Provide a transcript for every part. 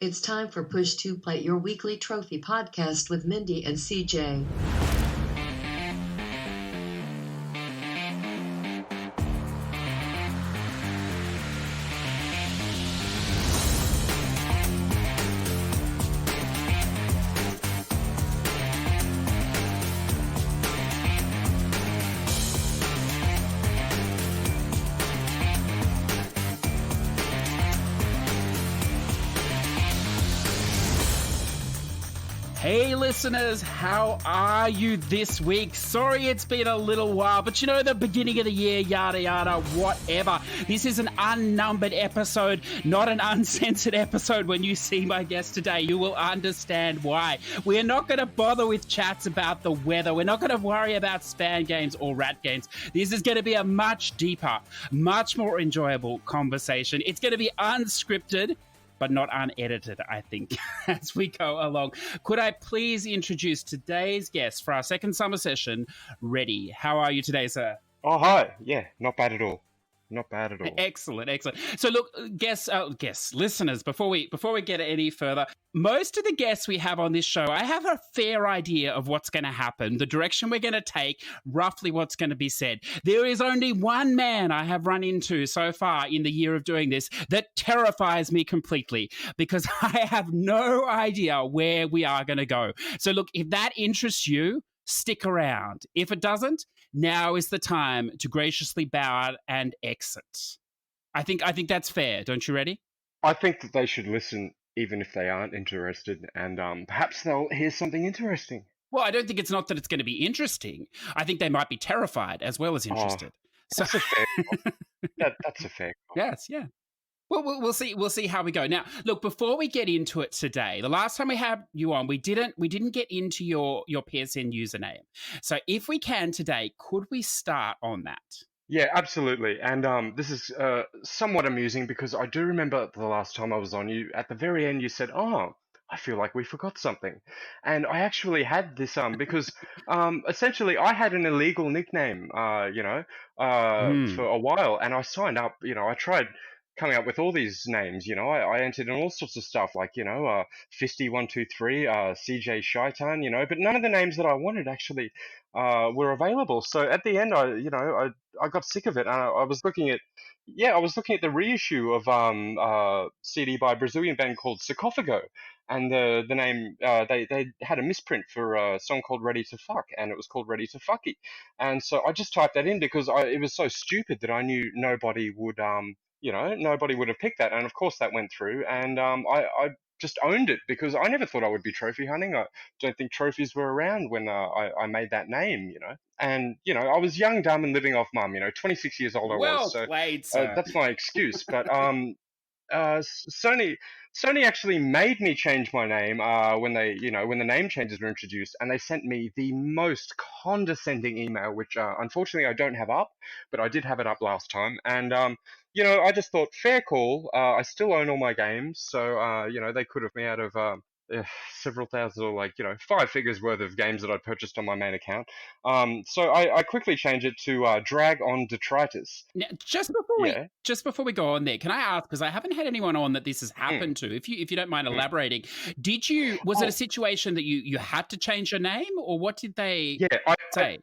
It's time for Push to Play, your weekly trophy podcast with Mindy and CJ. Hey listeners, how are you this week? Sorry it's been a little while, but you know, the beginning of the year, yada yada, whatever. This is an unnumbered episode, not an uncensored episode. When you see my guest today, you will understand why. We are not going to bother with chats about the weather. We're not going to worry about spam games or rat games. This is going to be a much deeper, much more enjoyable conversation. It's going to be unscripted, but not unedited, I think, as we go along. Could I please introduce today's guest for our second summer session, Reddy? How are you today, sir? Oh, hi. Yeah, not bad at all. Not bad at all. Excellent, excellent. So look, guests, listeners, before we get any further, most of the guests we have on this show, I have a fair idea of what's going to happen, the direction we're going to take, roughly what's going to be said. There is only one man I have run into so far in the year of doing this that terrifies me completely, because I have no idea where we are going to go. So look, if that interests you, stick around. If it doesn't, now is the time to graciously bow out and exit. I think that's fair. Don't you, Reddy? I think that they should listen even if they aren't interested, and perhaps they'll hear something interesting. Well, I don't think it's not that it's going to be interesting. I think they might be terrified as well as interested. That's a fair call. That's a fair call. Yes, yeah. Well, we'll see. We'll see how we go. Now, look, before we get into it today, the last time we had you on, we didn't get into your PSN username. So if we can today, could we start on that? Yeah, absolutely. And this is somewhat amusing because I do remember the last time I was on, you at the very end you said, "Oh, I feel like we forgot something," and I actually had this because essentially I had an illegal nickname, for a while, and I signed up. I tried coming up with all these names. I entered in all sorts of stuff like Fisty123, CJ Shaitan, but none of the names that I wanted actually were available. So at the end, I got sick of it. I was looking at the reissue of CD by a Brazilian band called Sarcophago, and the name they had a misprint for a song called Ready to Fuck, and it was called Ready to Fucky, and so I just typed that in because it was so stupid that I knew nobody would nobody would have picked that, and of course that went through, and I just owned it because I never thought I would be trophy hunting. I don't think trophies were around when I made that name, and I was young, dumb, and living off mum. 26 years old I was, so played, sir. that's my excuse. But Sony actually made me change my name when the name changes were introduced, and they sent me the most condescending email, which unfortunately I don't have up, but I did have it up last time, and I just thought fair call. I still own all my games, so they could have me out of several thousand or 5 figures worth of games that I purchased on my main account. So I quickly changed it to Drag-On-Detritus. Now, just before we go on there, can I ask, because I haven't had anyone on that this has happened to, if you don't mind elaborating, was it a situation that you had to change your name, or what did they say?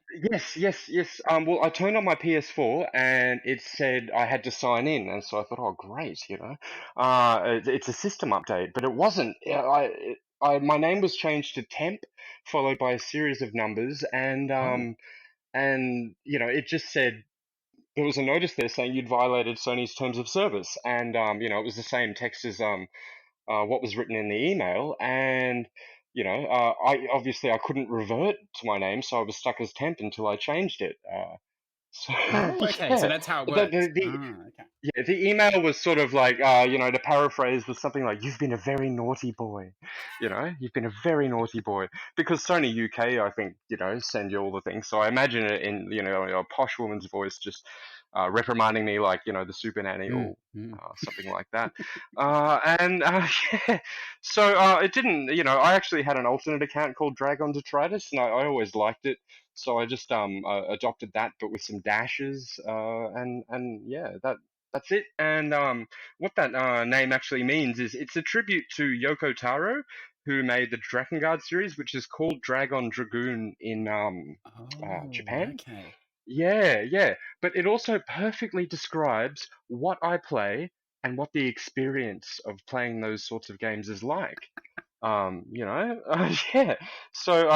Yes. Well, I turned on my PS4 and it said I had to sign in, and so I thought, oh great, it's a system update, but it wasn't. My name was changed to Temp, followed by a series of numbers, and it just said there was a notice there saying you'd violated Sony's terms of service, and it was the same text as what was written in the email, and I couldn't revert to my name, so I was stuck as Temp until I changed it. So that's how it works. The email was sort of like, to paraphrase, was something like, "You've been a very naughty boy," "You've been a very naughty boy," because Sony UK, I think, send you all the things. So I imagine it in, a posh woman's voice, just reprimanding me like, the super nanny or something like that. So it didn't, I actually had an alternate account called Drag-On-Detritus, and I always liked it. So I just adopted that, but with some dashes, and that That's it. And what that name actually means is it's a tribute to Yoko Taro, who made the Drakengard series, which is called Dragon in Oh, Japan. okay. Yeah, yeah. But it also perfectly describes what I play and what the experience of playing those sorts of games is like. Yeah. So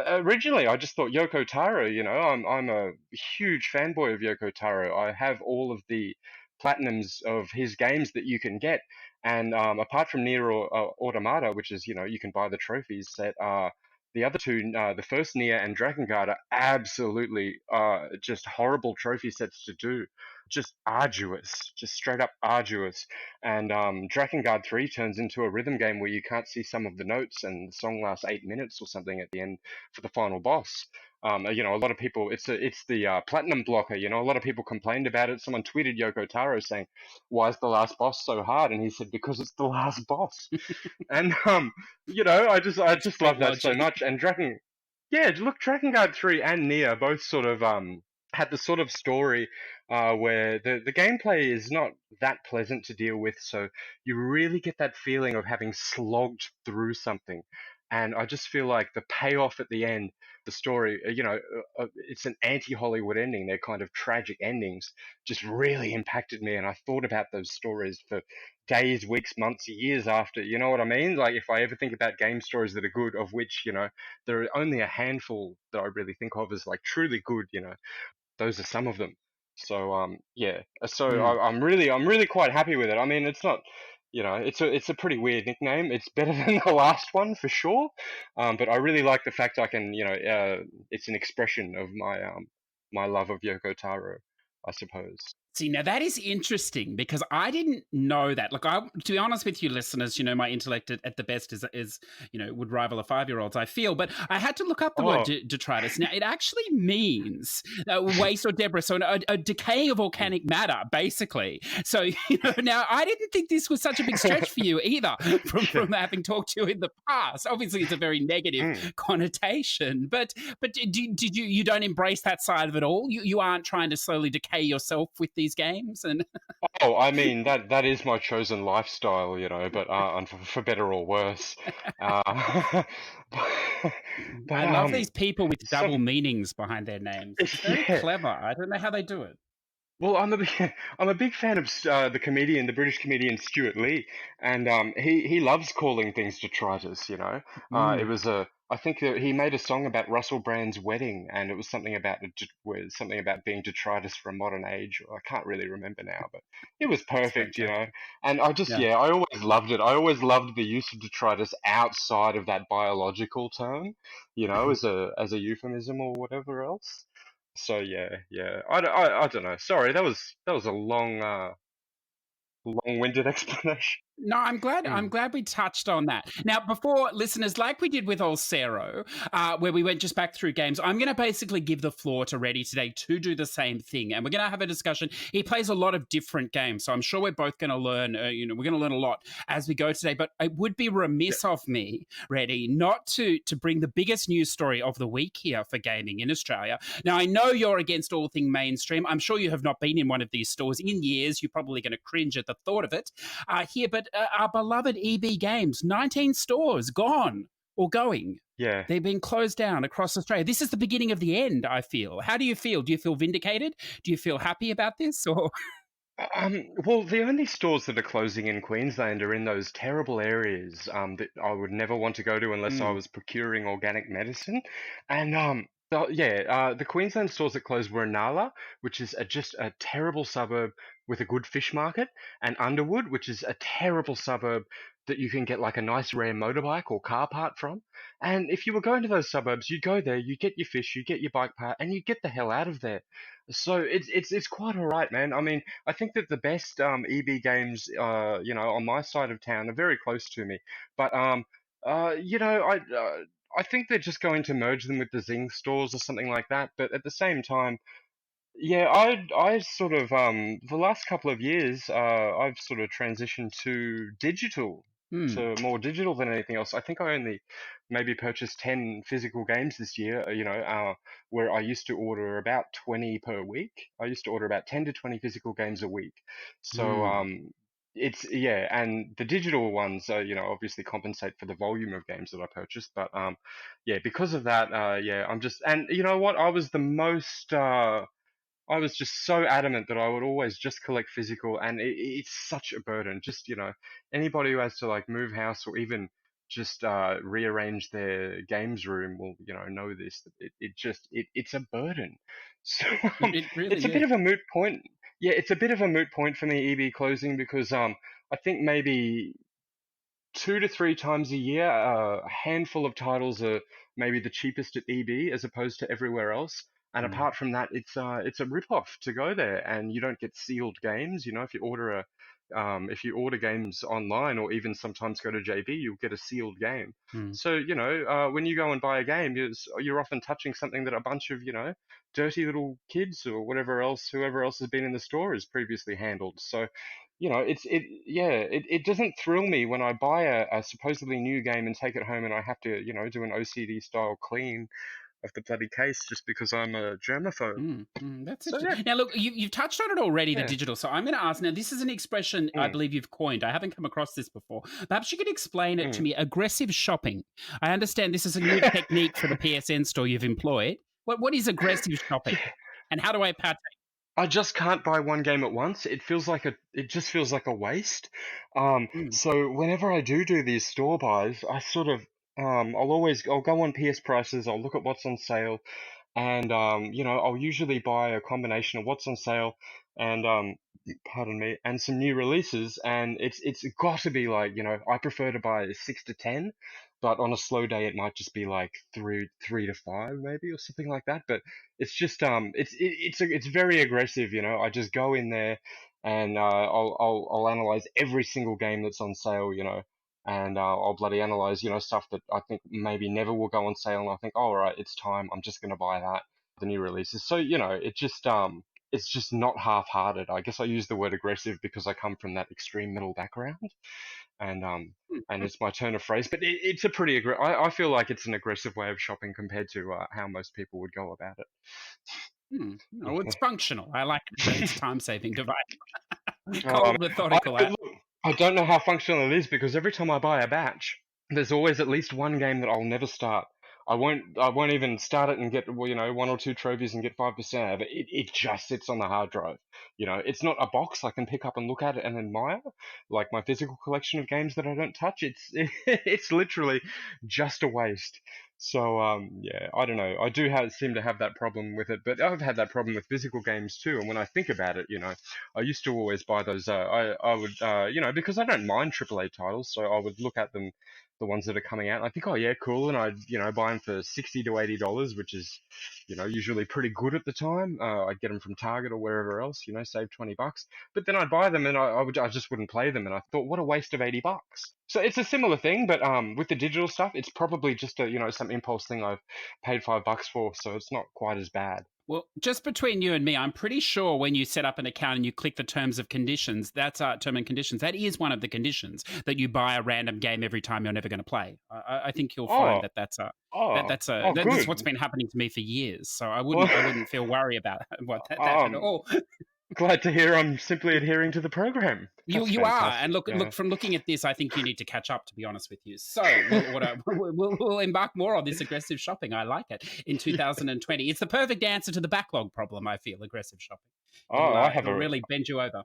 originally, I just thought Yoko Taro. I'm a huge fanboy of Yoko Taro. I have all of the platinums of his games that you can get, and apart from Nier or Automata, which is you can buy the trophies set. The other two, the first Nier and Drakengard, are absolutely just horrible trophy sets to do. Just arduous, just straight up arduous. And Drakengard 3 turns into a rhythm game where you can't see some of the notes, and the song lasts 8 minutes or something at the end for the final boss. A lot of people, it's the platinum blocker. A lot of people complained about it. Someone tweeted Yoko Taro saying, "Why is the last boss so hard?" And he said, "Because it's the last boss." And I just Great love that so logic. much. And yeah, look, Drakengard 3 and Nier both sort of had the sort of story where the gameplay is not that pleasant to deal with, so you really get that feeling of having slogged through something. And I just feel like the payoff at the end, the story, it's an anti-Hollywood ending. They're kind of tragic endings, just really impacted me. And I thought about those stories for days, weeks, months, years after. You know what I mean? Like if I ever think about game stories that are good, of which, there are only a handful that I really think of as like truly good, those are some of them. So yeah, so Mm. I'm really quite happy with it. I mean, it's not, it's a pretty weird nickname. It's better than the last one for sure. But I really like the fact I can, it's an expression of my love of Yoko Taro, I suppose. See, now that is interesting because I didn't know that. Like, to be honest with you, listeners, my intellect at the best is would rival a 5-year-old's. I feel, but I had to look up the word Oh, detritus. Now, it actually means waste or debris, so a decay of mm. organic matter, basically. So, now I didn't think this was such a big stretch for you either. From Yeah. from having talked to you in the past, obviously it's a very negative Mm. connotation. But did you don't embrace that side of it all? You aren't trying to slowly decay yourself with these games, and Oh, I mean that is my chosen lifestyle, but and for better or worse. Uh, but I love these people with so double meanings behind their names. It's very yeah. clever. I don't know how they do it. Well, I'm a big fan of the British comedian Stuart Lee, and he loves calling things detritus. It Mm, was I think that he made a song about Russell Brand's wedding, and it was something about something about being detritus for a modern age. I can't really remember now, but it was that's perfect. fantastic. And I just Yeah. yeah, I always loved it. I always loved the use of detritus outside of that biological term, as a euphemism or whatever else. So yeah, yeah. I don't know. Sorry, that was a long-winded explanation. No, I'm glad. I'm Mm, glad we touched on that. Now, before listeners, like we did with old Cero, where we went just back through games, I'm going to basically give the floor to Reddy today to do the same thing, and we're going to have a discussion. He plays a lot of different games, so I'm sure we're both going to learn. We're going to learn a lot as we go today. But it would be yeah, remiss of me, Reddy, not to bring the biggest news story of the week here for gaming in Australia. Now, I know you're against all thing mainstream. I'm sure you have not been in one of these stores in years. You're probably going to cringe at the thought of it here, but our beloved EB Games, 19 stores gone or going. yeah. They've been closed down across Australia. This is the beginning of the end, I feel. How do you feel? Do you feel vindicated? Do you feel happy about this? Or Well, the only stores that are closing in Queensland are in those terrible areas that I would never want to go to unless I mm, was procuring organic medicine. And the Queensland stores that closed were Nala, which is just a terrible suburb with a good fish market, and Underwood, which is a terrible suburb that you can get like a nice rare motorbike or car part from. And if you were going to those suburbs, you'd go there, you get your fish, you get your bike part, and you get the hell out of there. So it's quite all right, man. I mean, I think that the best EB games, on my side of town are very close to me. But uh, you know, I uh, I think they're just going to merge them with the Zing stores or something like that. But at the same time, yeah, I sort of the last couple of years, I've sort of transitioned to digital. to more digital than anything else. I think I only maybe purchased 10 physical games this year, where I used to order about 20 per week. I used to order about 10 to 20 physical games a week. So, Mm. yeah, and the digital ones, obviously compensate for the volume of games that I purchased. But, yeah, because of that, yeah, and you know what? I was just so adamant that I would always just collect physical, and it's such a burden. Just, anybody who has to like move house or even just rearrange their games room will, know this. That it's a burden. So It it's really a bit is. of a moot point. Yeah, it's a bit of a moot point for me, EB closing, because I think maybe 2 to 3 times a year, a handful of titles are maybe the cheapest at EB as opposed to everywhere else. And Mm. apart from that, it's a rip-off to go there, and you don't get sealed games. If you order games online or even sometimes go to JB, you'll get a sealed game. Mm. So when you go and buy a game, you're often touching something that a bunch of dirty little kids or whoever else has been in the store has previously handled. So it doesn't thrill me when I buy a supposedly new game and take it home and I have to, do an OCD style clean of the bloody case just because I'm a germaphobe. That's So yeah, interesting. Now, look, you've touched on it already, the yeah. digital. So I'm going to ask now. This is an expression I Mm, believe you've coined. I haven't come across this before. Perhaps you could explain it to mm. me. Aggressive shopping. I understand this is a new technique for the PSN store you've employed. What is aggressive shopping, and how do I partake? I just can't buy one game at once. It just feels like a waste. Mm, So whenever I do these store buys, I sort of, I'll go on PS prices, I'll look at what's on sale, and I'll usually buy a combination of what's on sale and pardon me, and some new releases, and it's got to be like, I prefer to buy 6 to 10, but on a slow day it might just be like three to five maybe or something like that. But it's just it's very aggressive. I just go in there and I'll analyze every single game that's on sale. And I'll bloody analyze, stuff that I think maybe never will go on sale, and I think, oh, all right, it's time. I'm just gonna buy that, the new releases. So it's just not half-hearted. I guess I use the word aggressive because I come from that extreme middle background, and mm, it's my turn of phrase. But it's a pretty I feel like it's an aggressive way of shopping compared to how most people would go about it. Oh, it's functional. I like it that it's time-saving device. Um, Cold, methodical. look, I don't know how functional it is because every time I buy a batch, there's always at least one game that I'll never start. I won't even start it and get, well, one or two trophies and get 5% out of it. It just sits on the hard drive. It's not a box I can pick up and look at it and admire, like my physical collection of games that I don't touch. It's literally just a waste. So yeah, I don't know. I do seem to have that problem with it, but I've had that problem with physical games too. And when I think about it, I used to always buy those. I would, because I don't mind AAA titles, so I would look at them, the ones that are coming out. And I think, oh yeah, cool, and I'd buy them for $60 to $80, which is usually pretty good at the time. I'd get them from Target or wherever else, save $20. But then I'd buy them and I just wouldn't play them, and I thought, what a waste of $80. So it's a similar thing, but with the digital stuff, it's probably just a some impulse thing I've paid $5 for, so it's not quite as bad. Well, just between you and me, I'm pretty sure when you set up an account and you click the terms of conditions, that's term and conditions. That is one of the conditions that you buy a random game every time you're never going to play. I think you'll find Oh, that oh, oh, that's good. what's been happening to me for years. So I Well, wouldn't feel worry about that at um, all. glad to hear I'm simply adhering to the program. That's You are, and fantastic. Yeah. look from looking at this, I think you need to catch up. To be honest with you, so we'll embark more on this aggressive shopping. I like it in 2020. It's the perfect answer to the backlog problem. I feel aggressive shopping. Oh, It'll really bend you over.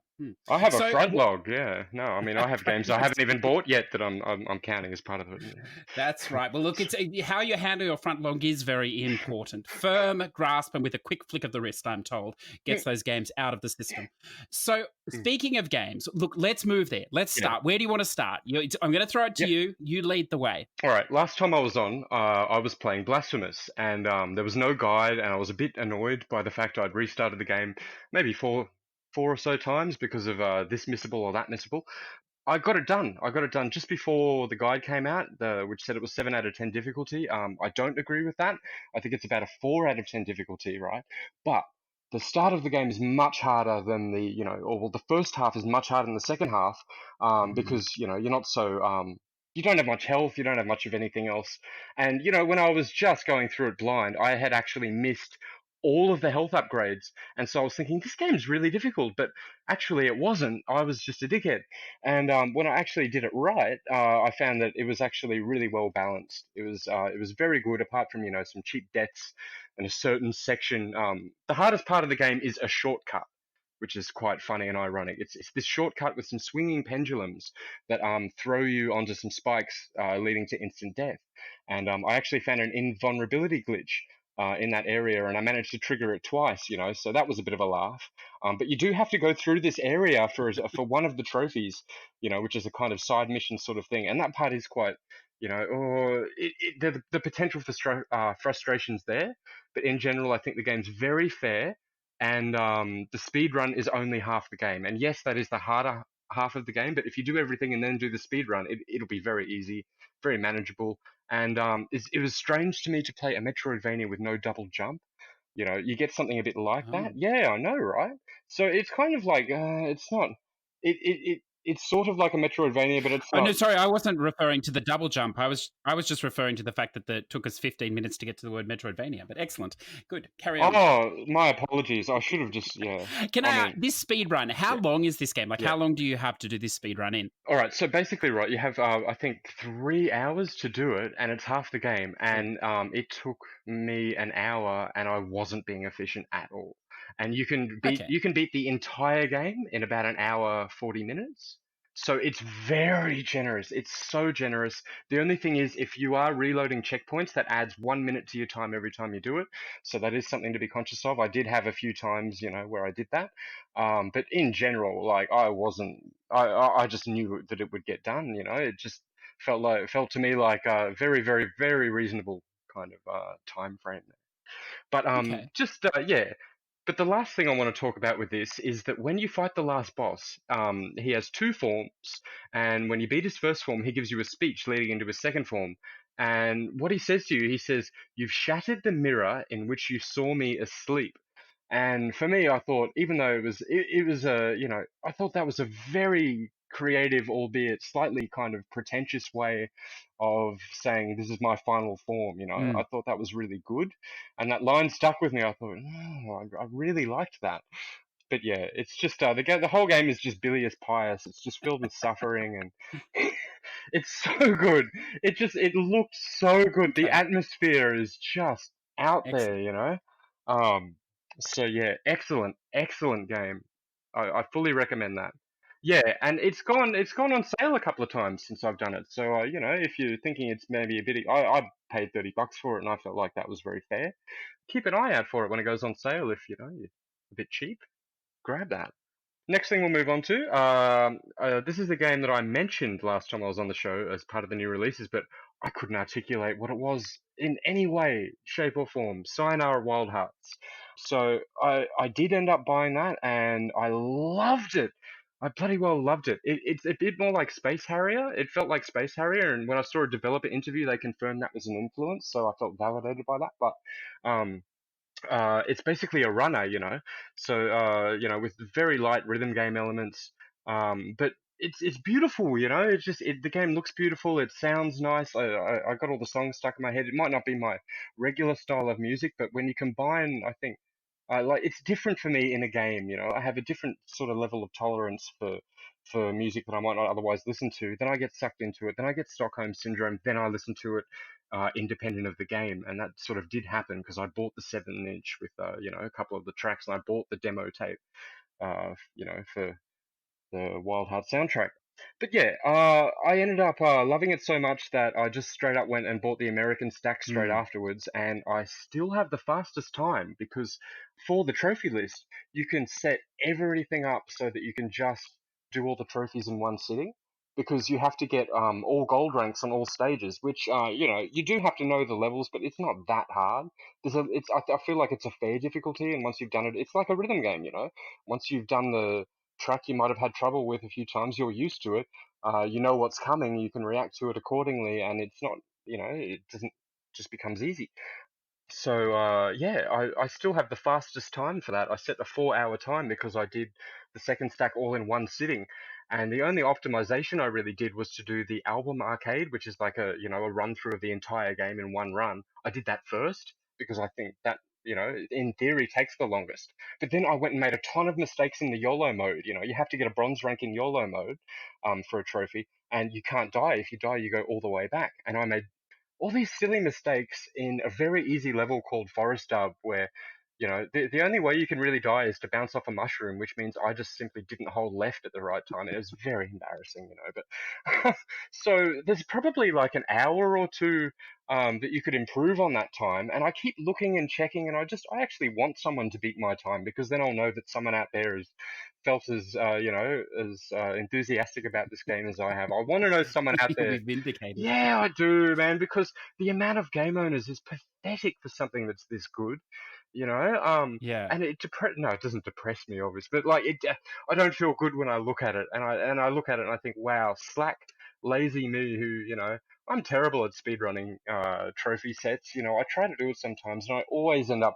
I have a So front log. Yeah. No, I mean I have games I haven't even bought yet that I'm counting as part of it. Yeah. that's right. Well, look, it's how you handle your front log is very important. Firm grasp and with a quick flick of the wrist, I'm told, gets those games out of the system. So, Mm. speaking of games, look, let's move there. Let's Yeah. start. Where do you want to start? I'm going to throw it to Yep. you. You lead the way. All right. Last time I was on, I was playing Blasphemous, and there was no guide, and I was a bit annoyed by the fact I'd restarted the game maybe four or so times because of this missable or that missable. I got it done. I got it done just before the guide came out, which said it was 7 out of 10 difficulty. I don't agree with that. I think it's about a 4 out of 10 difficulty, right? But the start of the game is much harder than or well, the first half is much harder than the second half, because you're not so you don't have much health, you don't have much of anything else, and when I was just going through it blind, I had actually missed all of the health upgrades, and so I was thinking this game's really difficult, but actually it wasn't. I was just a dickhead, and when I actually did it right, I found that it was actually really well balanced. It was very good, apart from some cheap deaths in a certain section. The hardest part of the game is a shortcut, which is quite funny and ironic. It's this shortcut with some swinging pendulums that throw you onto some spikes, leading to instant death. And I actually found an invulnerability glitch in that area, and I managed to trigger it twice. So that was a bit of a laugh. But you do have to go through this area for one of the trophies, which is a kind of side mission sort of thing, and that part is quite. The potential for frustrations there, but in general, I think the game's very fair, and the speed run is only half the game. And yes, that is the harder half of the game, but if you do everything and then do the speed run, it'll be very easy, very manageable. And it was strange to me to play a Metroidvania with no double jump. You get something a bit like that. Oh. Yeah, I know, right? So it's kind of like it's not. It's sort of like a Metroidvania, but it's Oh not. no, sorry, I wasn't referring to the double jump. I was just referring to the fact that it took us 15 minutes to get to the word Metroidvania. But excellent, good. Carry on. Oh, my apologies. I should have just, yeah. Can I I mean, this speed run? How yeah, long is this game? Like, yeah. how long do you have to do this speed run in? All right. So basically, right, you have, I think, 3 hours to do it, and it's half the game. Cool. And it took me an hour, and I wasn't being efficient at all. And Okay. you can beat the entire game in about an hour, 40 minutes. So it's very generous. It's so generous. The only thing is, if you are reloading checkpoints, that adds 1 minute to your time every time you do it. So that is something to be conscious of. I did have a few times, where I did that. But in general, like I wasn't, I just knew that it would get done. It just felt to me like a very, very, very reasonable kind of time frame. But Okay. just yeah. But the last thing I want to talk about with this is that when you fight the last boss, he has two forms, and when you beat his first form, he gives you a speech leading into his second form. And what he says to you, he says, "You've shattered the mirror in which you saw me asleep." And for me, I thought, even though it was a, I thought that was a very creative, albeit slightly kind of pretentious way of saying this is my final form. Mm, I thought that was really good, and that line stuck with me. I thought, oh, I really liked that. But yeah, it's just the whole game is just bilious pious. It's just filled with suffering, and it's so good. It looked so good. The okay. atmosphere is just out Excellent. there. Um, so yeah, excellent, excellent game. I fully recommend that. Yeah, and it's gone on sale a couple of times since I've done it. So if you're thinking it's maybe a bit, I paid $30 for it, and I felt like that was very fair. Keep an eye out for it when it goes on sale. If you're a bit cheap, grab that. Next thing we'll move on to, this is a game that I mentioned last time I was on the show as part of the new releases, but I couldn't articulate what it was in any way, shape, or form. Sayonara Wild Hearts. So I did end up buying that, and I loved it. I bloody well loved it. It's a bit more like Space Harrier. It felt like Space Harrier, and when I saw a developer interview, they confirmed that was an influence, so I felt validated by that. But um, it's basically a runner, so with very light rhythm game elements, but it's beautiful, the game looks beautiful, it sounds nice. I got all the songs stuck in my head. It might not be my regular style of music, but when you combine, I think, like it's different for me in a game. I have a different sort of level of tolerance for music that I might not otherwise listen to. Then I get sucked into it. Then I get Stockholm syndrome. Then I listen to it independent of the game, and that sort of did happen because I bought the 7-inch with a couple of the tracks, and I bought the demo tape, for the Wild Heart soundtrack. But yeah, I ended up loving it so much that I just straight up went and bought the American stack straight Mm, afterwards, and I still have the fastest time because for the trophy list, you can set everything up so that you can just do all the trophies in one sitting. Because you have to get all gold ranks on all stages, which you do have to know the levels, but it's not that hard. I feel like it's a fair difficulty, and once you've done it, it's like a rhythm game. Once you've done the track you might have had trouble with a few times, you're used to it. You know what's coming. You can react to it accordingly, and it's not. It doesn't just becomes easy. So yeah, I still have the fastest time for that. I set a 4 hour time because I did the second stack all in one sitting. And the only optimization I really did was to do the album arcade, which is like a run through of the entire game in one run. I did that first because I think that, in theory takes the longest. But then I went and made a ton of mistakes in the YOLO mode. You have to get a bronze rank in YOLO mode for a trophy, and you can't die. If you die, you go all the way back. And I made all these silly mistakes in a very easy level called Forest Dub, where the only way you can really die is to bounce off a mushroom, which means I just simply didn't hold left at the right time. It was very embarrassing. But so there's probably like an hour or two that you could improve on that time, and I keep looking and checking, and I actually want someone to beat my time because then I'll know that someone out there has felt as enthusiastic about this game as I have. I want to know someone out You'll there. be vindicated. Yeah, I do, man, because the amount of game owners is pathetic for something that's this good, you know. Yeah. And no, it doesn't depress me, obviously, but like I don't feel good when I look at it, and I look at it and I think, wow, slack, lazy me, who. I'm terrible at speedrunning trophy sets. I try to do it sometimes, and I always end up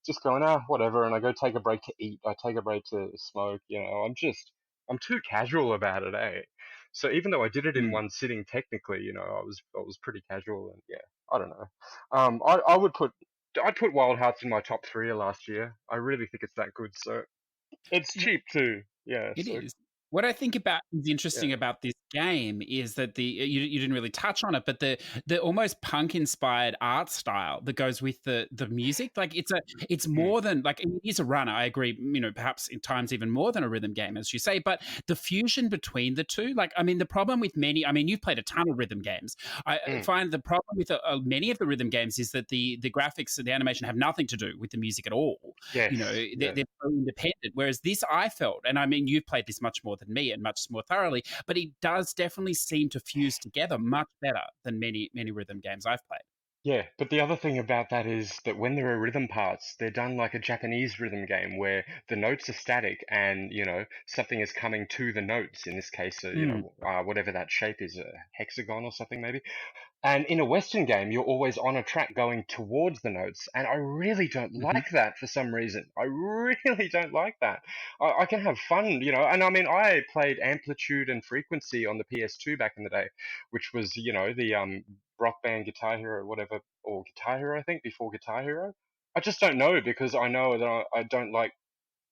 just going, whatever, and I go take a break to eat. I take a break to smoke. I'm too casual about it, eh? So even though I did it in Mm. one sitting, technically, I was pretty casual, and yeah, I don't know. I'd put Wild Hearts in my top three of last year. I really think it's that good. So it's cheap too. Yeah. It So is. What I think about is yeah. interesting about this game is that you didn't really touch on it, but the almost punk inspired art style that goes with the music, like it's Mm, more than like it is a runner. I agree, perhaps in times even more than a rhythm game, as you say. But the fusion between the two, like I mean, the problem with many, I mean, you've played a ton of rhythm games. I mm, find the problem with many of the rhythm games is that the graphics and the animation have nothing to do with the music at all. yes. They're so independent. Whereas this, I felt, and I mean, you've played this much more than me and much more thoroughly, but it does definitely seem to fuse together much better than many rhythm games I've played. Yeah, but the other thing about that is that when there are rhythm parts, they're done like a Japanese rhythm game where the notes are static and, something is coming to the notes. In this case, Mm. whatever that shape is, a hexagon or something maybe. And in a Western game, you're always on a track going towards the notes, and I really don't Hmm. like that for some reason. I really don't like that. I can have fun. And I mean, I played Amplitude and Frequency on the PS2 back in the day, which was, the Rock Band Guitar Hero, whatever, or Guitar Hero, I think, before Guitar Hero. I just don't know because I know that I don't like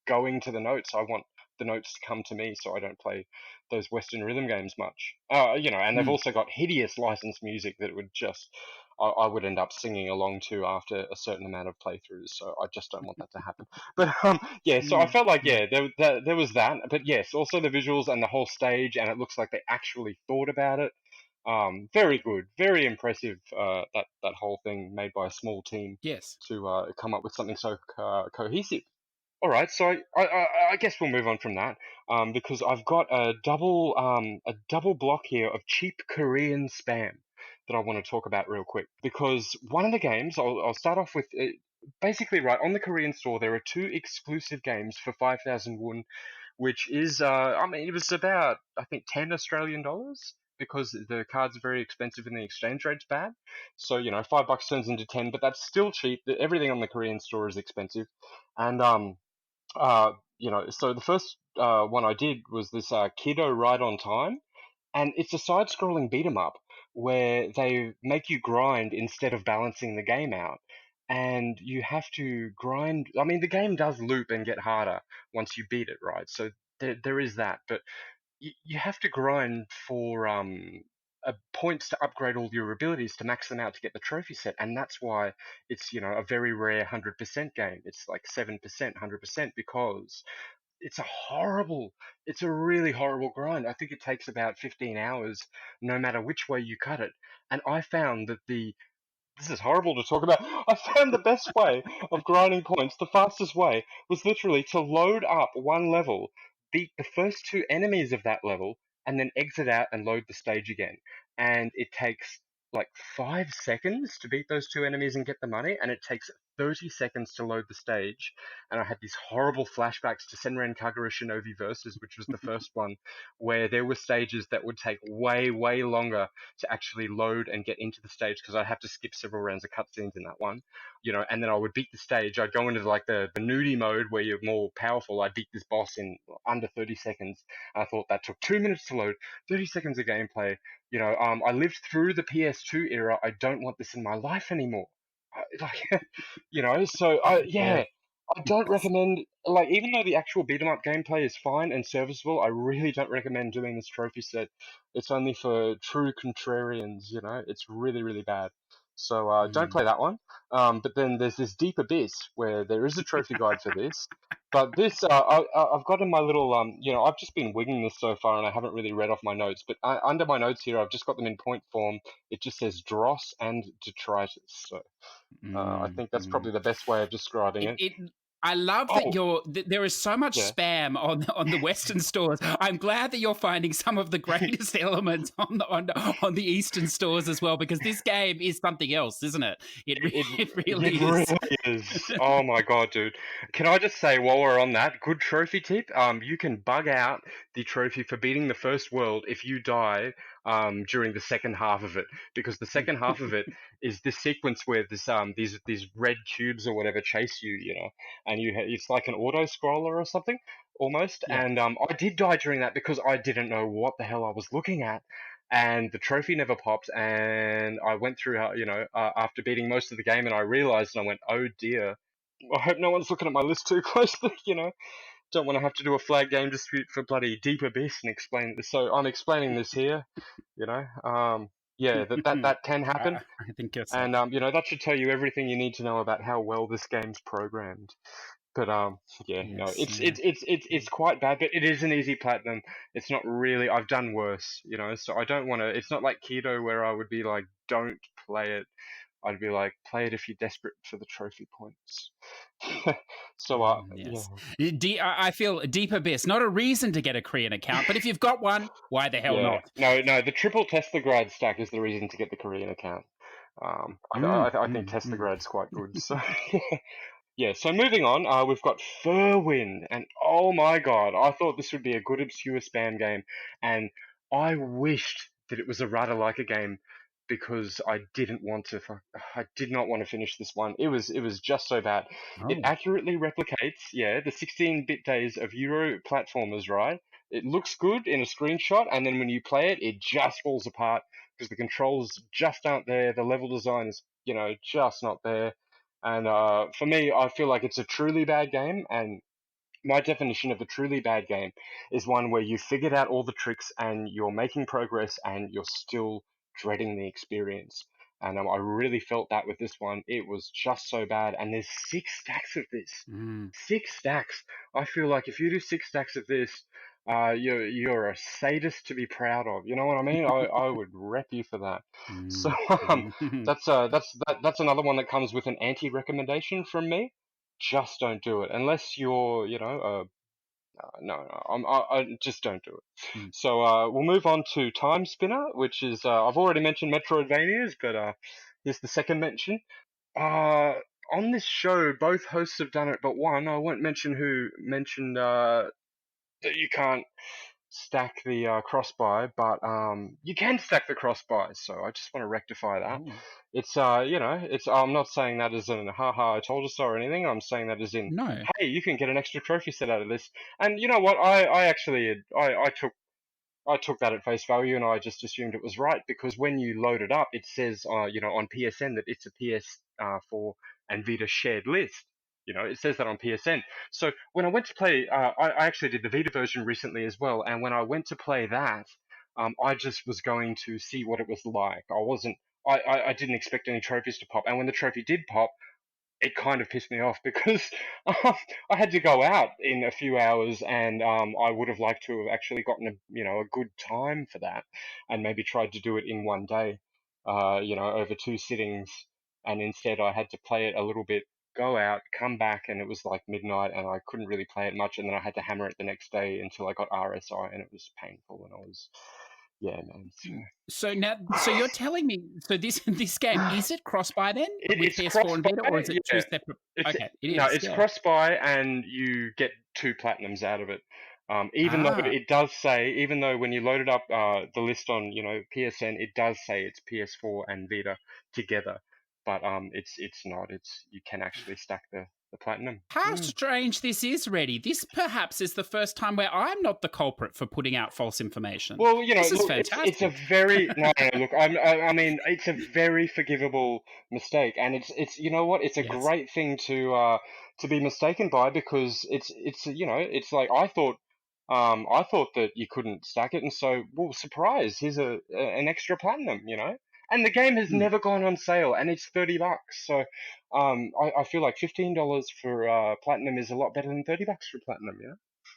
going to the notes. I want the notes to come to me, so I don't play those Western rhythm games much. And they've Mm. also got hideous licensed music that would I would end up singing along to after a certain amount of playthroughs. So I just don't want that to happen. But yeah, so I Mm. felt like Mm. there was that, but yes, also the visuals and the whole stage, and it looks like they actually thought about it. Very good, very impressive. That whole thing made by a small team Yes. to come up with something so cohesive. All right, so I guess we'll move on from that because I've got a double block here of cheap Korean spam that I want to talk about real quick. Because one of the games I'll start off with basically right on the Korean store there are two exclusive games for 5,000 won, which is I mean it was about I think $10 Australian because the cards are very expensive and the exchange rate's bad. So $5 turns into 10, but that's still cheap. Everything on the Korean store is expensive, and so the first one I did was this Kido Ride on Time, and it's a side-scrolling beat 'em up where they make you grind instead of balancing the game out, and you have to grind. I mean, the game does loop and get harder once you beat it, right? So there is that, but you have to grind for points to upgrade all your abilities to max them out to get the trophy set, and that's why it's a very rare 100% game. It's like 7%, 100% because it's it's a really horrible grind. I think it takes about 15 hours, no matter which way you cut it. And I found that this is horrible to talk about. I found the best way of grinding points, the fastest way, was literally to load up one level, beat the first two enemies of that level, and then exit out and load the stage again. And it takes like 5 seconds to beat those two enemies and get the money, and it takes 30 seconds to load the stage. And I had these horrible flashbacks to Senran Kagura Shinobi Versus, which was the first one, where there were stages that would take way, way longer to actually load and get into the stage because I'd have to skip several rounds of cutscenes in that one, and then I would beat the stage. I'd go into like the nudie mode where you're more powerful. I'd beat this boss in under 30 seconds. I thought that took 2 minutes to load, 30 seconds of gameplay. I lived through the PS2 era. I don't want this in my life anymore. Like, so Yeah. I don't recommend, like, even though the actual beat 'em up gameplay is fine and serviceable, I really don't recommend doing this trophy set. It's only for true contrarians, it's really, really bad. So don't Mm. play that one. But then there's this Deep Abyss where there is a trophy guide for this. But this, I've got in my little, I've just been winging this so far and I haven't really read off my notes. But under my notes here, I've just got them in point form. It just says dross and detritus. So I Mm, think that's mm. probably the best way of describing it. It I love that Oh, there is so much yeah. spam on the Western stores. I'm glad that you're finding some of the greatest elements on the Eastern stores as well, because this game is something else, isn't it? It It it really really is. is. Oh my god, dude. Can I just say while we're on that, good trophy tip, you can bug out the trophy for beating the first world if you die during the second half of it. Because the second half of it is this sequence where these red cubes or whatever chase you, and it's like an auto scroller or something almost. Yeah. And I did die during that because I didn't know what the hell I was looking at. And the trophy never popped, and I went through, after beating most of the game, and I realized, and I went, oh dear, I hope no one's looking at my list too closely, don't want to have to do a flag game dispute for bloody Deep Abyss and explain this. So I'm explaining this here, yeah, that can happen, I think you're safe. and that should tell you everything you need to know about how well this game's programmed. But yeah, no, Yes. it's quite bad, but it is an easy platinum. It's not really. I've done worse, So I don't want to. It's not like Kido where I would be like, don't play it. I'd be like, play it if you're desperate for the trophy points. So yeah, Yes. I feel Deep Abyss, not a reason to get a Korean account, but if you've got one, why the hell yeah, not? no, the triple Teslagrad stack is the reason to get the Korean account. I think Teslagrad's quite good. So yeah, so moving on, we've got Furwin, and oh my god, I thought this would be a good obscure spam game, and I wished that it was a Rudder like a game because I didn't want to. I did not want to finish this one. It was just so bad. It Oh. accurately replicates, the 16-bit days of Euro platformers, right? It looks good in a screenshot, and then when you play it, it just falls apart because the controls just aren't there. The level design is, just not there. And for me, I feel like it's a truly bad game. And my definition of a truly bad game is one where you figured out all the tricks and you're making progress and you're still dreading the experience. And I really felt that with this one. It was just so bad. And there's 6 stacks of this. Mm, 6 stacks. I feel like if you do 6 stacks of this, you're a sadist to be proud of. You know what I mean? I would rep you for that. So mm, um, mm. that's another one that comes with an anti-recommendation from me. Just don't do it unless you're, no, I just don't do it. Mm. So we'll move on to Time Spinner, which is I've already mentioned Metroidvanias, but here's the second mention. Uh, on this show, both hosts have done it, but one I won't mention who mentioned that you can't stack the cross-buy, but you can stack the cross-buy. So I just want to rectify that. Oh. It's it's I'm not saying that as in haha I told you so or anything. I'm saying that as in No. hey, you can get an extra trophy set out of this. And you know what? I actually I took that at face value and I just assumed it was right because when you load it up, it says, on PSN that it's a PS4 and Vita shared list. It says that on PSN. So when I went to play, I actually did the Vita version recently as well. And when I went to play that, I just was going to see what it was like. I didn't expect any trophies to pop. And when the trophy did pop, it kind of pissed me off because I had to go out in a few hours, and I would have liked to have actually gotten a good time for that, and maybe tried to do it in one day, over 2 sittings, and instead I had to play it a little bit, go out, come back, and it was like midnight, and I couldn't really play it much, and then I had to hammer it the next day until I got RSI, and it was painful, and I was yeah, man. So you're telling me, so this game, is it cross-buy then with It's PS4 and Vita, or cross-buy, is it two yeah. separate? It's Okay, it no, is. it's Yeah. cross-buy, and you get 2 platinums out of it. Even though Ah. it does say, even though when you load it up, the list on PSN, it does say it's PS4 and Vita together, but it's not. You can actually stack the platinum. How strange this is, Reddy. This perhaps is the first time where I'm not the culprit for putting out false information. Well, This is look, it's a fantastic. very no, no, no, look, I mean, it's a very forgivable mistake, and it's you know what, it's a Yes. great thing to be mistaken by, because it's it's like I thought that you couldn't stack it, and so, well, surprise, here's an extra platinum, and the game has Hmm. never gone on sale, and it's $30, so I feel like $15 for platinum is a lot better than $30 for platinum,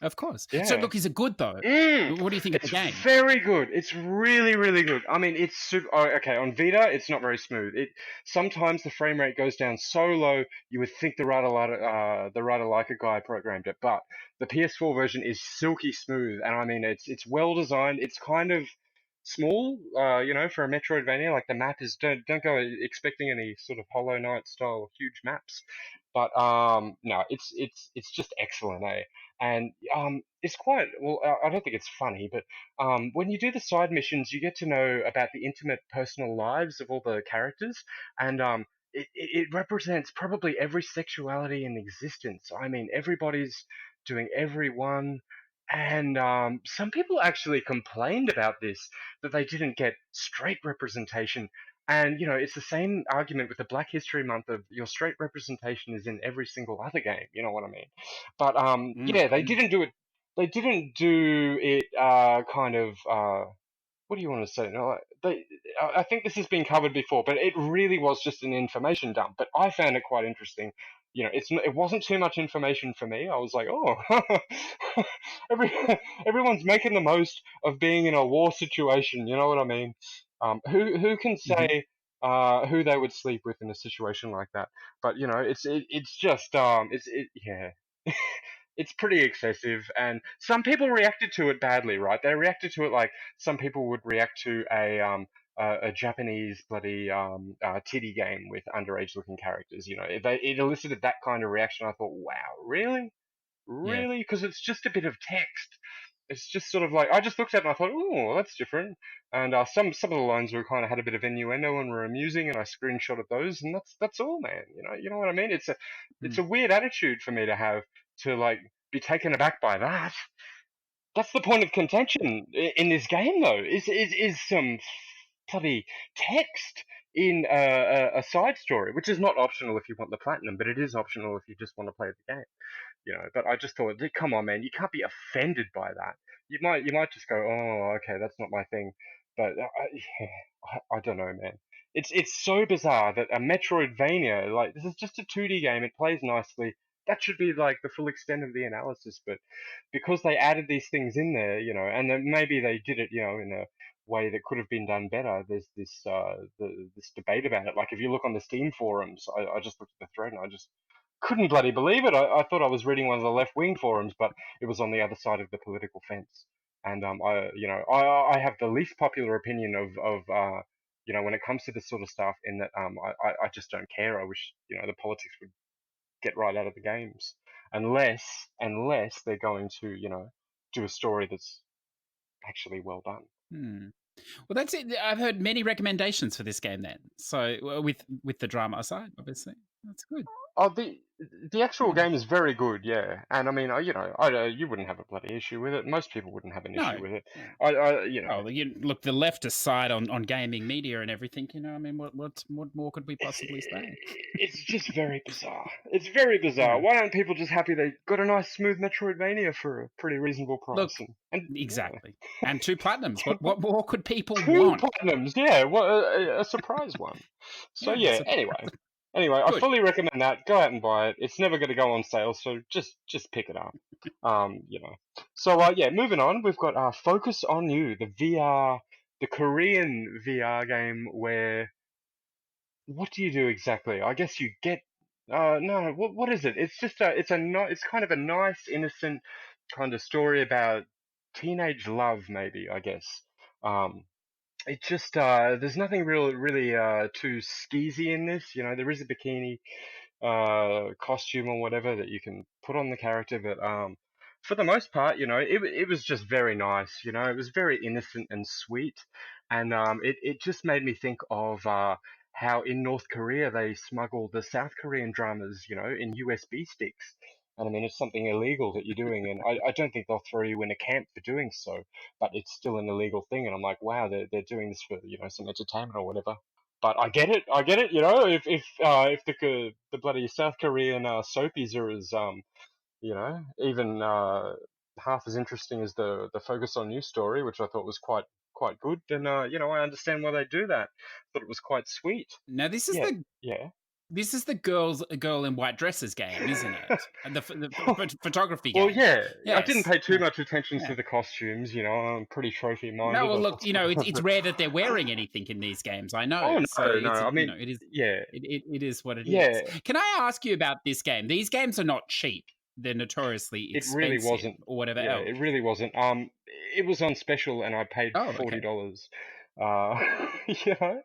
Of course. So yeah. look, is it good though? Mm, What do you think of the it's game? very good. It's really, really good. I mean, it's super. Oh, okay, on Vita, it's not very smooth. Sometimes the frame rate goes down so low, you would think the Rada Leica guy programmed it, but the PS4 version is silky smooth, and I mean, it's well designed. It's kind of small, for a Metroidvania. Like, the map is, don't go expecting any sort of Hollow Knight style huge maps, but no, it's just excellent, eh? And it's quite well. I don't think it's funny, but when you do the side missions, you get to know about the intimate personal lives of all the characters, and it represents probably every sexuality in existence. I mean, everybody's doing every one. And some people actually complained about this, that they didn't get straight representation. And it's the same argument with the Black History Month of your straight representation is in every single other game. You know what I mean? But Mm, yeah, they mm. didn't do it. They didn't do it kind of what do you want to say? No, I think this has been covered before, but it really was just an information dump. But I found it quite interesting. It wasn't too much information for me. I was like, oh, every everyone's making the most of being in a war situation. You know what I mean? Who can Mhm. say who they would sleep with in a situation like that? But it's just yeah. It's pretty excessive, and some people reacted to it badly, right? They reacted to it like some people would react to a Japanese bloody titty game with underage looking characters. It elicited that kind of reaction. I thought, wow, really, Yeah. really? Because it's just a bit of text. It's just sort of like, I just looked at it and I thought, oh, that's different. And some of the lines were kind of had a bit of innuendo and were amusing, and I screenshotted those, and that's all, man. You know what I mean? It's Mm. a weird attitude for me to have, to like be taken aback by that. That's the point of contention in this game, though. Is some bloody text in a side story, which is not optional if you want the platinum, but it is optional if you just want to play the game. But I just thought, come on, man, you can't be offended by that. You might just go, oh, okay, that's not my thing. But I don't know, man. It's so bizarre that a Metroidvania, like, this is just a 2D game. It plays nicely. That should be like the full extent of the analysis, but because they added these things in there, and then maybe they did it, in a way that could have been done better. There's this debate about it. Like, if you look on the Steam forums, I just looked at the thread and I just couldn't bloody believe it. I thought I was reading one of the left wing forums, but it was on the other side of the political fence. And I have the least popular opinion of when it comes to this sort of stuff, in that I just don't care. I wish the politics would get right out of the games, unless they're going to do a story that's actually well done. Hmm. Well, that's it. I've heard many recommendations for this game then. So with the drama aside, obviously, that's good. Oh, the actual Yeah. game is very good, yeah. And I mean, you wouldn't have a bloody issue with it. Most people wouldn't have an issue No. with it. No. I Oh, look, the leftist side on gaming media and everything. I mean, what more could we it's possibly say? it's just very bizarre. It's very bizarre. Yeah. Why aren't people just happy they got a nice smooth Metroidvania for a pretty reasonable price? Look, And yeah, exactly. And 2 platinums. What more could people two want? platinums, yeah. What a surprise one. So Yeah. yeah. So Anyway, I good. fully recommend that. Go out and buy it. It's never going to go on sale, so just pick it up. You know. So yeah, moving on. We've got Focus on You, the VR, the Korean VR game where what do you do exactly? I guess you get. No, what is it? It's just it's kind of a nice, innocent kind of story about teenage love, maybe, I guess. Um, it just there's nothing really too skeezy in this. There is a bikini costume or whatever that you can put on the character, but for the most part, it was just very nice. It was very innocent and sweet, and it just made me think of how in North Korea they smuggle the South Korean dramas, in USB sticks. And I mean, it's something illegal that you're doing, and I don't think they'll throw you in a camp for doing so, but it's still an illegal thing. And I'm like, wow, they're doing this for some entertainment or whatever. But I get it, I get it. If the bloody South Korean soapies are as even half as interesting as the Focus on You story, which I thought was quite good, then I understand why they do that. Thought it was quite sweet. Now Yeah, yeah. this is the girl in white dresses game, isn't it? And the photography Well, game. yeah, I didn't Yes. pay too Yeah. much attention Yeah. to the costumes. I'm pretty trophy No, minded. well, look, it's rare that they're wearing anything in these games. I know, Oh so no, it's I mean, it is yeah, it is what it is. yeah. Can I ask you about this game? These games are not cheap; they're notoriously It really expensive, wasn't. or whatever Yeah, else. it really wasn't. It was on special, and I paid Oh, okay. $40. You know,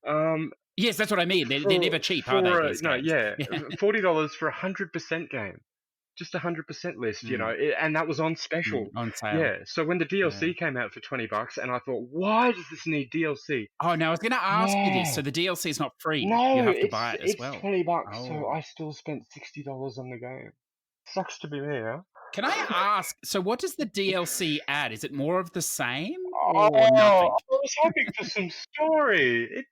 um, Yes, that's what I mean. They're for never cheap, are they? for These no, games. yeah, Yeah. $40 for 100% game, just 100% list. Mm, And that was on special. on sale. Yeah, so when the Yeah. DLC came out for $20, and I thought, why does this need DLC? Oh, now I was going to ask you this. So Yeah, the DLC is not free; you no, have to it's buy it as it's well. $20, so Oh. I still spent $60 on the game. Sucks to be me, huh? Can I ask? So, what does the DLC add? Is it more of the same Oh, or I nothing? was hoping for some story.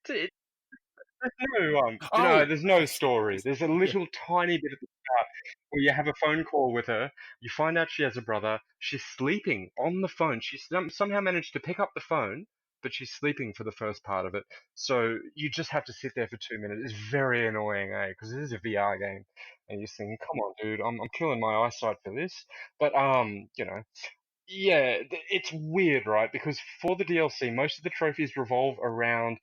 Oh, There's no yes, story. yes, There's a yeah. little tiny bit at the start where you have a phone call with her. You find out she has a brother. She's sleeping on the phone. She somehow managed to pick up the phone, but she's sleeping for the first part of it. So you just have to sit there for 2 minutes. It's very annoying, eh? Because it is a VR game, and you're thinking, "Come on, dude, I'm killing my eyesight for this." But yeah, it's weird, right? Because for the DLC, most of the trophies revolve around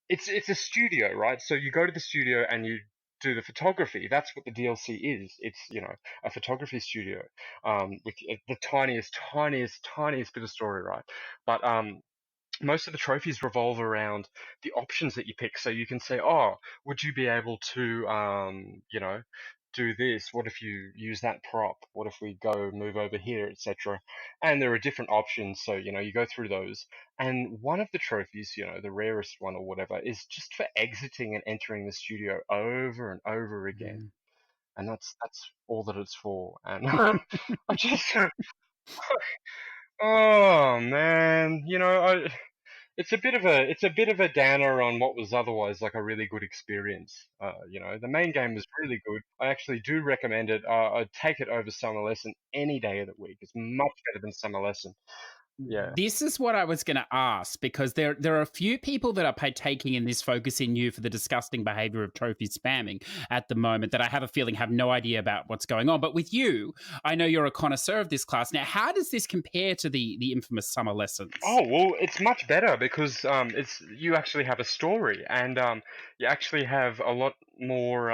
it's a studio, right? So you go to the studio and you do the photography. That's what the DLC is. It's a photography studio, with the tiniest bit of story, right? But most of the trophies revolve around the options that you pick. So you can say, oh, would you be able to, do this? What if you use that prop? What if we go move over here, etc. And there are different options. So, you go through those. And one of the trophies, the rarest one or whatever, is just for exiting and entering the studio over and over again. Mm. And that's all that it's for. And I just, oh man, it's a bit of a downer on what was otherwise like a really good experience. The main game was really good. I actually do recommend it. I'd take it over Summer Lesson any day of the week. It's much better than Summer Lesson. Yeah. This is what I was going to ask because there are a few people that are partaking in this focus in you for the disgusting behavior of trophy spamming at the moment that I have a feeling have no idea about what's going on. But with you, I know you're a connoisseur of this class. Now, how does this compare to the infamous summer lessons? Oh well, it's much better because it's you actually have a story and you actually have a lot more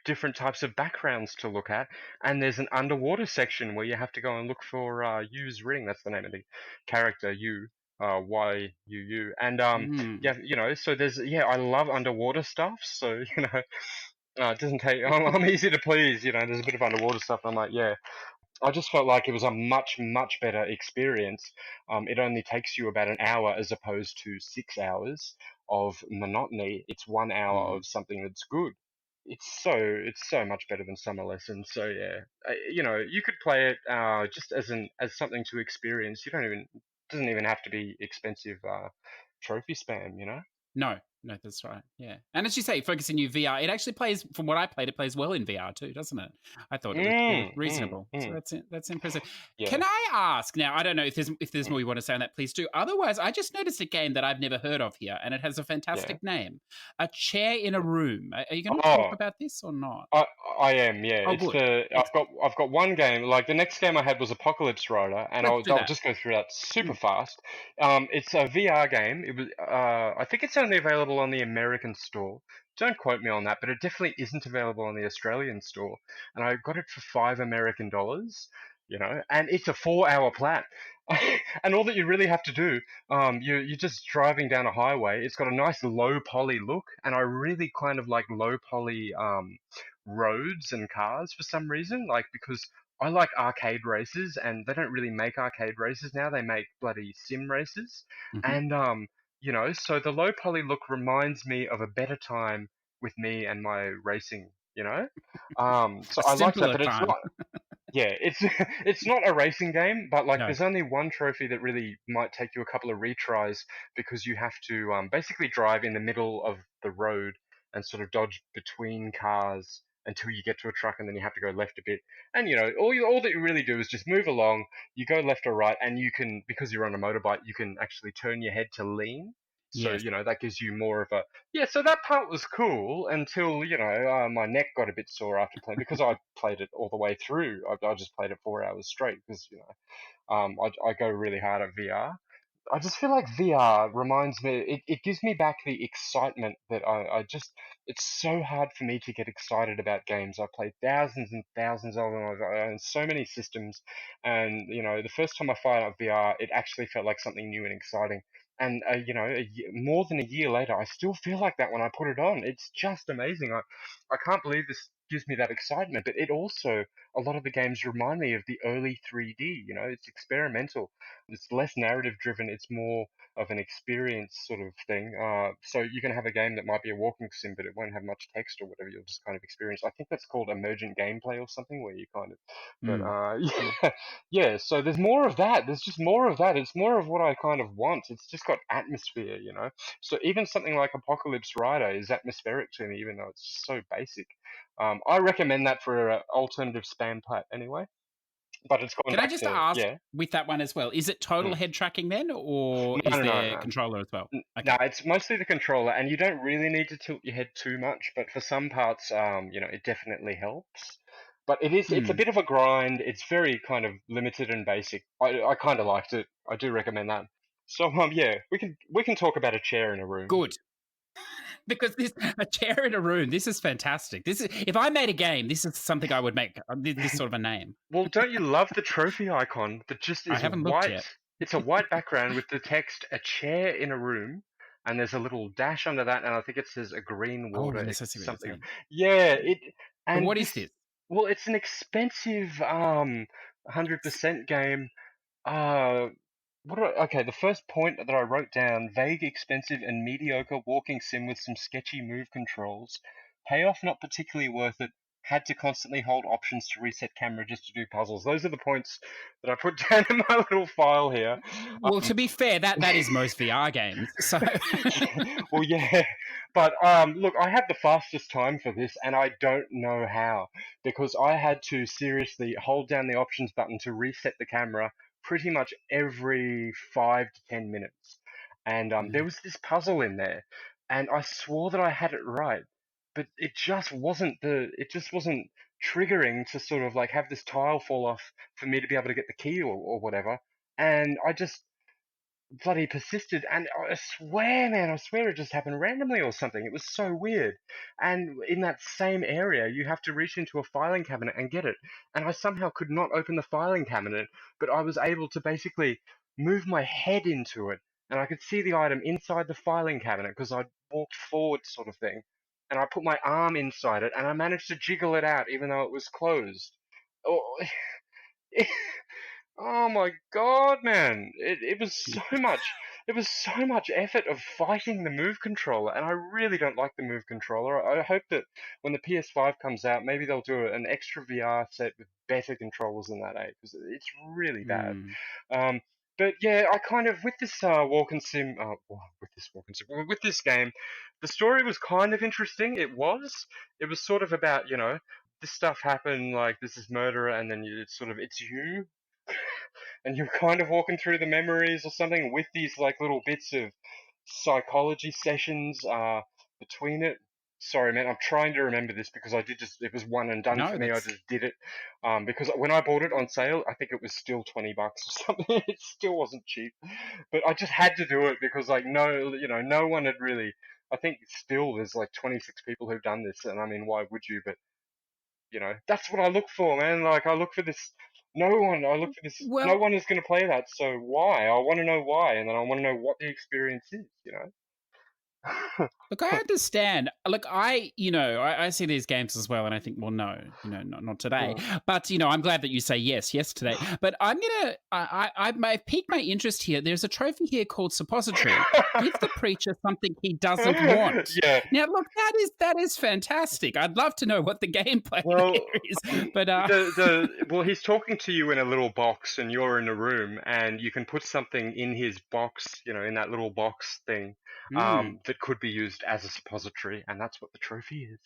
different types of backgrounds to look at, and there's an underwater section where you have to go and look for Yu's ring. That's the name of the character, Yu, Yuu, and Mm. yeah, so I love underwater stuff. So it doesn't take. I'm easy to please. There's a bit of underwater stuff. And I'm like, yeah. I just felt like it was a much, much better experience. It only takes you about an hour as opposed to 6 hours of monotony. It's 1 hour Mm. of something that's good. It's so much better than Summer Lessons. So yeah, you could play it just as something to experience. You don't even doesn't even have to be expensive trophy spam. No, no, that's right. Yeah. And as you say, focusing you VR, it actually plays, from what I played, it plays well in VR too, doesn't it? I thought it was Mm, mm, reasonable. So mm. that's impressive. Yeah, Can I ask now? I don't know if there's mm, more you want to say on that, please do. Otherwise, I just noticed a game that I've never heard of here, and it has a yeah. fantastic name: A Chair in a Room. Are you going to talk Oh, about this or not? I I am, yeah. Oh, It's good. the Excellent. I've got one game. Like the next game I had was Apocalypse Rider, and Let's do I'll that. just go through that super Mm. fast. It's a VR game. It was I think it's only available on the American store. Don't quote me on that, but it definitely isn't available on the Australian store. And I got it for $5 American. and it's a 4 hour plat. And all that you really have to do, you're just driving down a highway. It's got a nice low poly look, and I really kind of like low poly roads and cars for some reason, like because I like arcade races, and they don't really make arcade races now. They make bloody sim races, Hmm. and so the low poly look reminds me of a better time with me and my racing. So A I like that, simpler but it's time. not. Yeah, it's it's not a racing game, but like No. there's only one trophy that really might take you a couple of retries because you have to basically drive in the middle of the road and sort of dodge between cars until you get to a truck, and then you have to go left a bit. And all that you really do is just move along. You go left or right, and you can, because you're on a motorbike, you can actually turn your head to lean. So Yes. that gives you more of a, yeah. So that part was cool until my neck got a bit sore after playing, because I played it all the way through. I just played it 4 hours straight because I go really hard at VR. I just feel like VR reminds me, it gives me back the excitement that I just, it's so hard for me to get excited about games. I played thousands and thousands of them. I own so many systems. And, the first time I fired up VR, it actually felt like something new and exciting. And, more than a year later, I still feel like that when I put it on. It's just amazing. I can't believe this gives me that excitement, but it also, a lot of the games remind me of the early 3D. It's experimental. It's less narrative driven. It's more of an experience sort of thing. So you can have a game that might be a walking sim, but it won't have much text or whatever. You'll just kind of experience. I think that's called emergent gameplay or something, where you kind of. But Mm. yeah, yeah. So there's more of that. There's just more of that. It's more of what I kind of want. It's just got atmosphere. So even something like Apocalypse Rider is atmospheric to me, even though it's just so basic. I recommend that for an alternative spam plat anyway. But it's gone Can I back just to, ask yeah. with that one as well? Is it total Mm. head tracking then, or No, is no, no, there no. controller as well? No, Okay. it's mostly the controller, and you don't really need to tilt your head too much, but for some parts, it definitely helps. But it's a Hmm. bit of a grind. It's very kind of limited and basic. I kind of liked it. I do recommend that. So, yeah, we can talk about a chair in a room. Good. Because this a chair in a room. This is fantastic. This is if I made a game. This is something I would make. This sort of a name. Well, don't you love the trophy icon that just I is haven't looked white? yet. It's a white background with the text "a chair in a room," and there's a little dash under that, and I think it says "a green Oh water yes, I see what you're something." saying. Yeah, So and what is this. this? Well, it's an expensive 100% game. Uh, okay, the first point that I wrote down: vague, expensive, and mediocre walking sim with some sketchy move controls. Payoff not particularly worth it. Had to constantly hold options to reset camera just to do puzzles. Those are the points that I put down in my little file here. Well, Um, to be fair, that is most VR games. So well, yeah, but look, I had the fastest time for this, and I don't know how, because I had to seriously hold down the options button to reset the camera pretty much every 5 to 10 minutes. And there was this puzzle in there, and I swore that I had it right, but it just wasn't triggering to sort of like have this tile fall off for me to be able to get the key or whatever. And I just bloody persisted, and I swear it just happened randomly or something. It was so weird. And in that same area, you have to reach into a filing cabinet and get it. And I somehow could not open the filing cabinet, but I was able to basically move my head into it, and I could see the item inside the filing cabinet because I'd walked forward, sort of thing. And I put my arm inside it, and I managed to jiggle it out even though it was closed. Oh, oh my god, man! It was so much. It was so much effort of fighting the move controller, and I really don't like the move controller. I hope that when the PS5 comes out, maybe they'll do an extra VR set with better controllers than that, because it's really bad. Hmm. Um, but yeah, I kind of with this walking sim, with this walking sim, with this game, the story was kind of interesting. It was sort of about this stuff happened, like this is murderer, and then it's you, and you're kind of walking through the memories or something with these like little bits of psychology sessions between it. Sorry, man, I'm trying to remember this because it was one and done for No, me. I that's just did it because when I bought it on sale, I think it was still $20 or something. It still wasn't cheap, but I just had to do it because like no one had really. I think still there's like 26 people who've done this, and I mean, why would you? But that's what I look for, man. Like I look for this No one. I looked at this. No Well, one is going to play that. So why? I want to know why, and then I want to know what the experience is. You know. look, I understand. Look, I see these games as well, and I think, well, no, not today. Mm. But I'm glad that you say yes today. But I've piqued my interest here. There's a trophy here called Suppository. Give the preacher something he doesn't want. Yeah. Now, look, that is fantastic. I'd love to know what the gameplay Well, there is. But well, he's talking to you in a little box, and you're in a room, and you can put something in his box, in that little box thing, mm, that could be used as a suppository, and that's what the trophy is.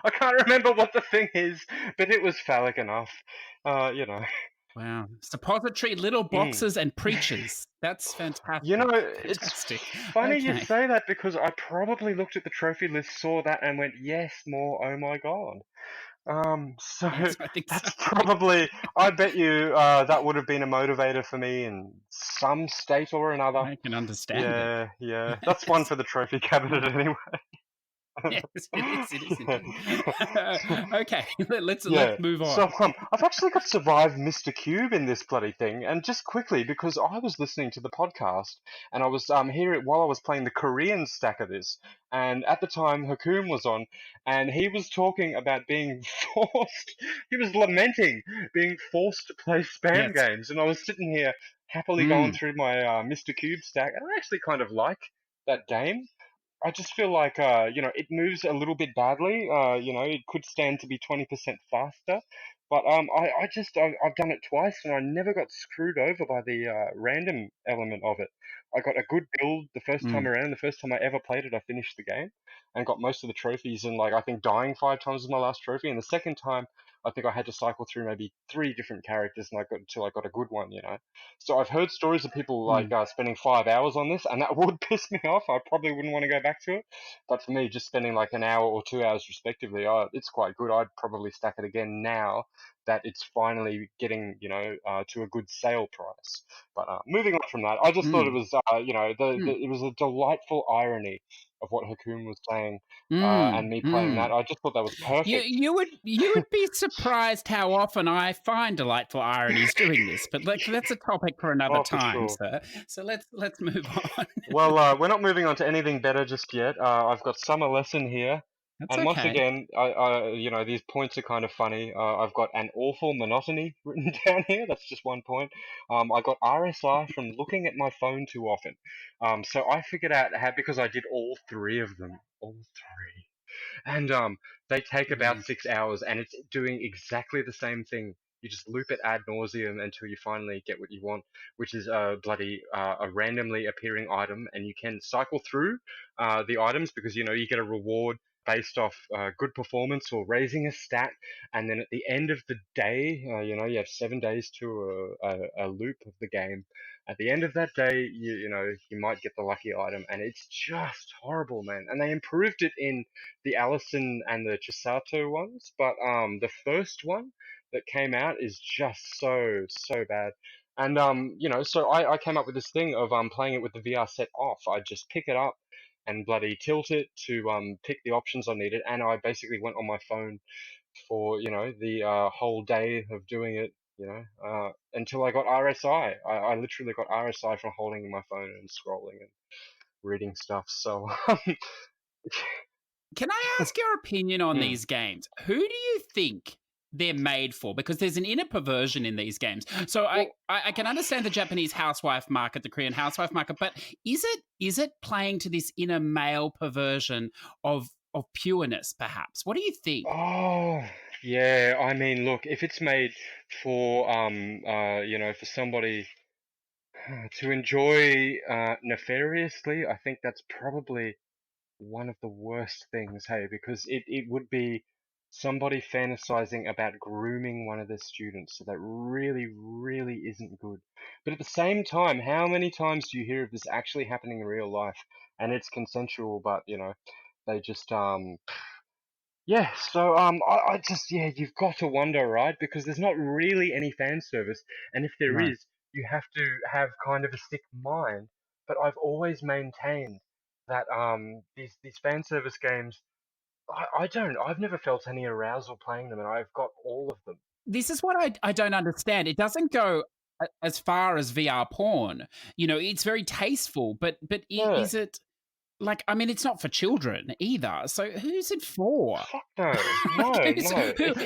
I can't remember what the thing is, but it was phallic enough, you know. wow, suppository, little Mm. boxes, and preachers. That's You know, fantastic. it's Fantastic. funny you Okay. say that because I probably looked at the trophy list, saw that, and went, yes, more, oh my god. So Yes, I think so. that's probably, I bet you, that would have been a motivator for me in some state or another. I can understand it. Yeah, yeah. That's one Yes. for the trophy cabinet anyway. Yes, it is. It is Yeah. indeed. Okay, let's Yeah. move So on. I've actually got Survive Mr. Cube in this bloody thing, and just quickly because I was listening to the podcast and I was hearing while I was playing the Korean stack of this, and at the time Hakum was on, and he was talking about being forced. He was lamenting being forced to play spam Yes. games, and I was sitting here happily going Mm, through my Mr. Cube stack, and I actually kind of like that game. I just feel like it moves a little bit badly. It could stand to be 20% faster, but I've done it twice and I never got screwed over by the random element of it. I got a good build the first time mm, around. The first time I ever played it, I finished the game and got most of the trophies. And like I think dying 5 times was my last trophy. And the second time, I think I had to cycle through maybe 3 different characters and I got until I got a good one. So I've heard stories of people like mm, spending 5 hours on this, and that would piss me off. I probably wouldn't want to go back to it. But for me, just spending like an hour or 2 hours respectively, it's quite good. I'd probably stack it again now that it's finally getting, to a good sale price. But moving on from that, I just thought it mm, was, it was a delightful irony of what Hakum was saying, and me playing that. mm. I just thought that was You perfect. you would be surprised how often I find delightful ironies doing this, but that's a topic for another Oh, for time, sure. sir. So let's move on. Well, we're not moving on to anything better just yet. I've got Summer Lesson here. That's And once okay. again, these points are kind of funny. I've got an awful monotony written down here. That's just one point. I got RSI from looking at my phone too often. So I figured out how, because I did all three of them, all three, and they take about Mm, 6 hours, and it's doing exactly the same thing. You just loop it ad nauseum until you finally get what you want, which is a randomly appearing item, and you can cycle through the items because you get a reward based off good performance or raising a stat, and then at the end of the day, you have 7 days to a loop of the game. At the end of that day, you might get the lucky item, and it's just horrible, man. And they improved it in the Allison and the Chisato ones, but the first one that came out is just so bad. And so I came up with this thing of playing it with the VR set off. I just pick it up and bloody tilt it to pick the options I needed, and I basically went on my phone for the whole day of doing it. Until I got RSI. I literally got RSI from holding my phone and scrolling and reading stuff. So Can I ask your opinion on mm. these games? Who do you think they're made for? Because there's an inner perversion in these games. So I, Well, I I can understand the Japanese housewife market, the Korean housewife market, but is it playing to this inner male perversion of pureness, perhaps? What do you think? oh, yeah. I mean, look, if it's made for for somebody to enjoy nefariously, I think that's probably one of the worst things, hey, because it would be somebody fantasizing about grooming one of their students, so that really, really isn't good. But at the same time, how many times do you hear of this actually happening in real life? And it's consensual, but they just yeah, so I just you've got to wonder, right? Because there's not really any fan service, and if there No. is, you have to have kind of a sick mind. But I've always maintained that these fan service games, I've never felt any arousal playing them, and I've got all of them. this is what I don't understand. It doesn't go as far as VR porn. It's very tasteful, but Yeah. is it like? I mean, it's not for children either. So who's it for? Fuck no. Like, No, no. It's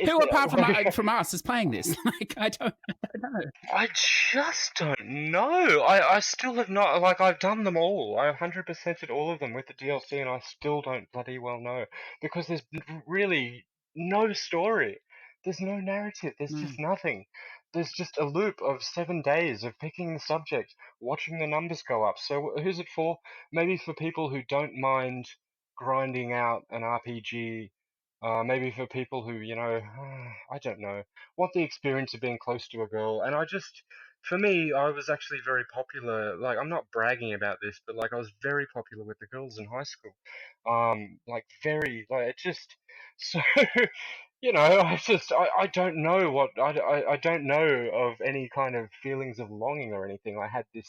who apart from like, from us is playing this? Like, I don't know. I just don't know. I still have not, like, I've done them all. I 100%ed all of them with the DLC, and I still don't bloody well know. Because there's really no story. There's no narrative. There's No. just nothing. There's just a loop of 7 days of picking the subject, watching the numbers go up. So who's it for? Maybe for people who don't mind grinding out an RPG. Maybe for people who, I don't know, want the experience of being close to a girl. And for me, I was actually very popular. Like, I'm not bragging about this, but like, I was very popular with the girls in high school. Like, very, like, it just, so, I don't know I don't know of any kind of feelings of longing or anything. I had this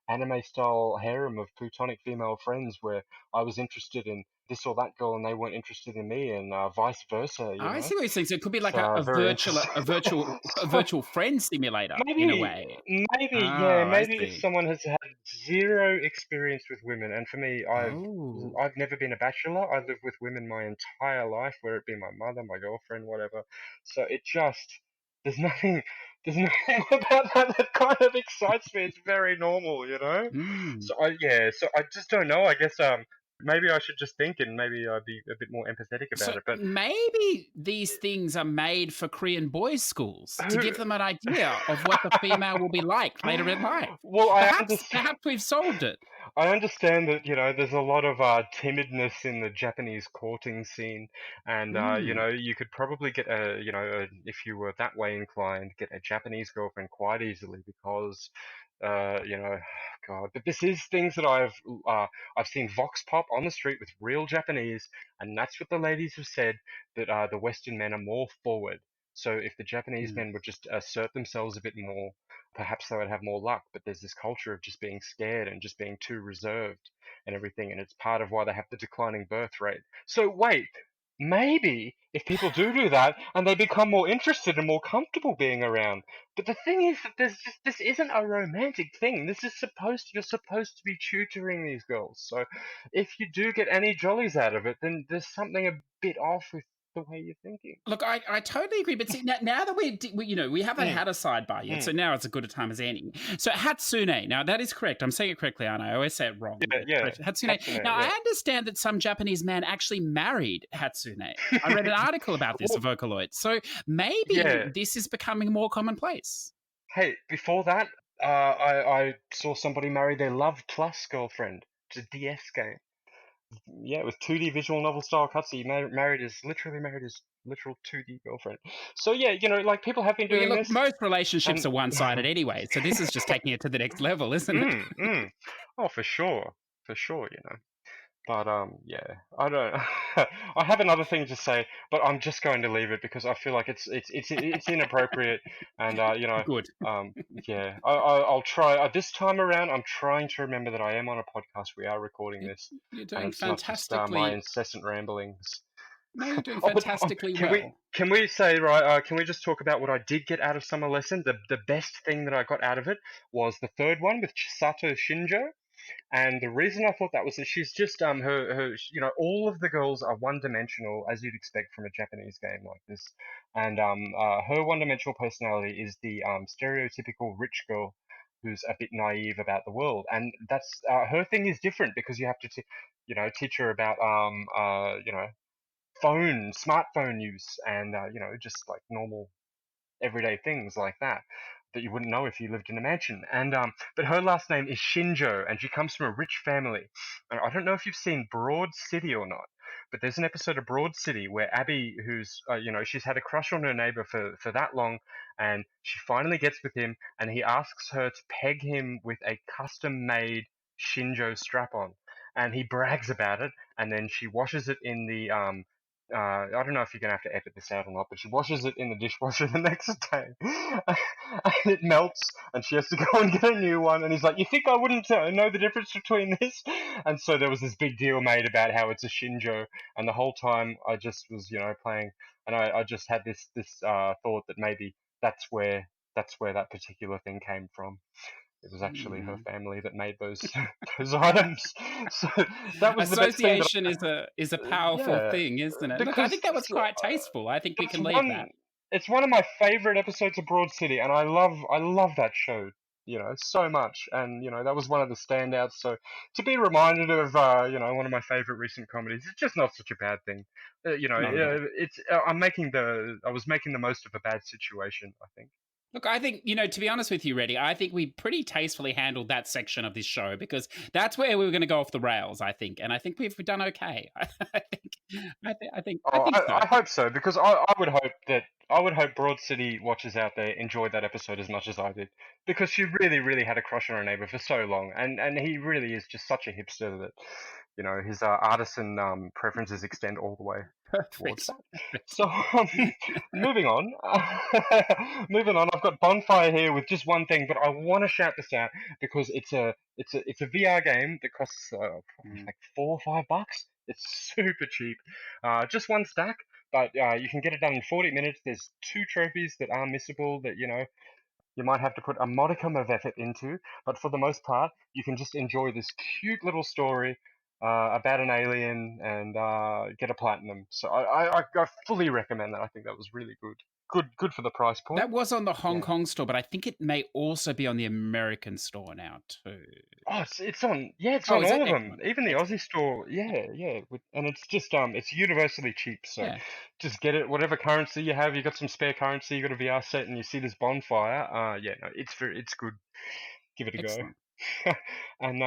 anime style harem of plutonic female friends where I was interested in this or that girl and they weren't interested in me, and vice versa, I see what you're saying. So it could be like So very a interesting. virtual friend simulator in a Maybe, way. maybe, yeah, Oh, I maybe if see. someone has had zero experience with women, and for me, Oh. I've never been a bachelor. I lived with women my entire life, whether it be my mother, my girlfriend, whatever. So there's nothing, there's nothing about that kind of excites me. It's very normal. Mm. So I just don't know. I guess maybe I should just think, and maybe I'd be a bit more empathetic So about it. But maybe these things are made for Korean boys' schools to who? give them an idea of what the female will be like later in life. Well, I understand. Perhaps we've solved it. I understand that, there's a lot of timidness in the Japanese courting scene, and Mm. you could probably get if you were that way inclined, get a Japanese girlfriend quite easily because, God. But this is things that I've seen vox pop on the street with real Japanese, and that's what the ladies have said, that the Western men are more forward. So if the Japanese Mm. men would just assert themselves a bit more, perhaps they would have more luck. But there's this culture of just being scared and just being too reserved and everything, and it's part of why they have the declining birth rate. So wait, maybe if people do that and they become more interested and more comfortable being around. But the thing is that this isn't a romantic thing. You're supposed to be tutoring these girls. So if you do get any jollies out of it, then there's something a bit off with the way you're thinking. Look, I totally agree. But see, now that we haven't Mm, had a sidebar yet, so mm. now it's as good a time as any. So Hatsune, now that is correct. I'm saying it correctly, aren't I? I always say it wrong. Yeah, But yeah. correct. Hatsune. Hatsune, Now, I yeah. understand that some Japanese man actually married Hatsune. I read an article about this, Well, Vocaloid. So maybe yeah. this is becoming more commonplace. Hey, before that, I saw somebody marry their Love Plus girlfriend. It's a DS game. Yeah, it was 2D visual novel style cutscene. Literally married his literal 2D girlfriend. So yeah, like people have been Well, doing look, this, most relationships and are one-sided anyway, so this is just taking it to the next level, isn't it? oh, for sure. But yeah, I don't. I have another thing to say, but I'm just going to leave it because I feel like it's inappropriate, and Good. yeah. I'll try this time around. I'm trying to remember that I am on a podcast. We are recording this, You're and doing it's not just my fantastically. incessant ramblings. No, you're doing Oh, but fantastically can we well. can we say right? Can we just talk about what I did get out of Summer Lesson? The best thing that I got out of it was the third one with Chisato Shinjo. And the reason I thought that was that she's just her all of the girls are one dimensional as you'd expect from a Japanese game like this, and her one dimensional personality is the stereotypical rich girl who's a bit naive about the world, and that's her thing is different because you have to teach her about smartphone use, and just like normal everyday things like that you wouldn't know if you lived in a mansion. And but her last name is Shinjo, and she comes from a rich family. And I don't know if you've seen Broad City or not, but there's an episode of Broad City where Abby, who's she's had a crush on her neighbor for that long, and she finally gets with him, and he asks her to peg him with a custom-made Shinjo strap-on, and he brags about it, and then she washes it in the I don't know if you're gonna have to edit this out or not, but she washes it in the dishwasher the next day, and it melts, and she has to go and get a new one. And he's like, "You think I wouldn't know the difference between this?" And so there was this big deal made about how it's a Shinjo, and the whole time I just was, playing, and I just had this thought that maybe that's where that particular thing came from. It was actually her family that made those those items. So that was the best thing that Association is a powerful yeah, thing, isn't it? Look, I because think that was quite tasteful. I think we it's can leave that. one of my favorite episodes of Broad City, and I love that show, so much, and that was one of the standouts. So to be reminded of one of my favorite recent comedies, it's just not such a bad thing. Not at all. It's I was making the most of a bad situation, I think. Look, I think, to be honest with you, Reddy, I think we pretty tastefully handled that section of this show because that's where we were going to go off the rails, I think. And I think we've done okay. I think so. I hope so, because I would hope Broad City watchers out there enjoyed that episode as much as I did, because she really, really had a crush on her neighbor for so long, and he really is just such a hipster that, his artisan preferences extend all the way towards Perfect. that. So moving on, moving on. I've got Bonfire here with just one thing, but I want to shout this out because it's a VR game that costs like $4 or $5. It's super cheap. Just one stack, but you can get it done in 40 minutes. There's 2 trophies that are missable that you might have to put a modicum of effort into, but for the most part, you can just enjoy this cute little story about an alien and get a platinum. So I fully recommend that. I think that was really good. Good for the price point. That was on the Hong Yeah. Kong store, but I think it may also be on the American store now too. Oh, it's on. Yeah, it's Oh, on is all it? of them. Excellent. Even the Excellent. Aussie store. Yeah. And it's just it's universally cheap. So Yeah. just get it. Whatever currency you have, you got some spare currency, you got a VR set, and you see this bonfire. Yeah, no, it's good. Give it a go. Excellent. And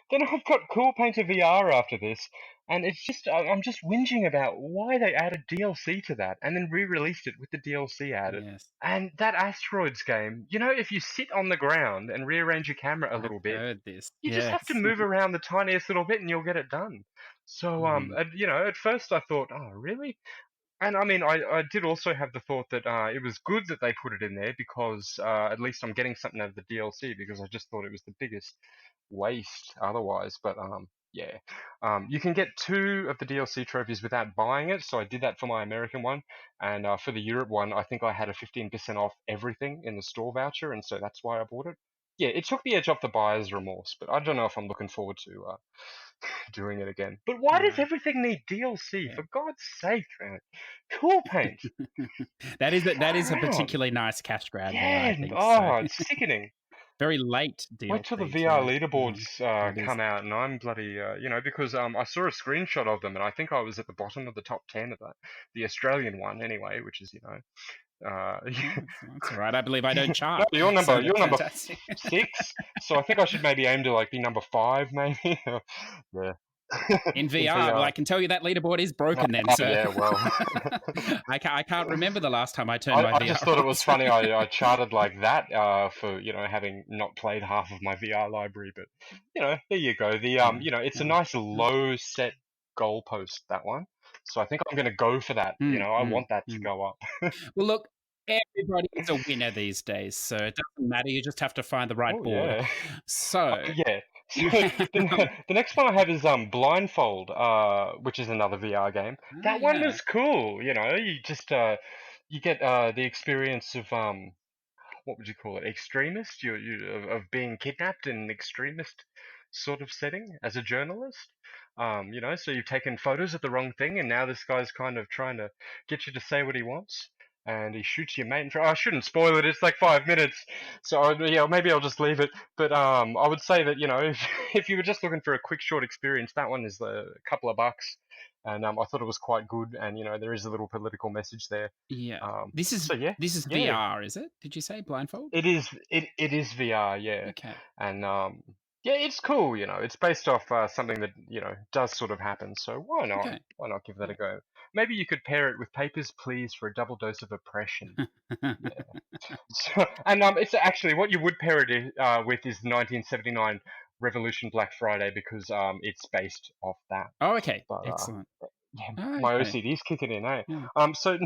then I've got Cool Painter VR after this, and it's just I'm just whinging about why they added DLC to that and then re-released it with the DLC added. Yes. And that Asteroids game, if you sit on the ground and rearrange your camera a I've little bit, heard this. you just have to Yes. move around the tiniest little bit and you'll get it done. So at first I thought, oh really? And I mean, I did also have the thought that it was good that they put it in there because at least I'm getting something out of the DLC, because I just thought it was the biggest waste otherwise. But yeah, you can get 2 of the DLC trophies without buying it, so I did that for my American one, and for the Europe one, I think I had a 15% off everything in the store voucher, and so that's why I bought it. Yeah, it took the edge off the buyer's remorse, but I don't know if I'm looking forward to doing it again. But why does everything need DLC? Yeah. For God's sake, man! Cool Paint. That is a Far out. particularly nice cash grab there, Yeah. I think. Oh, So. it's sickening. Very late Wait till the DLC VR too. leaderboards It is. come out, and I'm bloody, because I saw a screenshot of them, and I think I was at the bottom of the top 10 of the Australian one anyway, which is That's all right. I believe I don't no, chart. you're So number that's fantastic. 6, so I think I should maybe aim to like be number 5, maybe. Yeah. In VR, well, I can tell you that leaderboard is broken then, sir. Yeah, well. I can't remember the last time I turned my VR I just thought it was on, funny I charted like that for having not played half of my VR library, but there you go. It's a nice low set goalpost, that one. So I think I'm going to go for that. I want that to go up. Well, look, everybody is a winner these days, so it doesn't matter. You just have to find the right Oh board. yeah. So Yeah. So the next one I have is Blindfold, which is another VR game. That one was cool. You just you get the experience of what would you call it? Extremist? Of being kidnapped in an extremist sort of setting as a journalist. So you've taken photos of the wrong thing, and now this guy's kind of trying to get you to say what he wants, and he shoots your mate. I shouldn't spoil it. It's like 5 minutes, so maybe I'll just leave it. But I would say that if you were just looking for a quick, short experience, that one is a couple of bucks. And I thought it was quite good, and there is a little political message there. yeah, this is So yeah, VR, is it? Did you say Blindfold? it is VR, yeah. Okay. And yeah, it's cool. It's based off something that does sort of happen. So why not? Okay. Why not give that a go? Maybe you could pair it with Papers, Please for a double dose of oppression. Yeah. So, and it's actually what you would pair it with is 1979 Revolution Black Friday, because it's based off that. Oh, okay. But Excellent. Oh, My okay. OCD's kicking in, eh? Yeah. So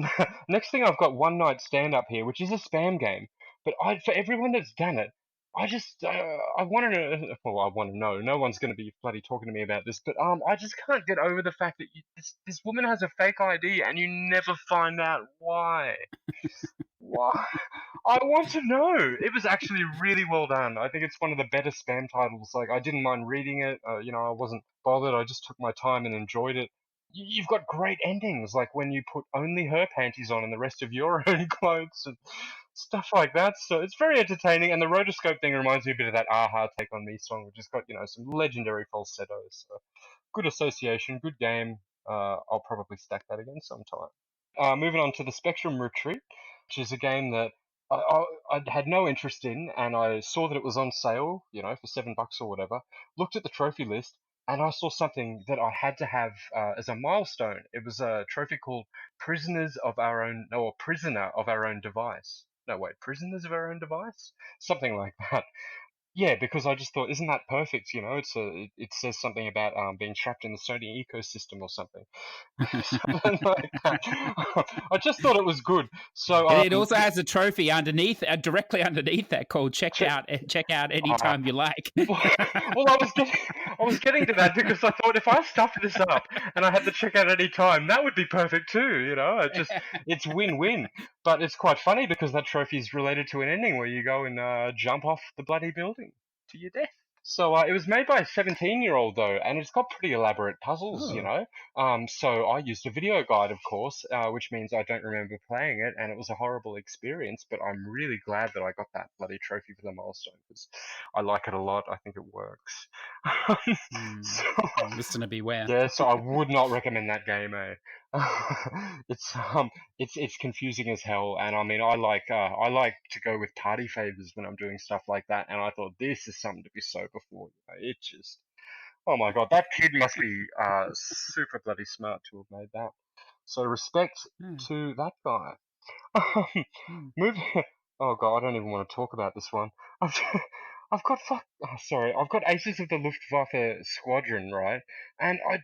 next thing I've got One Night Stand Up here, which is a spam game. But for everyone that's done it, I just I want to know. Well, I want to know. No one's going to be bloody talking to me about this, but I just can't get over the fact that this woman has a fake ID and you never find out why. Why? I want to know. It was actually really well done. I think it's one of the better spam titles. Like I didn't mind reading it. I wasn't bothered. I just took my time and enjoyed it. You've got great endings, like when you put only her panties on and the rest of your own clothes and stuff like that. So it's very entertaining. And the rotoscope thing reminds me a bit of that Aha Take on Me song, which has got some legendary falsettos. So good association, good game. I'll probably stack that again sometime. Moving on to the Spectrum Retreat, which is a game that I had no interest in, and I saw that it was on sale, for $7 or whatever. Looked at the trophy list, and I saw something that I had to have as a milestone. It was a trophy called Prisoners of Our Own, no, or Prisoner of Our Own Device. No, wait, Prisoners of Our Own Device? Something like that. Yeah, because I just thought, isn't that perfect? It says something about being trapped in the Sony ecosystem or something. Something like that. I just thought it was good. So It also has a trophy underneath, directly underneath that, called check out uh, anytime you like. well, I was getting to that because I thought if I stuffed this up and I had to check out any time, that would be perfect too. It's win-win. But it's quite funny because that trophy is related to an ending where you go and jump off the bloody building to your death. So it was made by a 17-year-old though, and it's got pretty elaborate puzzles, Oh. So I used a video guide, of course, which means I don't remember playing it, and it was a horrible experience. But I'm really glad that I got that bloody trophy for the milestone because I like it a lot. I think it works. So Listener beware. yeah, so I would not recommend that game, eh? It's confusing as hell, and I mean I like to go with party favors when I'm doing stuff like that, and I thought this is something to be sober for. It just, oh my god, that kid must be super bloody smart to have made that. So respect to that guy. Moving. Oh god, I don't even want to talk about this one. I've, I've got sorry, I've got Aces of the Luftwaffe Squadron, right? And I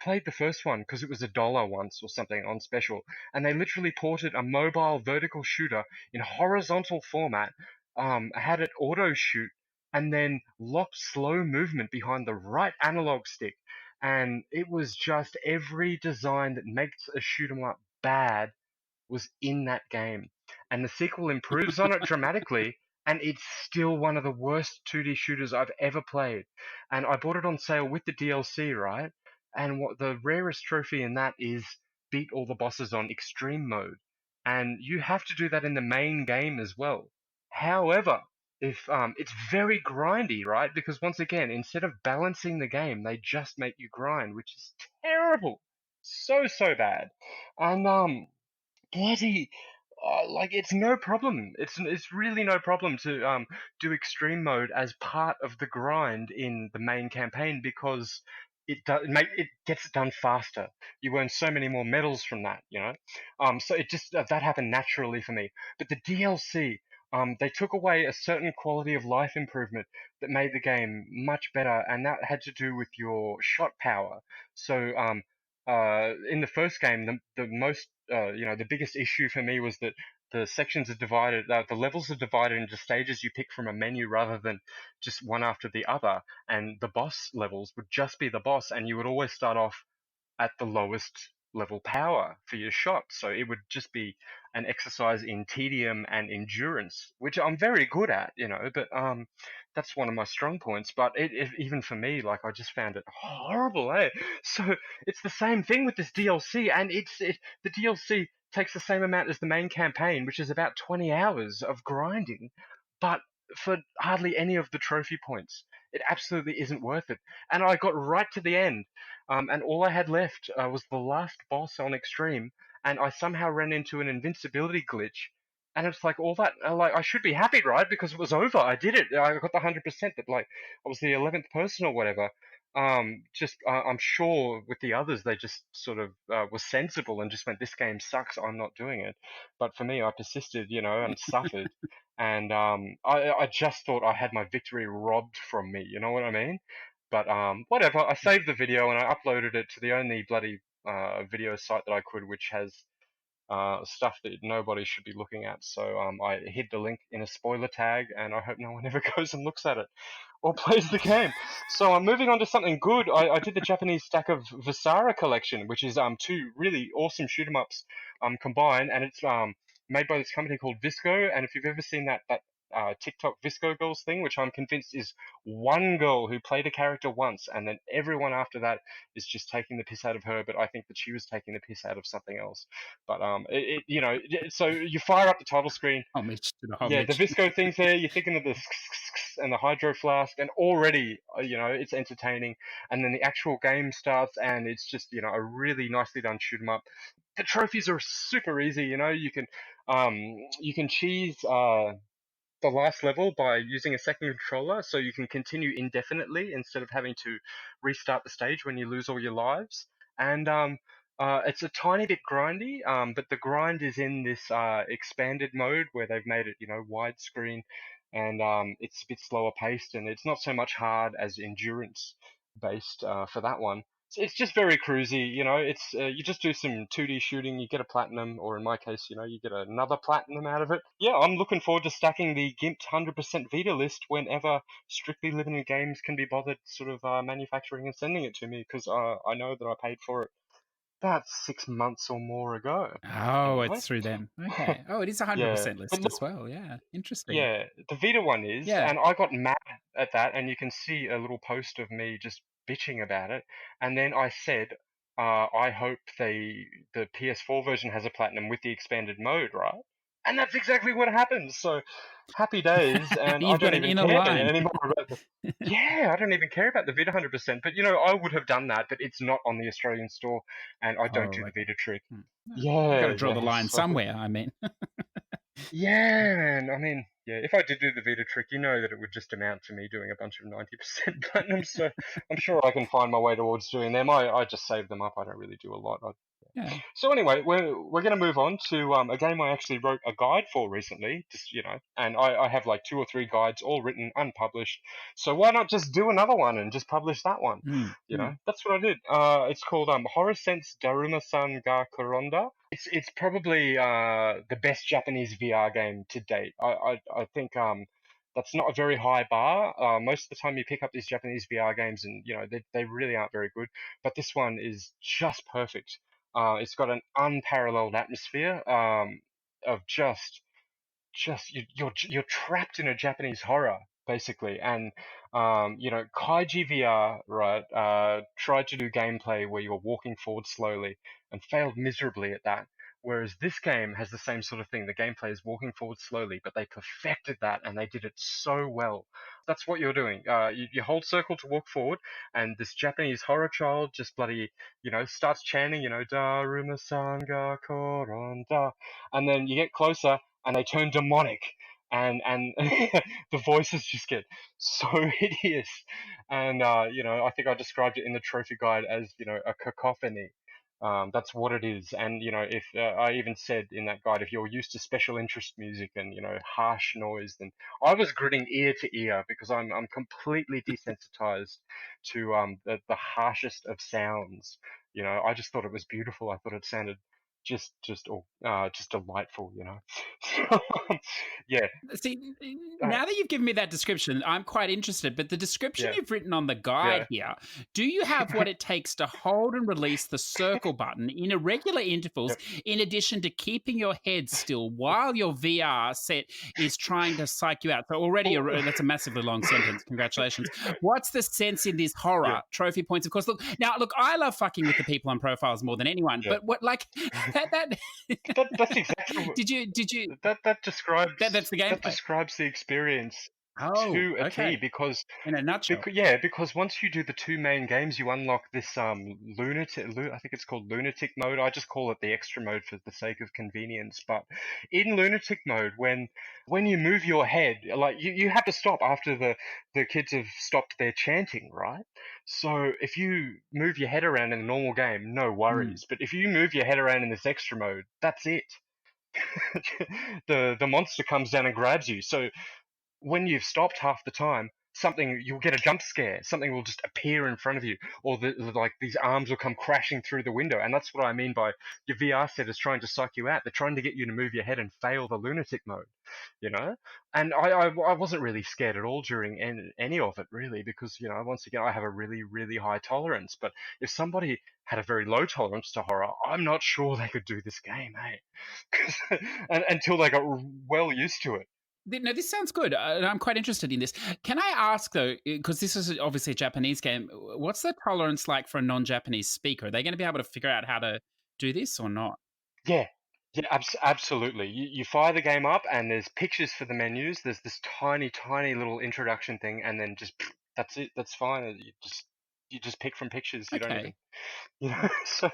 played the first one because it was $1 once or something on special, and they literally ported a mobile vertical shooter in horizontal format, had it auto shoot, and then locked slow movement behind the right analog stick, and it was just every design that makes a shoot 'em up bad was in that game. And the sequel improves on it dramatically, and it's still one of the worst 2D shooters I've ever played. And I bought it on sale with the DLC, right? And what the rarest trophy in that is beat all the bosses on extreme mode. And you have to do that in the main game as well. However, if it's very grindy, right? Because once again, instead of balancing the game, they just make you grind, which is terrible. So bad. And bloody like it's no problem. It's really no problem to do extreme mode as part of the grind in the main campaign because it gets it done faster. You earn so many more medals from that. So it just that happened naturally for me. But the DLC, they took away a certain quality of life improvement that made the game much better, and that had to do with your shot power. So in the first game, the most the biggest issue for me was that the sections are divided, the levels are divided into stages you pick from a menu rather than just one after the other, and the boss levels would just be the boss, and you would always start off at the lowest level power for your shot. So it would just be an exercise in tedium and endurance, which I'm very good at, but that's one of my strong points. But even for me, like I just found it horrible, eh? So it's the same thing with this DLC, and the DLC takes the same amount as the main campaign, which is about 20 hours of grinding, but for hardly any of the trophy points. It absolutely isn't worth it. And I got right to the end, and all I had left was the last boss on Extreme, and I somehow ran into an invincibility glitch. And it's like all that, like I should be happy, right? Because it was over. I did it. I got the 100%. But like I was the 11th person or whatever. I'm sure with the others they just sort of were sensible and just went, "This game sucks. I'm not doing it." But for me, I persisted, and suffered. And I just thought I had my victory robbed from me. You know what I mean? But whatever. I saved the video and I uploaded it to the only bloody video site that I could, which has stuff that nobody should be looking at. So I hid the link in a spoiler tag, and I hope no one ever goes and looks at it or plays the game. So I'm moving on to something good. I did the Japanese stack of Visara collection, which is two really awesome shoot 'em ups combined, and it's made by this company called Visco. And if you've ever seen that TikTok Visco Girls thing, which I'm convinced is one girl who played a character once, and then everyone after that is just taking the piss out of her. But I think that she was taking the piss out of something else. But so you fire up the title screen. Homage to the Yeah, the homage. Visco thing's there. You're thinking of the and the hydro flask, and already it's entertaining. And then the actual game starts, and it's just a really nicely done shoot 'em up. The trophies are super easy. You can cheese the last level by using a second controller, so you can continue indefinitely instead of having to restart the stage when you lose all your lives. And it's a tiny bit grindy, but the grind is in this expanded mode where they've made it, widescreen, and it's a bit slower paced, and it's not so much hard as endurance based for that one. It's just very cruisy, It's you just do some 2D shooting, you get a platinum, or in my case, you get another platinum out of it. Yeah, I'm looking forward to stacking the gimped 100% Vita list whenever Strictly Limited Games can be bothered sort of manufacturing and sending it to me, because I know that I paid for it about 6 months or more ago. Oh, it's through them. Okay. Oh, it is a Yeah, 100% but list as look, well. Yeah. Interesting. yeah, the Vita one is, Yeah. and I got mad at that, and you can see a little post of me just bitching about it, and then I said, I hope the PS4 version has a platinum with the expanded mode, right? And that's exactly what happens. So happy days, and I You've got don't an even inner care line. anymore about the. Yeah, I don't even care about the Vita 100%. But I would have done that, but it's not on the Australian store, and I don't Oh, do the okay. Vita trick. You've got to Yeah, draw the yeah. line So. somewhere, I mean. Yeah, man. I mean, yeah, if I did do the Vita trick, that it would just amount to me doing a bunch of 90% platinum, so I'm sure I can find my way towards doing them. I just save them up. I don't really do a lot. Yeah. So anyway, we're going to move on to a game I actually wrote a guide for recently, just and I have like 2 or 3 guides all written, unpublished. So why not just do another one and just publish that one? That's what I did. It's called Horror Sense Daruma-san ga Koronda. It's probably the best Japanese VR game to date. I think that's not a very high bar. Most of the time you pick up these Japanese VR games and they really aren't very good, but this one is just perfect. It's got an unparalleled atmosphere of you're trapped in a Japanese horror basically, and Kaiji VR, right, tried to do gameplay where you're walking forward slowly and failed miserably at that. Whereas this game has the same sort of thing. The gameplay is walking forward slowly, but they perfected that and they did it so well. That's what you're doing. You hold circle to walk forward, and this Japanese horror child just bloody, starts chanting, Daruma Sanga Koronda, and then you get closer and they turn demonic, and the voices just get so hideous, and I think I described it in the trophy guide as a cacophony. That's what it is, and if I even said in that guide, if you're used to special interest music and harsh noise, then I was gritting ear to ear because I'm completely desensitized to the harshest of sounds. I just thought it was beautiful. I thought it sounded just delightful. Yeah, See, uh, now that you've given me that description, I'm quite interested. But the description yeah, you've written on the guide yeah. here, do you have what it takes to hold and release the circle button in irregular intervals, Yep. in addition to keeping your head still while your VR set is trying to psych you out? So already, Oh. that's a massively long sentence. Congratulations. What's the sense in this horror? Yeah, Trophy points, of course. Look, I love fucking with the people on profiles more than anyone. yeah. But what, like that? That's exactly what Did you? that describes That's the gameplay. the experience Oh, to a T, okay. because In a nutshell. because once you do the 2 main games, you unlock this I think it's called lunatic mode. I just call it the extra mode for the sake of convenience. But in lunatic mode, when you move your head, like you have to stop after the kids have stopped their chanting, right? So if you move your head around in a normal game, no Mm. worries. But if you move your head around in this extra mode, that's it. The monster comes down and grabs you. So when you've stopped half the time, something, you'll get a jump scare. Something will just appear in front of you, or like these arms will come crashing through the window. And that's what I mean by your VR set is trying to psych you out. They're trying to get you to move your head and fail the lunatic mode, you know. And I wasn't really scared at all during any of it, really, because once again I have a really really high tolerance. But if somebody had a very low tolerance to horror, I'm not sure they could do this game, hey, until they got well used to it. No, this sounds good. I'm quite interested in this. Can I ask, though, because this is obviously a Japanese game, what's the tolerance like for a non-Japanese speaker? Are they going to be able to figure out how to do this or not? Yeah, yeah, absolutely. You fire the game up, and there's pictures for the menus. There's this tiny, tiny little introduction thing, and then just that's it. That's fine. You just pick from pictures. You don't even, Okay. So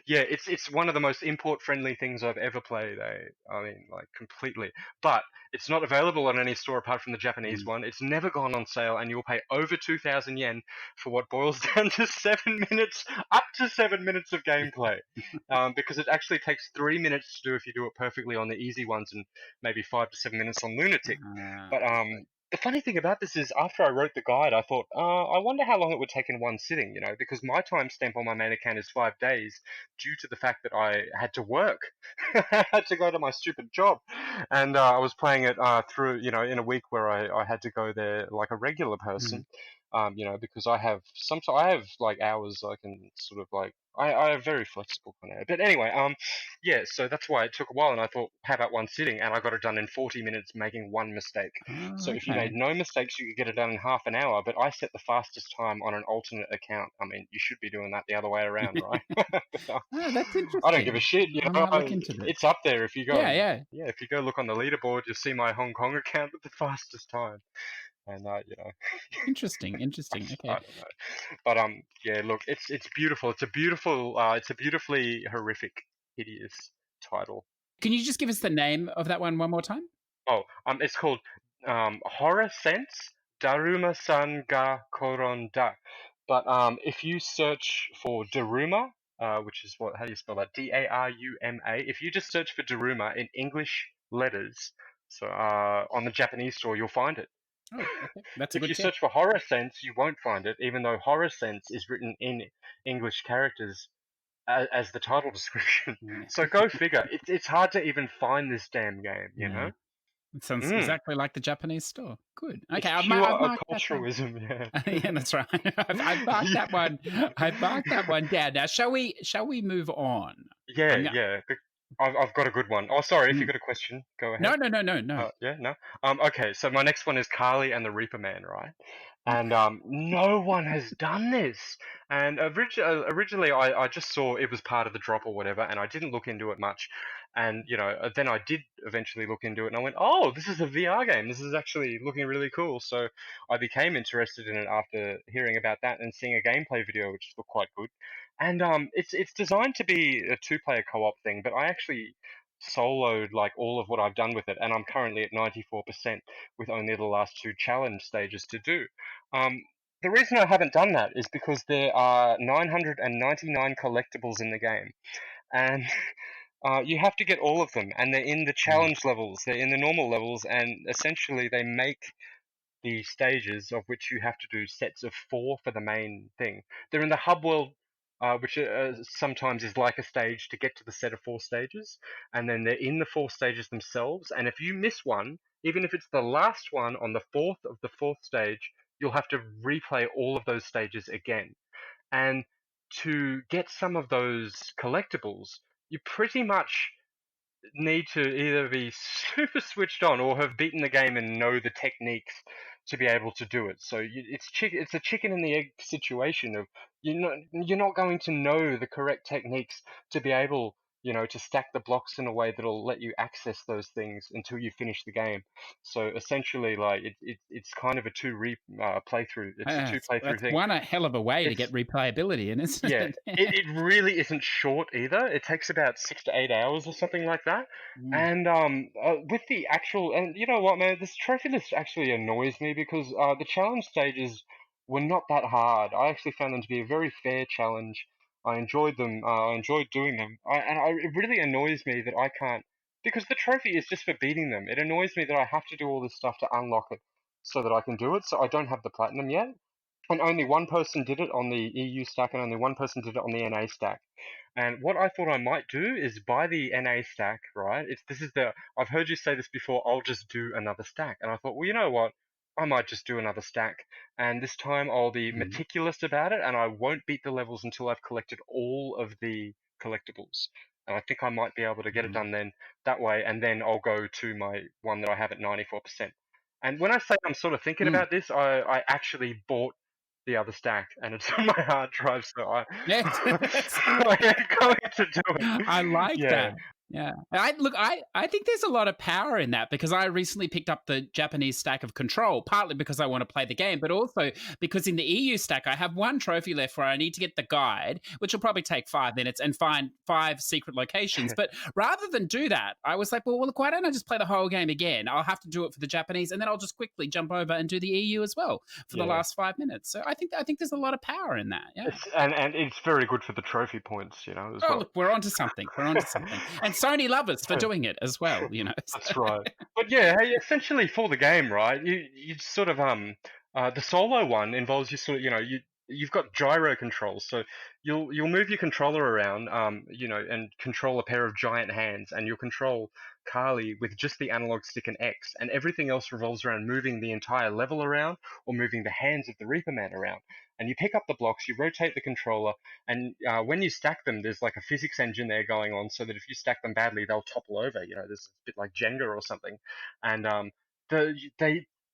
yeah, it's one of the most import friendly things I've ever played. I mean, like, completely. But it's not available on any store apart from the Japanese Mm. one. It's never gone on sale, and you'll pay over 2,000 yen for what boils down to 7 minutes, up to 7 minutes of gameplay. Because it actually takes 3 minutes to do if you do it perfectly on the easy ones, and maybe 5 to 7 minutes on lunatic. But Okay. the funny thing about this is, after I wrote the guide, I thought, I wonder how long it would take in one sitting, because my timestamp on my main account is 5 days, due to the fact that I had to work. I had to go to my stupid job. And I was playing it through, in a week where I had to go there like a regular Mm. person. Because I have like hours I can sort of like, I have very flexible kind of. But anyway, yeah, so that's why it took a while, and I thought, how about one sitting? And I got it done in 40 minutes, making one mistake. Oh, So if you made okay. no mistakes, you could get it done in half an hour. But I set the fastest time on an alternate account. I mean, you should be doing that the other way around, right? But, Oh, that's I don't give a interesting. shit. I might look into this. It's up there. If you go Yeah, and yeah. yeah, if you go look on the leaderboard, you'll see my Hong Kong account with the fastest time. And Interesting. Interesting. I Okay. don't know. But yeah, look, it's beautiful. It's a beautifully horrific, hideous title. Can you just give us the name of that one more time? Oh, it's called Horror Sense Daruma-san ga Koronda. But if you search for Daruma, which is how do you spell that? Daruma. If you just search for Daruma in English letters, so on the Japanese store, you'll find it. Oh, okay. That's a If good you tip. search for Horror Sense, you won't find it, even though Horror Sense is written in English characters as the title description. Yeah. So go figure. It's hard to even find this damn game, you Yeah. know? It sounds Mm. exactly like the Japanese store. Good. Okay, It's I've pure marked that down. acculturalism, yeah. Yeah, that's right. I've marked that one. I've marked that one down. Now, shall we move on? Yeah, I'm gonna. yeah. I've got a good one. Oh, sorry, if you Mm. got a question, go ahead. No, no, no, no, no. Yeah, no. Okay, so my next one is Carly and the Reaper Man, right? And no one has done this. And originally, I just saw it was part of the drop or whatever, and I didn't look into it much. And then I did eventually look into it, and I went, "Oh, this is a VR game. This is actually looking really cool." So I became interested in it after hearing about that and seeing a gameplay video, which looked quite good. And it's designed to be a two-player co-op thing, but I actually soloed like all of what I've done with it, and I'm currently at 94% with only the last two challenge stages to do. Um, the reason I haven't done that is because there are 999 collectibles in the game, and you have to get all of them, and they're in the Mm. challenge levels, they're in the normal levels, and essentially they make the stages, of which you have to do sets of four for the main thing. They're in the hub world, which sometimes is like a stage to get to the set of four stages, and then they're in the four stages themselves. And if you miss one, even if it's the last one on the fourth of the fourth stage, you'll have to replay all of those stages again. And to get some of those collectibles, you pretty much need to either be super switched on or have beaten the game and know the techniques to be able to do it. So it's a chicken and the egg situation of you're not going to know the correct techniques to be able to stack the blocks in a way that'll let you access those things until you finish the game. So essentially, like it's kind of a playthrough. It's a two playthrough That's thing. one a hell of a way to It's get replayability in, isn't Yeah, it? it really isn't short either. It takes about 6 to 8 hours or something like that. Mm. And with the actual, and you know what, man, this trophy list actually annoys me because the challenge stages were not that hard. I actually found them to be a very fair challenge. I enjoyed them. I enjoyed doing them. It really annoys me that I can't, because the trophy is just for beating them. It annoys me that I have to do all this stuff to unlock it. so that I can do it. So I don't have the platinum yet. And only one person did it on the EU stack, and only one person did it on the NA stack. And what I thought I might do is buy the NA stack, right? I've heard you say this before, I'll just do another stack. And I thought, well, you know what? I might just do another stack. And this time I'll be meticulous about it, and I won't beat the levels until I've collected all of the collectibles. And I think I might be able to get it done then that way, and then I'll go to my one that I have at 94%. And when I say I'm sort of thinking about this, I actually bought the other stack, and it's on my hard drive, so I Yes. I am going to do it. I like Yeah. that. Yeah. I think there's a lot of power in that because I recently picked up the Japanese stack of Control, partly because I want to play the game, but also because in the EU stack, I have one trophy left where I need to get the guide, which will probably take 5 minutes, and find 5 secret locations. But rather than do that, I was like, well, look, why don't I just play the whole game again? I'll have to do it for the Japanese, and then I'll just quickly jump over and do the EU as well for the last 5 minutes. So I think there's a lot of power in that. Yeah. And it's very good for the trophy points, as well. Look, we're onto something. And Sony love us for doing it as well, That's right. But yeah, hey, essentially for the game, right? You sort of the solo one involves you sort of you've got gyro controls, so you'll move your controller around, and control a pair of giant hands, and you'll control Carly with just the analog stick and X, and everything else revolves around moving the entire level around or moving the hands of the Reaper Man around. And you pick up the blocks, you rotate the controller, and when you stack them, there's like a physics engine there going on, so that if you stack them badly, they'll topple over. There's a bit like Jenga or something, and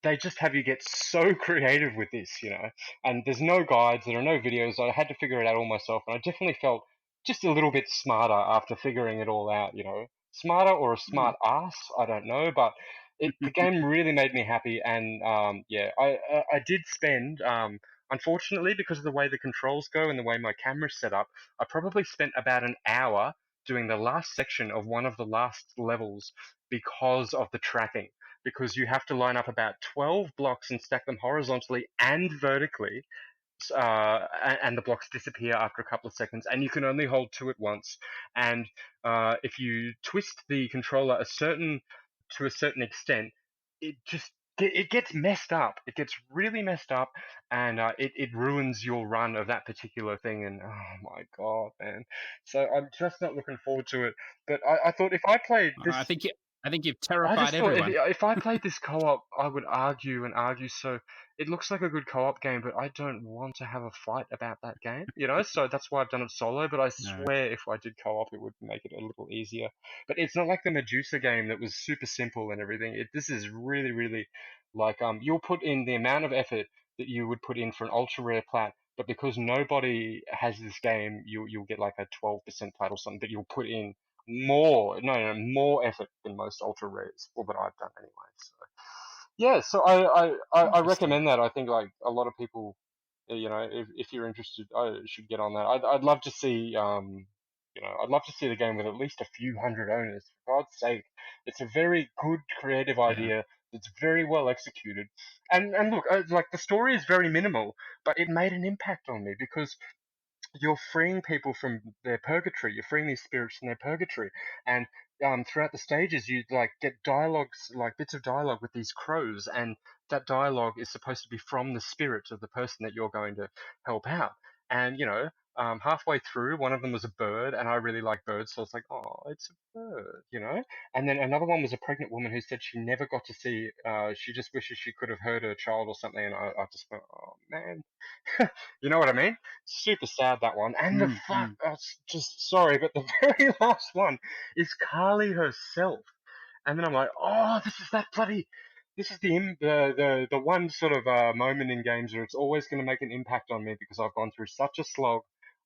they just have you get so creative with this, And there's no guides, there are no videos. I had to figure it out all myself, and I definitely felt just a little bit smarter after figuring it all out. Smarter or a smart ass, I don't know, but the game really made me happy, and I did spend. Unfortunately, because of the way the controls go and the way my camera's set up, I probably spent about an hour doing the last section of one of the last levels because of the tracking. Because you have to line up about 12 blocks and stack them horizontally and vertically, and the blocks disappear after a couple of seconds, and you can only hold 2 at once. And if you twist the controller to a certain extent, it gets messed up. It gets really messed up, and it ruins your run of that particular thing. And oh my god, man! So I'm just not looking forward to it. But I thought if I played this, I think you've I terrified just thought everyone. if I played this co-op, I would argue and argue. So it looks like a good co-op game, but I don't want to have a fight about that game, So that's why I've done it solo. But I swear, if I did co-op, it would make it a little easier. But it's not like the Medusa game that was super simple and everything. This is really, really like you'll put in the amount of effort that you would put in for an ultra rare plat. But because nobody has this game, you'll get like a 12% plat or something. But you'll put in more effort than most ultra rares, or that I've done anyway. So yeah, so I recommend that. I think like a lot of people, if you're interested, I should get on that. I'd love to see I'd love to see the game with at least a few hundred owners. For God's sake, it's a very good creative idea. It's very well executed, and look, like the story is very minimal, but it made an impact on me because you're freeing people from their purgatory. You're freeing these spirits from their purgatory, and throughout the stages, you like get dialogues, like bits of dialogue with these crows, and that dialogue is supposed to be from the spirit of the person that you're going to help out. And halfway through, one of them was a bird, and I really like birds, so I was like, oh, it's a bird. And then another one was a pregnant woman who said she never got to see. She just wishes she could have heard her child or something, and I just went, oh man, you know what I mean? Super sad, that one. And the fuck, just sorry, but the very last one is Carly herself. And then I'm like, oh, this is the one sort of moment in games where it's always going to make an impact on me because I've gone through such a slog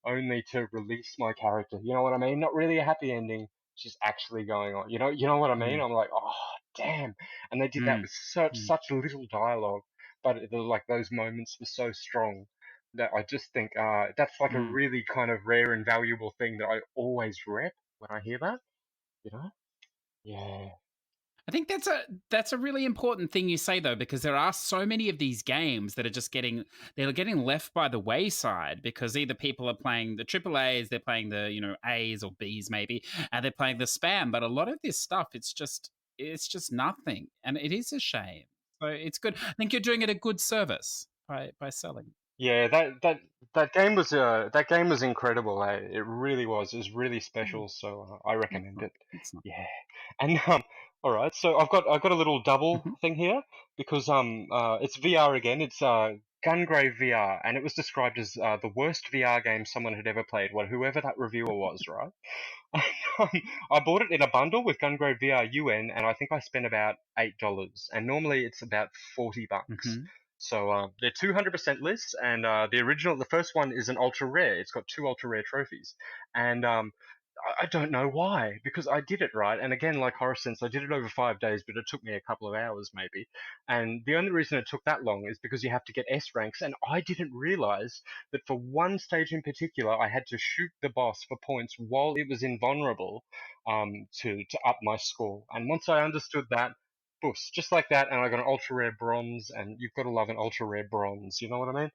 only to release my character. You know what I mean? Not really a happy ending, just actually going on. You know what I mean? I'm like, oh, damn. And they did that with such little dialogue, but like those moments were so strong that I just think that's like a really kind of rare and valuable thing that I always rep when I hear that. Yeah. I think that's a really important thing you say though, because there are so many of these games that are just getting left by the wayside because either people are playing the triple A's, they're playing the A's or B's maybe, and they're playing the spam. But a lot of this stuff, it's just nothing, and it is a shame. So it's good. I think you're doing it a good service by selling. Yeah, that game was incredible. It really was. It was really special. So I recommend Excellent. it. Excellent. Yeah, and all right. So I've got a little double Mm-hmm. thing here because it's VR again. It's Gungrave VR, and it was described as the worst VR game someone had ever played. Well, whoever that reviewer was, right? I bought it in a bundle with Gungrave VR UN, and I think I spent about $8. And normally it's about $40. Mm-hmm. So they're 200% lists, and the first one is an ultra rare. It's got two ultra rare trophies, and I don't know why, because I did it right. And again, like Horror Sense, I did it over 5 days, but it took me a couple of hours maybe. And the only reason it took that long is because you have to get S ranks, and I didn't realize that for one stage in particular, I had to shoot the boss for points while it was invulnerable, to up my score. And once I understood that, boost, just like that, and I got an ultra rare bronze, and you've got to love an ultra rare bronze. You know what I mean?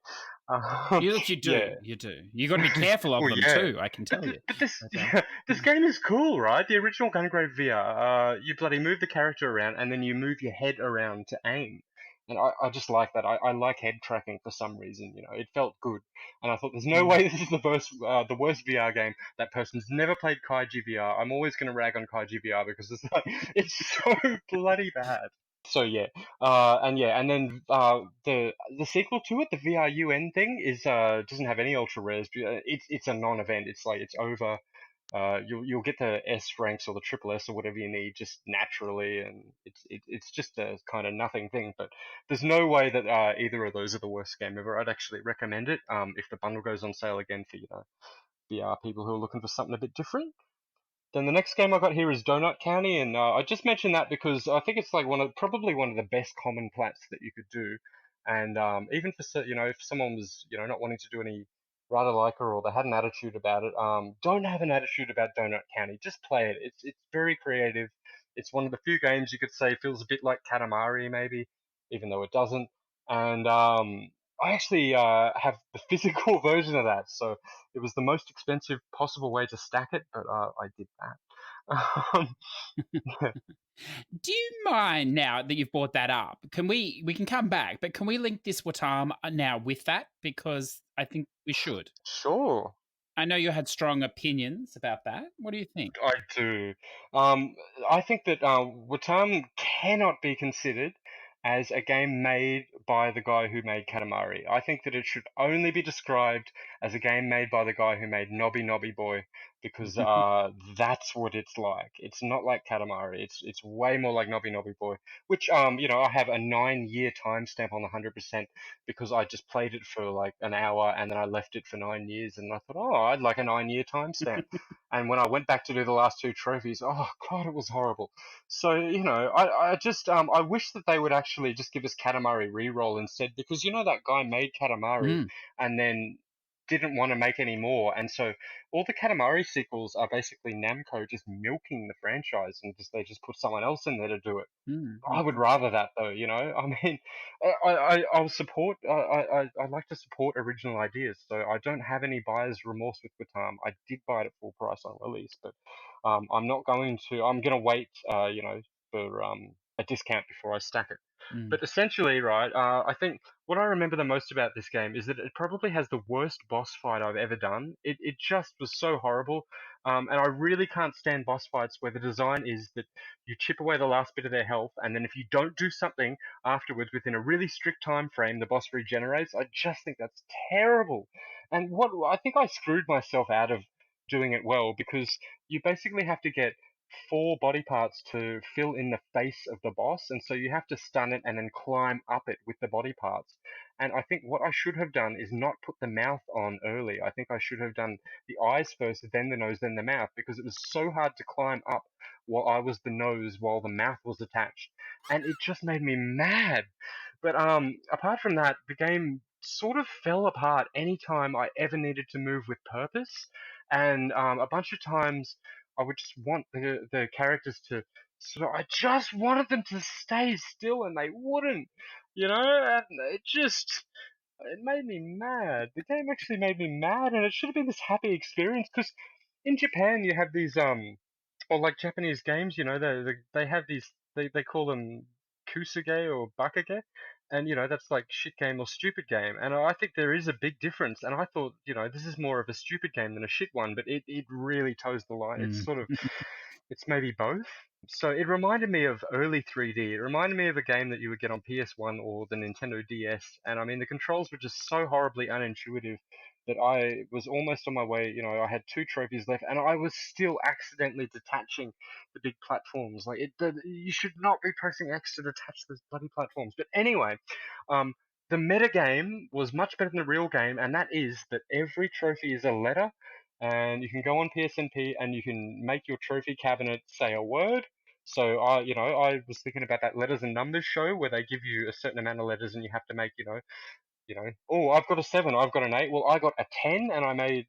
Um, You look, you yeah. do, you do. You got to be careful of Well, them yeah. too. I can tell you. But this But, yeah, this game is cool, right? The original Gungrave VR, you bloody move the character around and then you move your head around to aim. And I just like that. I like head tracking for some reason. You know, it felt good. And I thought, there's no way this is the worst VR game. That person's never played Kaiji VR. I'm always going to rag on Kaiji VR because it's like it's so bloody bad. So yeah, and then the sequel to it, the VRUN thing, is doesn't have any ultra rares. It's a non-event. It's like it's over. You'll get the S ranks or the triple S or whatever you need just naturally, and it's just a kind of nothing thing. But there's no way that either of those are the worst game ever. I'd actually recommend it if the bundle goes on sale again for VR people who are looking for something a bit different. Then the next game I got here is Donut County, and I just mentioned that because I think it's like probably one of the best common plats that you could do, and even for if someone was not wanting to do any rather like her or they had an attitude about it, don't have an attitude about Donut County. Just play it. It's very creative. It's one of the few games you could say feels a bit like Katamari maybe, even though it doesn't. And I actually have the physical version of that, so it was the most expensive possible way to stack it, but I did that. do you mind now that you've brought that up? Can we can come back, but can we link this Wattam now with that? Because I think we should. Sure, I know you had strong opinions about that. What do you think? I do. Um, I think that Wattam cannot be considered as a game made by the guy who made Katamari. I think that it should only be described as a game made by the guy who made Nobby Nobby Boy, because that's what it's like. It's not like Katamari. It's way more like Nobby Nobby Boy, which I have a 9 year timestamp on 100% because I just played it for like an hour and then I left it for 9 years, and I thought, oh, I'd like a 9 year timestamp. And when I went back to do the last two trophies, oh god, it was horrible. So I just I wish that they would actually just give us Katamari reroll instead, because that guy made Katamari Mm, and then didn't want to make any more, and so all the Katamari sequels are basically Namco just milking the franchise, and they just put someone else in there to do it. I would gotcha. rather that though, I mean, I'll support. I like to support original ideas, so I don't have any buyer's remorse with Batam. I did buy it at full price on release, but I'm not going to. I'm going to wait, for a discount before I stack it. Mm, But essentially, right, I think what I remember the most about this game is that it probably has the worst boss fight I've ever done. It just was so horrible, and I really can't stand boss fights where the design is that you chip away the last bit of their health, and then if you don't do something afterwards within a really strict time frame, the boss regenerates. I just think that's terrible. And what I think I screwed myself out of doing it well, because you basically have to get four body parts to fill in the face of the boss, and so you have to stun it and then climb up it with the body parts. And I think what I should have done is not put the mouth on early. I think I should have done the eyes first, then the nose, then the mouth, because it was so hard to climb up while I was the nose while the mouth was attached, and it just made me mad. But apart from that, the game sort of fell apart anytime I ever needed to move with purpose, and a bunch of times I would just want the characters to I just wanted them to stay still, and they wouldn't, and it made me mad. The game actually made me mad, and it should have been this happy experience, because in Japan you have these or like Japanese games, they have these, they call them Kusuge or Bakage, and that's like shit game or stupid game. And I think there is a big difference. And I thought, this is more of a stupid game than a shit one, but it really toes the line. It's Mm. sort of, it's maybe both. So it reminded me of early 3D. It reminded me of a game that you would get on PS1 or the Nintendo DS. And I mean, the controls were just so horribly unintuitive that I was almost on my way. I had 2 trophies left, and I was still accidentally detaching the big platforms. Like you should not be pressing X to detach those bloody platforms. But anyway, um, the meta game was much better than the real game, and that is that every trophy is a letter, and you can go on PSNP and you can make your trophy cabinet say a word. So I was thinking about that letters and numbers show where they give you a certain amount of letters and you have to make, oh, I've got a 7, I've got an 8. Well, I got a 10, and I made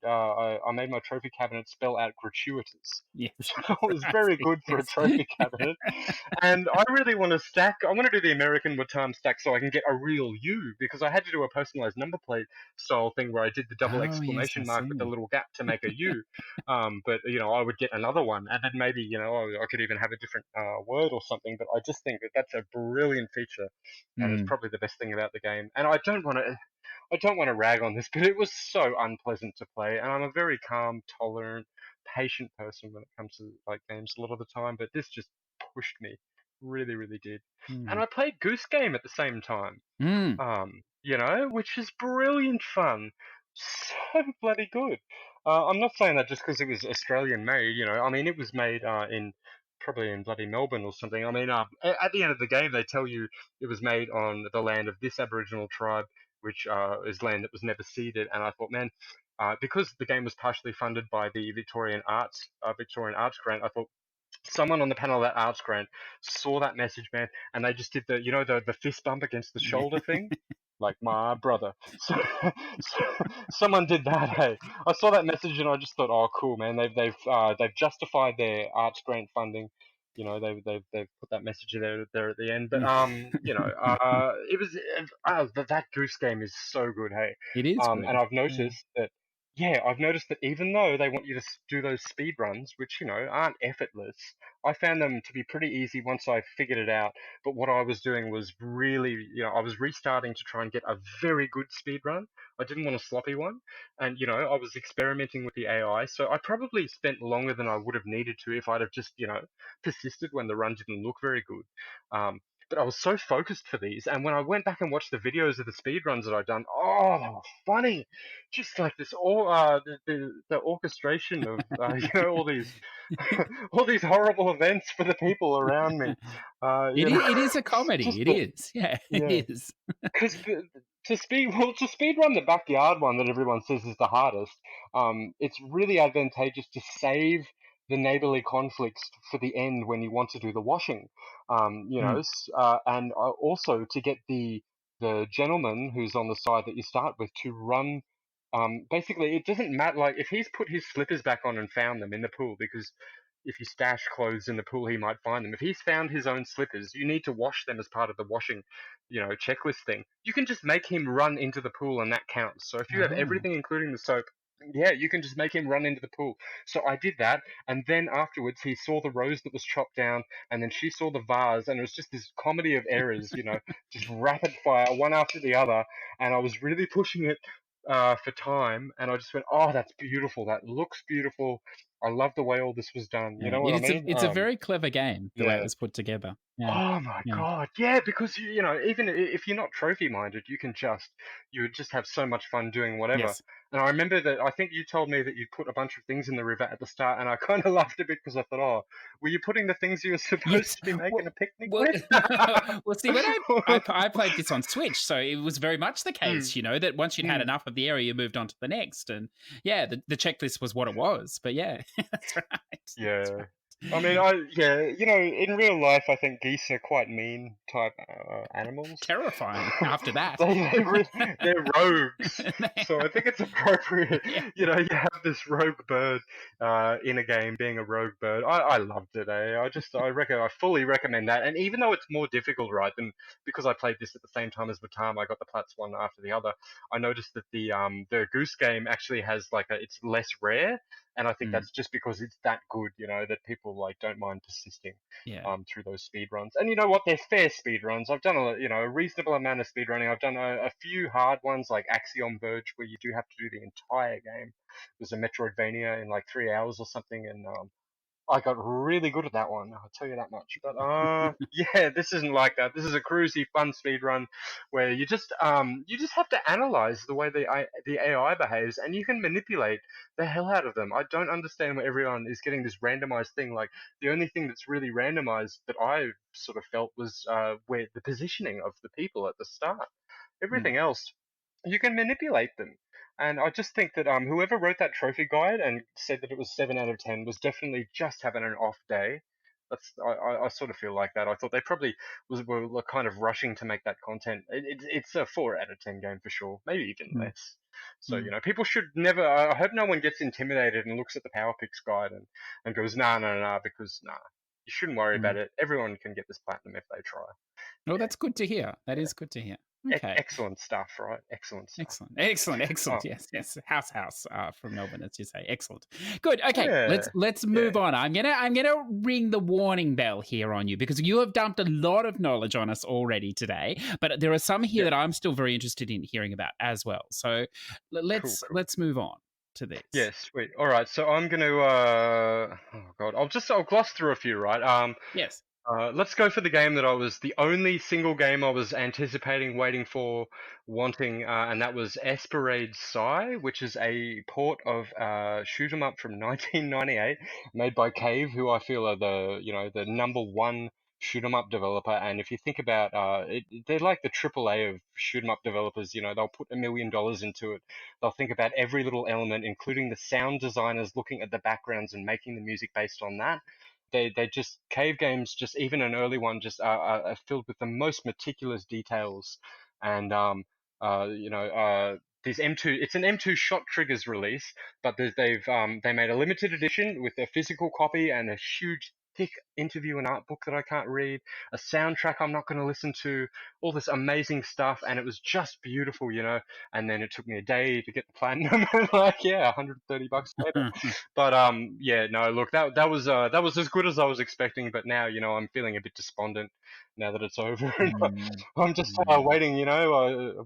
my trophy cabinet spell out gratuitous, Yes. which I thought was very good for a Yes. trophy cabinet. And I really want to stack. I want to do the American Wattam stack so I can get a real U, because I had to do a personalized number plate style thing where I did the double Oh, yes, I exclamation mark with the see. little gap to make a U. But I would get another one, and then maybe I could even have a different word or something. But I just think that that's a brilliant feature, and it's Mm. probably the best thing about the game. And I don't want to rag on this, but it was so unpleasant to play, and I'm a very calm, tolerant, patient person when it comes to like games a lot of the time, but this just pushed me, really, really did. And Mm. I played Goose Game at the same time, Mm. which is brilliant fun, so bloody good. I'm not saying that just because it was Australian made, I mean it was made probably in bloody Melbourne or something. I mean, at the end of the game, they tell you it was made on the land of this Aboriginal tribe, which is land that was never ceded. And I thought, man, because the game was partially funded by the Victorian Arts Grant, I thought someone on the panel of that Arts Grant saw that message, man, and they just did the fist bump against the Yeah. shoulder thing, like my brother. So someone did that. Hey, I saw that message and I just thought, oh, cool, man. They've justified their Arts Grant funding. They've put that message there at the end. But it was that Goose Game is so good. Hey, It is and good. I've Yeah. noticed that. Yeah, I've noticed that even though they want you to do those speed runs, which aren't effortless, I found them to be pretty easy once I figured it out. But what I was doing was really, I was restarting to try and get a very good speed run. I didn't want a sloppy one, and I was experimenting with the AI. So I probably spent longer than I would have needed to if I'd have just, persisted when the run didn't look very good. But I was so focused for these, and when I went back and watched the videos of the speed runs that I'd done, oh, they were funny. Just like this, all the orchestration of all these all these horrible events for the people around me. It is a comedy. just It is. Yeah, yeah, it is. because to speed run the backyard one that everyone says is the hardest. It's really advantageous to save the neighborly conflicts for the end when you want to do the washing. Mm. And also to get the gentleman who's on the side that you start with to run. Basically, it doesn't matter. Like if he's put his slippers back on and found them in the pool, because if you stash clothes in the pool, he might find them. If he's found his own slippers, you need to wash them as part of the washing, checklist thing. You can just make him run into the pool, and that counts. So if you have Oh. everything, including the soap, yeah, you can just make him run into the pool. So I did that, and then afterwards he saw the rose that was chopped down, and then she saw the vase, and it was just this comedy of errors, just rapid fire, one after the other, and I was really pushing it for time, and I just went, oh, that's beautiful. That looks beautiful. I love the way all this was done. You Yeah. know what I mean? It's a very clever game, the way it Yeah. was put together. Yeah. Oh my Yeah. God, yeah, because even if you're not trophy minded, you would just have so much fun doing whatever. Yes. And I remember that I think you told me that you put a bunch of things in the river at the start, and I kind of laughed a bit because I thought, oh, were you putting the things you were supposed Yes. to be making Well, a picnic well, with? well. See, when I played this on Switch, so it was very much the Mm, case, that once you'd had mm. enough of the area, you moved on to the next, and yeah, the checklist was what it was. But yeah, that's right. That's Yeah. right. I mean, in real life, I think geese are quite mean type animals. Terrifying after that. They're rogues, so I think it's appropriate. Yeah. You have this rogue bird in a game being a rogue bird. I loved it. I fully recommend that. And even though it's more difficult, right? Than because I played this at the same time as Batam, I got the Platts one after the other. I noticed that the Goose Game actually has it's less rare. And I think Mm. that's just because it's that good, that people people like don't mind persisting Yeah. through those speed runs. And you know what? They're fair speed runs. I've done a reasonable amount of speed running. I've done a few hard ones like Axiom Verge, where you do have to do the entire game. It was a Metroidvania in like 3 hours or something, and I got really good at that one. I'll tell you that much. But yeah, this isn't like that. This is a cruisy, fun speed run where you just have to analyze the way the AI behaves, and you can manipulate the hell out of them. I don't understand why everyone is getting this randomized thing. Like the only thing that's really randomized that I sort of felt was where the positioning of the people at the start. Mm. Everything else, you can manipulate them. And I just think that whoever wrote that trophy guide and said that it was 7 out of 10 was definitely just having an off day. I sort of feel like that. I thought they probably were kind of rushing to make that content. It's a 4 out of 10 game for sure, maybe even Mm. less. So Mm. people should never. I hope no one gets intimidated and looks at the Power Picks guide and goes nah nah nah because nah. You shouldn't worry about Mm. it. Everyone can get this platinum if they try. Oh, that's good to hear. That is good to hear. Okay. Excellent stuff, right? Excellent stuff. Excellent, excellent, excellent. Oh, Yes, yes. House, from Melbourne, as you say. Excellent. Good. Okay, let's yeah, let's yeah, move on. I'm gonna ring the warning bell here on you because you have dumped a lot of knowledge on us already today, but there are some here yeah. that I'm still very interested in hearing about as well. So Cool, let's cool. let's move on to this. Yeah, sweet. All right, so I'm gonna. Oh God, I'll gloss through a few, right? Yes. Let's go for the game that I was the only single game I was anticipating, waiting for, wanting, and that was Esperade Psy, which is a port of shoot 'em up from 1998, made by Cave, who I feel are the number one shoot 'em up developer. And if you think about they're like the AAA of shoot 'em up developers. They'll put $1 million into it. They'll think about every little element, including the sound designers looking at the backgrounds and making the music based on that. They just Cave games, just even an early one, just are filled with the most meticulous details. And these M2, it's an M2 Shot Triggers release, but they made a limited edition with a physical copy and a huge thick interview and art book that I can't read, a soundtrack I'm not going to listen to, all this amazing stuff, and it was just beautiful. And then it took me a day to get the platinum, like yeah, $130 later. But yeah, no, look, that was as good as I was expecting. But now, I'm feeling a bit despondent now that it's over. Mm, I'm just mm. waiting.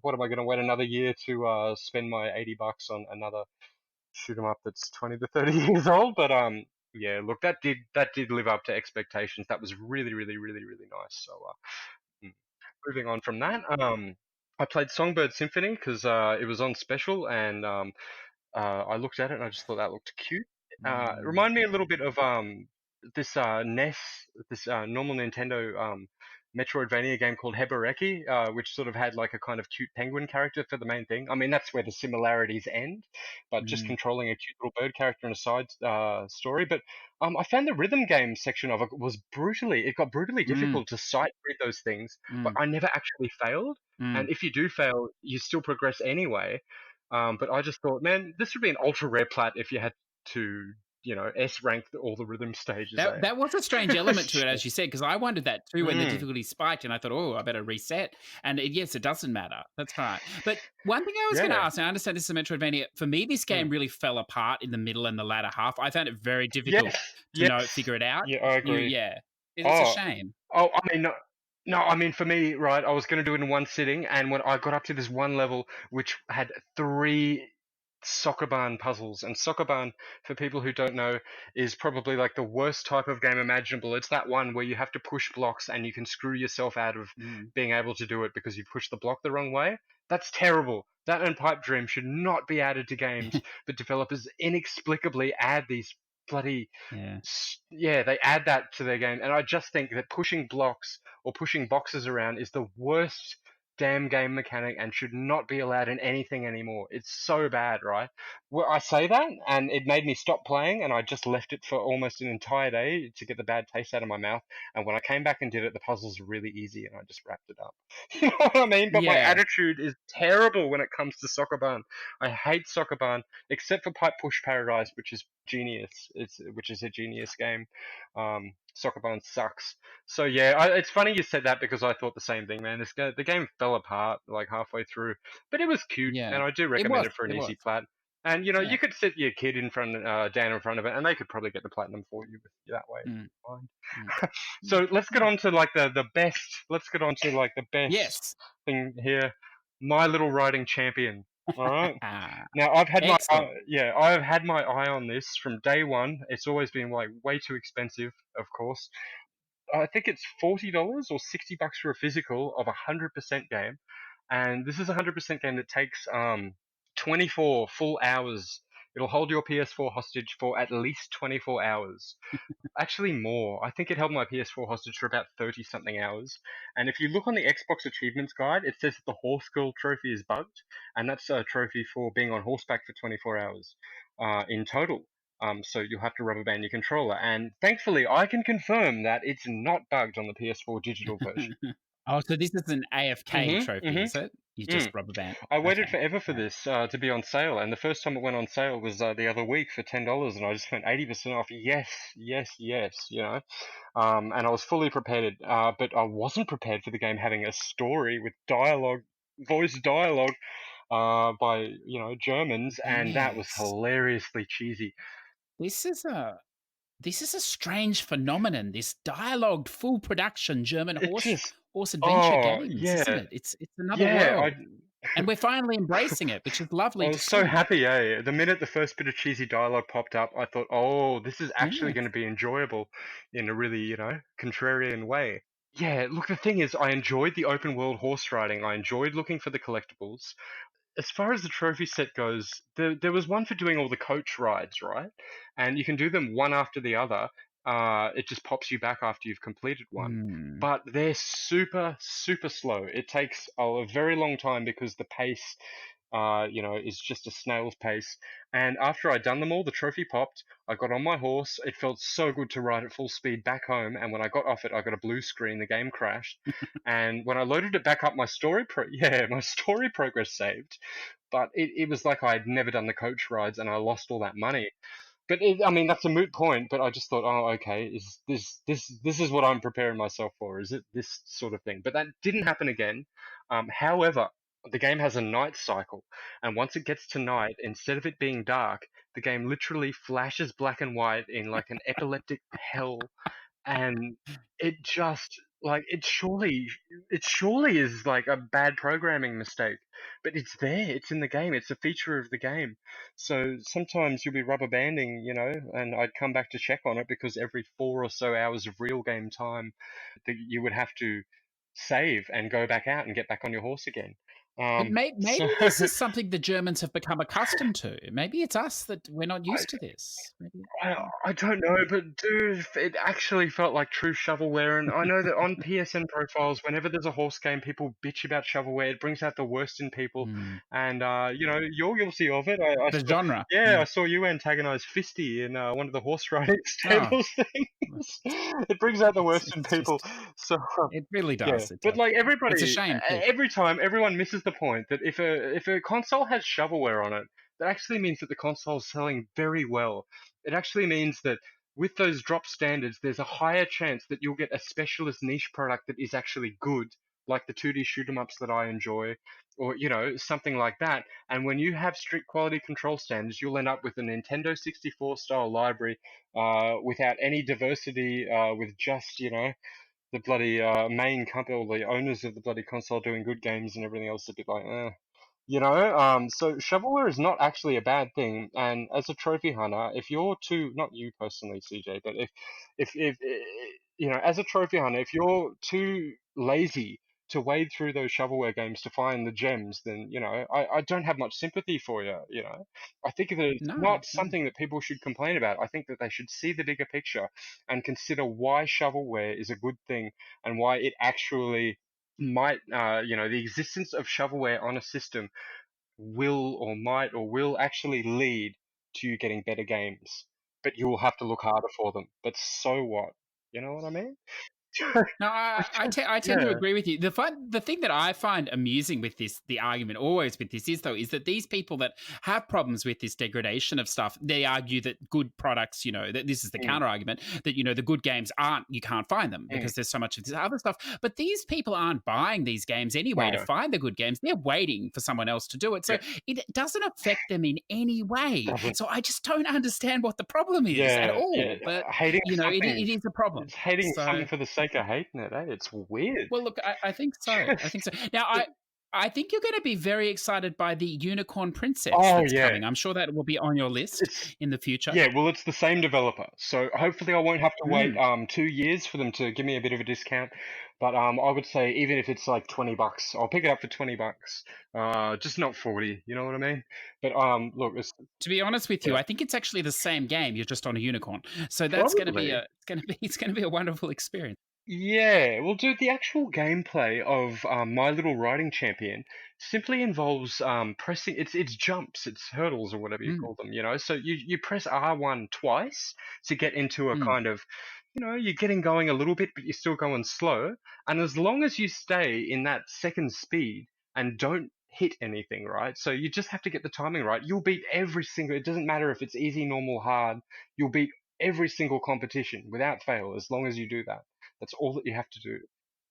What am I going to wait another year to spend my $80 on another shoot 'em up that's 20 to 30 years old? But yeah, look, that did live up to expectations. That was really, really, really, really nice. So mm. moving on from that, I played Songbird Symphony because it was on special, and I looked at it and I just thought that looked cute. It Mm. reminded me a little bit of this NES, this normal Nintendo Metroidvania game called Hebereki, which sort of had like a kind of cute penguin character for the main thing. I mean, that's where the similarities end, but just Mm. controlling a cute little bird character in a side story. But I found the rhythm game section of it it got brutally Mm. difficult to sight read those things, but Mm. I never actually failed. Mm. And if you do fail, you still progress anyway. But I just thought, man, this would be an ultra rare plat if you had to, S rank all the rhythm stages. That was a strange element to it, Shit. as you said, because I wondered that too when the Mm, difficulty spiked, and I thought, oh, I better reset. And yes, it doesn't matter. That's right. But one thing I was going to yeah. ask, and I understand this is a Metroidvania. For me, this game Mm. really fell apart in the middle and the latter half. I found it very difficult Yes. to Yes. figure it out. Yeah, I agree. Yeah, it's a Oh, shame. oh, I mean, no, no, I mean, for me, right, I was going to do it in one sitting, and when I got up to this one level, which had three Sokoban puzzles, and Sokoban, for people who don't know, is probably like the worst type of game imaginable. It's that one where you have to push blocks and you can screw yourself out of Mm. being able to do it because you pushed the block the wrong way. That's terrible. That and Pipe Dream should not be added to games, but developers inexplicably add these bloody Yeah. yeah, they add that to their game, and I just think that pushing blocks or pushing boxes around is the worst damn game mechanic and should not be allowed in anything anymore. It's so bad, right? Well, I say that, and it made me stop playing, and I just left it for almost an entire day to get the bad taste out of my mouth. And when I came back and did it, the puzzles were really easy, and I just wrapped it up. You know what I mean? But my Yeah. attitude is terrible when it comes to Soccerban. I hate Soccerban, except for Pipe Push Paradise, which is genius. Which is a genius game. Soccerban sucks. So yeah, it's funny you said that because I thought the same thing, man. The game fell apart like halfway through, but it was cute, Yeah. and I do It was. recommend it for an It was. easy plat. And Yeah. you could sit your kid down in front of it, and they could probably get the platinum for you that way. Mm, Fine. mm, mm. So let's get on to like the best. Let's get on to like the best Yes. thing here. My Little Riding Champion. All right. Ah, Now I've had my excellent. I've had my eye on this from day one. It's always been like way too expensive, of course. I think it's $40 or $60 for a physical of 100% game, and this is a 100% game that takes 24 full hours. It'll hold your PS4 hostage for at least 24 hours. Actually, more. I think it held my PS4 hostage for about 30 something hours. And if you look on the Xbox Achievements Guide, it says that the Horse Girl trophy is bugged, and that's a trophy for being on horseback for 24 hours in total. So you'll have to rubber band your controller. And thankfully, I can confirm that it's not bugged on the PS4 digital version. Oh, so this is an AFK Mm-hmm, trophy, is mm-hmm. it? You Mm. just rubber band. I waited Okay. forever for All right. this to be on sale, and the first time it went on sale was the other week for $10, and I just went 80% off. Yes, yes, yes, and I was fully prepared, but I wasn't prepared for the game having a story with dialogue, voice dialogue, by Germans, and that was Yes. hilariously cheesy. This is a this is a strange phenomenon. This dialogued full production German It just, horse adventure oh games, isn't yeah, it? It's another yeah, world. And we're finally embracing it, which is I lovely to was so see. happy, eh? The minute the first bit of cheesy dialogue popped up, I thought, oh, this is actually going Yes. to be enjoyable in a really, contrarian way. Yeah, look, the thing is, I enjoyed the open world horse riding. I enjoyed looking for the collectibles. As far as the trophy set goes, there was one for doing all the coach rides, right? And you can do them one after the other. It just pops you back after you've completed one. Hmm. But they're super, super slow. It takes a very long time because the pace, is just a snail's pace. And after I'd done them all, the trophy popped. I got on my horse. It felt so good to ride at full speed back home. And when I got off it, I got a blue screen. The game crashed. And when I loaded it back up, my story progress saved. But it was like I'd never done the coach rides, and I lost all that money. But I mean, that's a moot point. But I just thought, oh, okay, is this is what I'm preparing myself for? Is it this sort of thing? But that didn't happen again. However, the game has a night cycle, and once it gets to night, instead of it being dark, the game literally flashes black and white in like an epileptic hell, and it just like it surely is like a bad programming mistake, but it's there, it's in the game, it's a feature of the game. So sometimes you'll be rubber banding, and I'd come back to check on it because every 4 or so hours of real game time that you would have to save and go back out and get back on your horse again. But So maybe this is something the Germans have become accustomed to. Maybe it's us that we're not I, used to this. Maybe. I don't know, but dude, it actually felt like true shovelware. And I know that on PSN profiles, whenever there's a horse game, people bitch about shovelware. It brings out the worst in people, Mm. and you're guilty of it. I The saw, genre. yeah, I Mm. saw you antagonize Fisty in one of the horse riding Oh, stables things. It brings out the worst in it's people. just, So it really yeah, does. It but does. like It's a everybody, shame too. every time, everyone misses the point that if a console has shovelware on it, that actually means that the console is selling very well. It actually means that with those drop standards, there's a higher chance that you'll get a specialist niche product that is actually good, like the 2D shoot 'em ups that I enjoy, or something like that. And when you have strict quality control standards, you'll end up with a Nintendo 64 style library, without any diversity, with just the bloody main company or the owners of the bloody console doing good games and everything else a bit like, so shovelware is not actually a bad thing. And as a trophy hunter, if you're too, not you personally, CJ, but if as a trophy hunter, if you're too lazy to wade through those shovelware games to find the gems, then I don't have much sympathy for you. I think that it's No, not no. something that people should complain about. I think that they should see the bigger picture and consider why shovelware is a good thing and why it actually might, the existence of shovelware on a system will actually lead to you getting better games. But you will have to look harder for them. But so what? You know what I mean? No, I I tend to yeah. agree with you. The thing that I find amusing with this, the argument always with this is though, is that these people that have problems with this degradation of stuff, they argue that good products, that this is the Mm, counter argument that the good games aren't, you can't find them mm. because there's so much of this other stuff. But these people aren't buying these games anyway to No. find the good games. They're waiting for someone else to do it, so Yeah. it doesn't affect them in any way. Doesn't. So I just don't understand what the problem is at Yeah. Yeah. all. But Hating something. it is a problem. It's hating So. something for the sake of hating it. It's weird. Well, look, I think so. I think so. Now, I think you're going to be very excited by the Unicorn Princess Oh that's yeah. coming. I'm sure that will be on your list It's in the future. Yeah, well, it's the same developer, so hopefully I won't have to wait Mm. 2 years for them to give me a bit of a discount. But I would say even if it's like $20, I'll pick it up for $20. Just not 40. You know what I mean? But look, To be honest with you, yeah, I think it's actually the same game. You're just on a unicorn, so that's going to be probably. it's going to be a wonderful experience. Yeah, well, dude, the actual gameplay of My Little Riding Champion simply involves pressing it's jumps, it's hurdles or whatever you Mm, call them, you know. So you press R1 twice to get into a mm. kind of, you're getting going a little bit, but you're still going slow. And as long as you stay in that second speed and don't hit anything, right? So you just have to get the timing right. You'll beat every single, it doesn't matter if it's easy, normal, hard, you'll beat every single competition without fail as long as you do that. That's all that you have to do.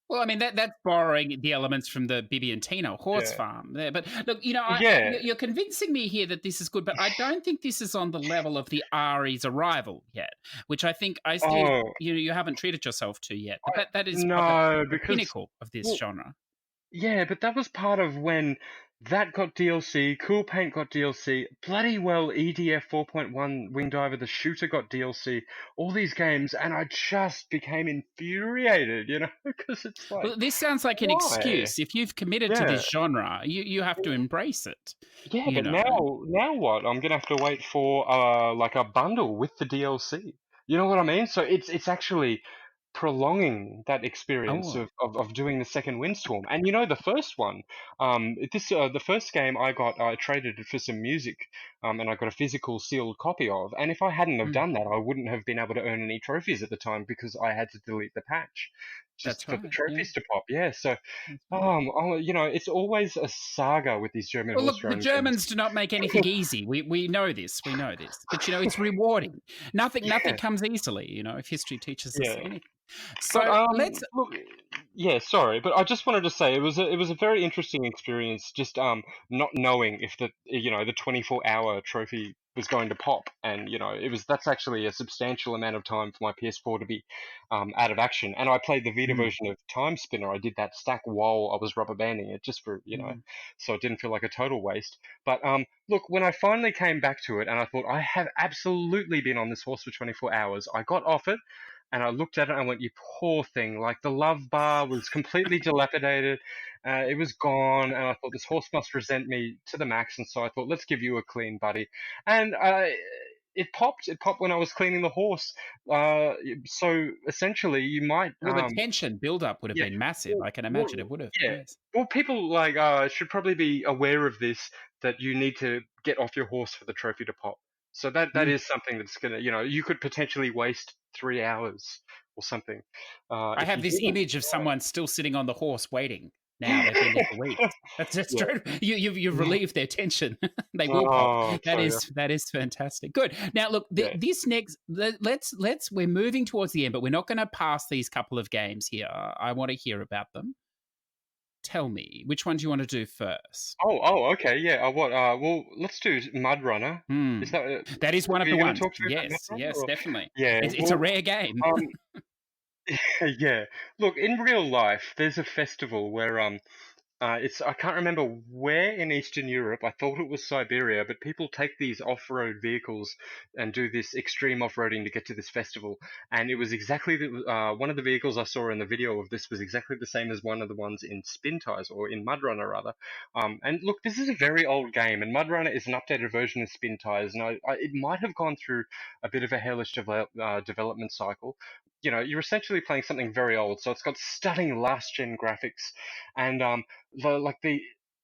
Well, I mean that's borrowing the elements from the Bibi and Tina horse Yeah. farm there. But look, Yeah. you're convincing me here that this is good, but I don't think this is on the level of the Ari's Arrival yet, which I think I still Oh, you haven't treated yourself to yet. But I, that is no, the because pinnacle of this well, genre. yeah, but that was part of when that got DLC, Cool Paint got DLC, bloody well EDF 4.1 Wing Diver the Shooter got DLC, all these games, and I just became infuriated, because it's like, Well, this sounds like an why? excuse. If you've committed to Yeah. this genre, you have to embrace it. Yeah, You but know. now what? I'm gonna have to wait for like a bundle with the DLC. You know what I mean? So it's actually prolonging that experience Oh. of doing the second Windstorm. And the first one, the first game I traded it for some music, and I got a physical sealed copy of. And if I hadn't have Mm, done that, I wouldn't have been able to earn any trophies at the time because I had to delete the patch just that's for the right. Yeah. trophies to pop. Yeah, so That's right. it's always a saga with these German Well, look, the horse-drawn games. Germans do not make anything easy. We know this. We know this. But it's rewarding. Nothing Yeah, comes easily. If history teaches us yeah. anything. But So let's. look, yeah, sorry, but I just wanted to say it was a very interesting experience, just not knowing if the 24-hour trophy was going to pop, and that's actually a substantial amount of time for my PS4 to be out of action. And I played the Vita Mm, version of Time Spinner. I did that stack while I was rubber banding it, just for mm, so it didn't feel like a total waste. But look, when I finally came back to it, and I thought I have absolutely been on this horse for 24 hours, I got off it. And I looked at it and I went, "You poor thing! Like the love bar was completely dilapidated. It was gone." And I thought this horse must resent me to the max. And so I thought, "Let's give you a clean, buddy." And it popped. It popped when I was cleaning the horse. So essentially, you might, well, the tension build-up would have yeah. been massive. Well, I can imagine well, it would have. yeah. Yes. Well, people like should probably be aware of this, that you need to get off your horse for the trophy to pop. So that Mm. is something that's gonna, you could potentially waste 3 hours or something I if have you this didn't. image of someone still sitting on the horse waiting. Now they've been there for weeks. That's Yeah. true. You've relieved their tension. They will pop. Oh, That so yeah. is fantastic. Good. Now look, Yeah. this next let's we're moving towards the end, but we're not going to pass these couple of games here. I want to hear about them. Tell me, which one do you want to do first? Okay, yeah. What? Well, let's do Mudrunner. Is Hmm. that That is one of are the you going to ones. talk to me about Yes, Mudrunner? yes, Or? definitely. Yeah. It's a Well, rare game. um, yeah. Look, in real life, there's a festival where I can't remember where in Eastern Europe. I thought it was Siberia, but people take these off-road vehicles and do this extreme off-roading to get to this festival. And it was exactly one of the vehicles I saw in the video of this was exactly the same as one of the ones in Spintires, or in Mudrunner rather. And look, this is a very old game, and Mudrunner is an updated version of Spintires, and it might have gone through a bit of a hellish development cycle. You're essentially playing something very old, so it's got stunning last gen graphics, and the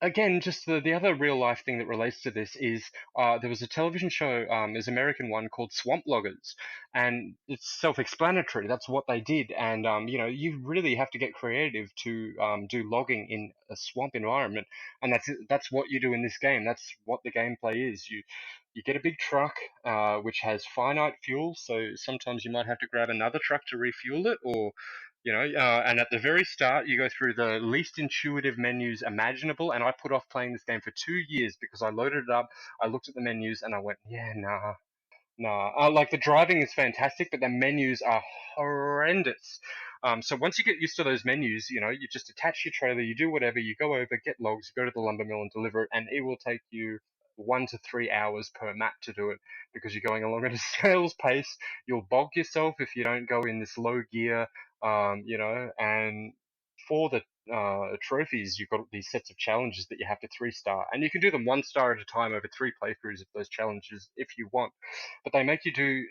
again, just the other real life thing that relates to this is there was a television show, there's an American one called Swamp Loggers, and it's self-explanatory. That's what they did, and you really have to get creative to do logging in a swamp environment, and that's what you do in this game. That's what the gameplay is. You get a big truck, which has finite fuel, so sometimes you might have to grab another truck to refuel it, or and at the very start, you go through the least intuitive menus imaginable. And I put off playing this game for 2 years because I loaded it up, I looked at the menus, and I went, yeah, nah, nah. Like the driving is fantastic, but the menus are horrendous. So once you get used to those menus, you just attach your trailer, you do whatever, you go over, get logs, you go to the lumber mill and deliver it, and it will take you 1 to 3 hours per map to do it because you're going along at a snail's pace. You'll bog yourself if you don't go in this low gear, and for the trophies, you've got these sets of challenges that you have to 3-star, and you can do them 1 star at a time over 3 playthroughs of those challenges if you want. But they make you do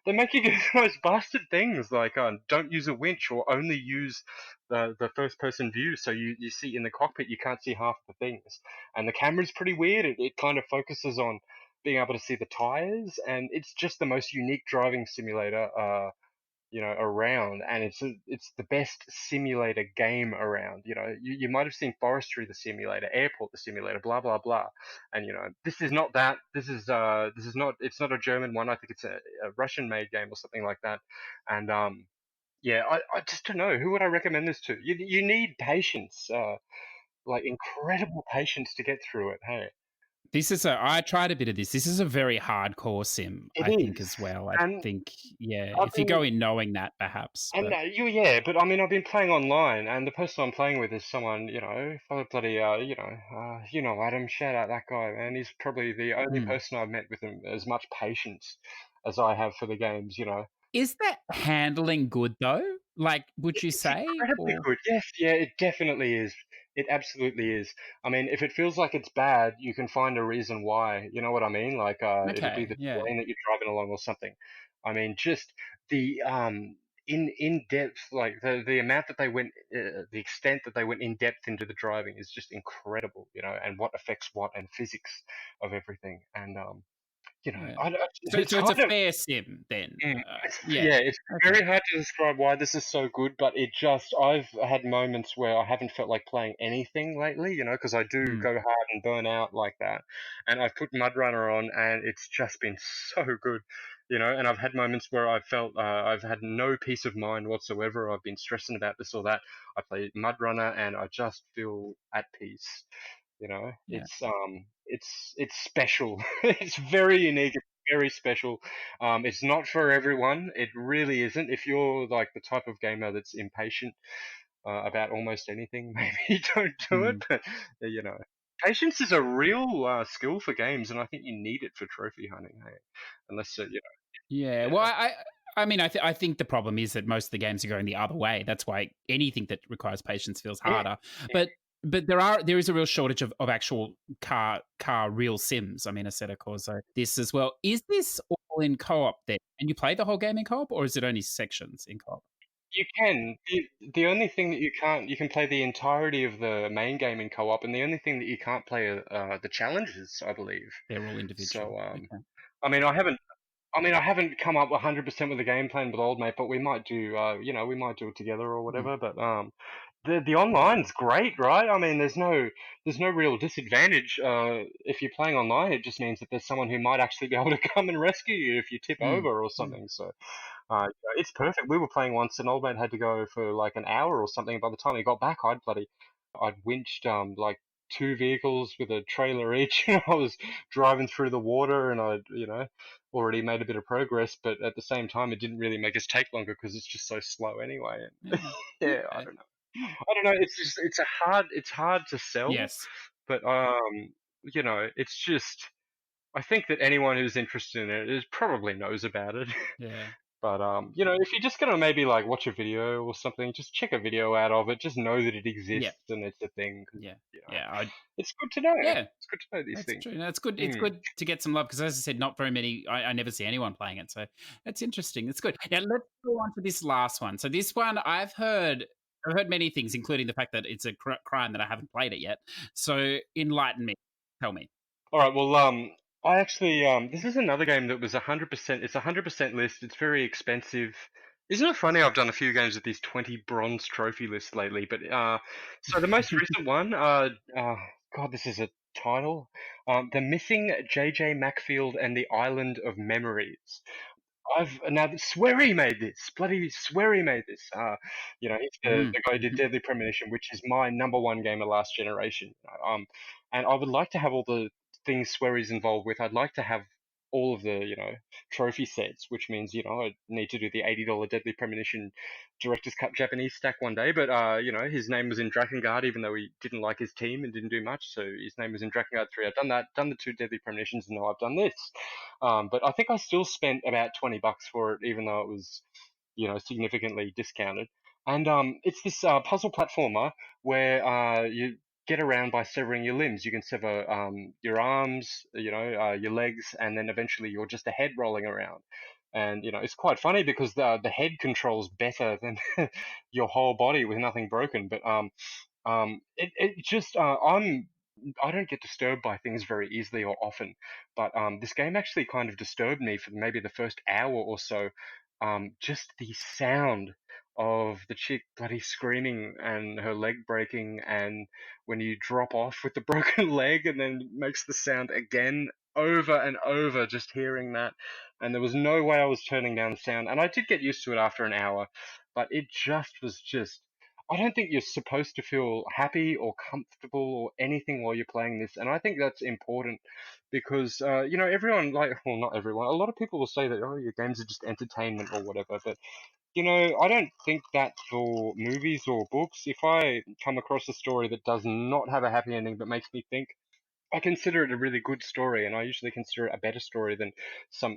they make you do the most bastard things, like don't use a winch or only use the first person view, so you see in the cockpit you can't see half the things, and the camera's pretty weird. It kind of focuses on being able to see the tires, and it's just the most unique driving simulator around, and it's the best simulator game around. You might have seen Forestry the simulator, Airport the simulator, blah blah blah, and this is not that. This is not. It's not a German one. I think it's a Russian-made game or something like that, and yeah, I just don't know who would I recommend this to. You need patience, like incredible patience to get through it. Hey, I tried a bit of this. This is a very hardcore sim, it I think, is, as well. I and think, yeah, I've if you go been in knowing that, perhaps. And But yeah, but I mean, I've been playing online, and the person I'm playing with is someone, bloody, Wattam. Shout out that guy, man. He's probably the only mm. person I've met with as much patience as I have for the games. Is that handling good though? Like, would you It's say? incredibly Or good. Yes, yeah, it definitely is. It absolutely is. I mean, if it feels like it's bad, you can find a reason why. You know what I mean? Like, it'll be okay, the yeah, terrain that you're driving along or something. I mean, just the in depth, like the amount that they went, the extent that they went in depth into the driving is just incredible. And what affects what and physics of everything. And yeah. it's So it's a hard to fair sim then. Yeah. yeah, it's Okay. very hard to describe why this is so good, but I've had moments where I haven't felt like playing anything lately, because I do Mm, go hard and burn out like that. And I've put Mudrunner on, and it's just been so good. And I've had moments where I've felt I've had no peace of mind whatsoever. I've been stressing about this or that. I play Mudrunner, and I just feel at peace. yeah. It's special. It's very unique. It's very special. It's not for everyone. It really isn't. If you're like the type of gamer that's impatient about almost anything, maybe don't do it. Mm. But you know, patience is a real skill for games, and I think you need it for trophy hunting. Hey? Unless Yeah. Well, yeah, I mean, I think the problem is that most of the games are going the other way. That's why anything that requires patience feels mm, harder. But there is a real shortage of actual car real sims. I mean, Assetto Corsa, this as well. Is this all in co-op then? And you play the whole game in co-op, or is it only sections in co-op? you can. The only thing that you can play the entirety of the main game in co-op, and the only thing that you can't play are the challenges, I believe. They're all So, individual. Okay. I mean, I haven't come up 100% with the game plan with old mate, but we might do, we might do it together or Mm, whatever. But the online's great, right? I mean, there's no real disadvantage. If you're playing online, it just means that there's someone who might actually be able to come and rescue you if you tip mm, over or mm, something. So, it's perfect. We were playing once, and old mate had to go for like an hour or something. By the time he got back, I'd winched like two vehicles with a trailer each. I was driving through the water, and I'd already made a bit of progress, but at the same time, it didn't really make us take longer because it's just so slow anyway. And yeah. yeah, I Okay. don't know. Mm. I don't know. It's hard to sell, Yes. but it's just. I think that anyone who's interested in it is probably knows about it. Yeah. But if you're just gonna maybe like watch a video or something, just check a video out of it. Just know that it Yeah. exists and it's a thing. 'Cause, Yeah. you know, Yeah. it's good to know. Yeah. It's good to know these That's things. true. No, it's good. It's Mm. good to get some love because, as I said, not very many. I never see anyone playing it, so that's interesting. It's good. Now let's go on to this last one. So this one I've heard I've heard many things, including the fact that it's a crime that I haven't played it yet. So enlighten me. Tell me. All right. Well, I actually this is another game that was 100%. It's 100% list. It's very expensive. Isn't it funny? I've done a few games with these 20 bronze trophy lists lately, but so the most recent one, God, this is a title, The Missing J.J. Macfield and the Island of Memories. I've now Swery made this. Bloody Swery made this. He's the guy who did Mm-hmm. Deadly Premonition, which is my number one game of last generation. And I would like to have all the things Swery's involved with. I'd like to have all of the trophy sets, which means I need to do the $80 Deadly Premonition Director's Cut Japanese stack one day. But his name was in Drakengard, even though he didn't like his team and didn't do much. So his name was in Drakengard 3. I've done that, done the two Deadly Premonitions, and now I've done this. But I think I still spent about $20 for it, even though it was, significantly discounted. And it's this puzzle platformer where you get around by severing your limbs. You can sever your arms, your legs, and then eventually you're just a head rolling around. And it's quite funny because the head controls better than your whole body with nothing broken. But it just I don't get disturbed by things very easily or often, but this game actually kind of disturbed me for maybe the first hour or so. Just the sound of the chick bloody screaming and her leg breaking, and when you drop off with the broken leg and then it makes the sound again over and over, just hearing that. And there was no way I was turning down the sound, and I did get used to it after an hour, but it just was just. I don't think you're supposed to feel happy or comfortable or anything while you're playing this, and I think that's important because everyone, like, well, not everyone, a lot of people will say that, oh, your games are just entertainment or whatever, but I don't think that for movies or books. If I come across a story that does not have a happy ending but makes me think, I consider it a really good story, and I usually consider it a better story than some,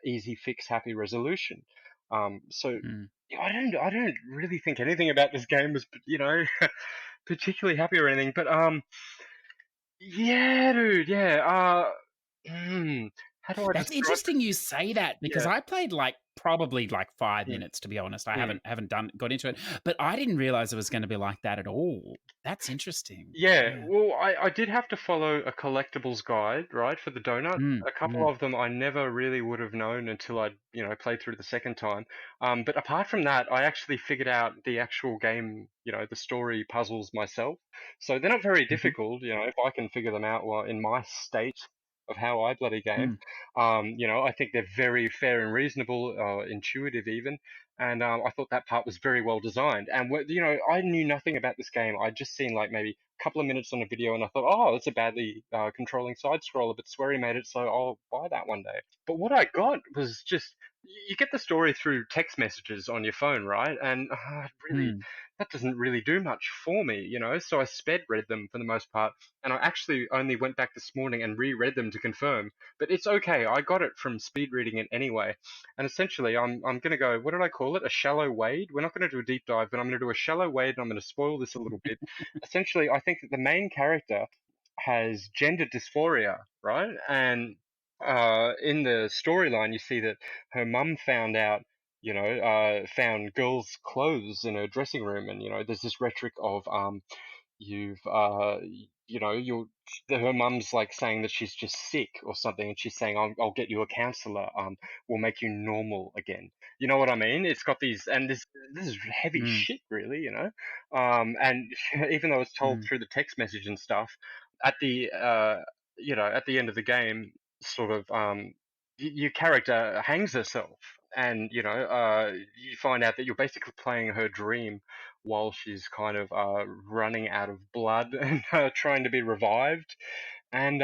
easy fix, happy resolution. So Mm. yeah, I don't really think anything about this game was, particularly happy or anything. But yeah, dude, yeah. How do I That's describe it? interesting you say that because Yeah. I played probably 5 minutes, to be honest. I Mm. haven't got into it, but I didn't realize it was going to be like that at all. That's interesting. Yeah, Yeah. well, I did have to follow a collectibles guide, right, for the donut. Mm, A couple mm, of them I never really would have known until I, played through the second time. But apart from that, I actually figured out the actual game, the story puzzles myself. So they're not very mhm, difficult, if I can figure them out while in my state of how I bloody game. mm, I think they're very fair and reasonable, intuitive even. And I thought that part was very well designed. And I knew nothing about this game. I'd just seen like maybe a couple of minutes on a video, and I thought, oh, it's a badly controlling side scroller, but Swery made it, so I'll buy that one day. But what I got was just you get the story through text messages on your phone, right? And really, mm. that doesn't really do much for me, So I sped read them for the most part, and I actually only went back this morning and reread them to confirm. But it's okay. I got it from speed reading it anyway. And essentially, I'm going to go, what did I call it? A shallow wade? We're not going to do a deep dive, but I'm going to do a shallow wade, and I'm going to spoil this a little bit. Essentially, I think that the main character has gender dysphoria, right? And in the storyline, you see that her mum found girls' clothes in her dressing room, and there's this rhetoric of you've you're her mum's like saying that she's just sick or something, and she's saying, I'll get you a counselor, we'll make you normal again. You know what I mean? It's got these, and this is heavy Mm, shit, really, and even though it's told mm, through the text message and stuff, at the at the end of the game, sort of your character hangs herself, and you find out that you're basically playing her dream while she's kind of running out of blood and trying to be revived. And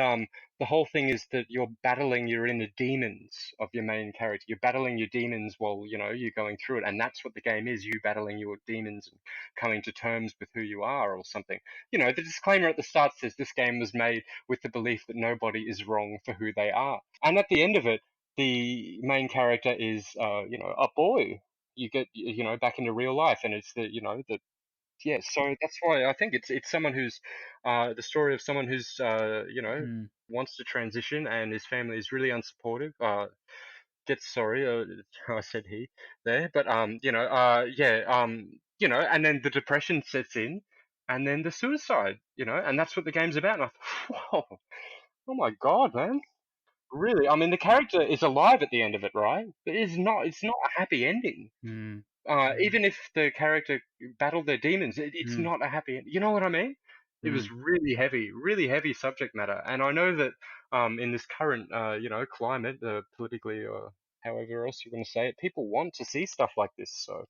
the whole thing is that you're battling your inner demons of your main character. You're battling your demons while you're going through it, and that's what the game is: you battling your demons and coming to terms with who you are, or something. The disclaimer at the start says this game was made with the belief that nobody is wrong for who they are, and at the end of it, the main character is a boy. You get back into real life, and it's the yeah, so that's why I think it's someone who's the story of someone who's mm. wants to transition, and his family is really unsupportive. gets sorry. I said he there, but yeah, and then the depression sets in, and then the suicide, and that's what the game's about. And I thought, whoa, oh my god, man, really? I mean, the character is alive at the end of it, right? But it's not a happy ending. Mm, mm, Even if the character battled their demons, it's mm, not a happy end. You know what I mean? It was mm, really heavy subject matter, and I know that in this current climate, politically or however else you're going to say it, people want to see stuff like this. So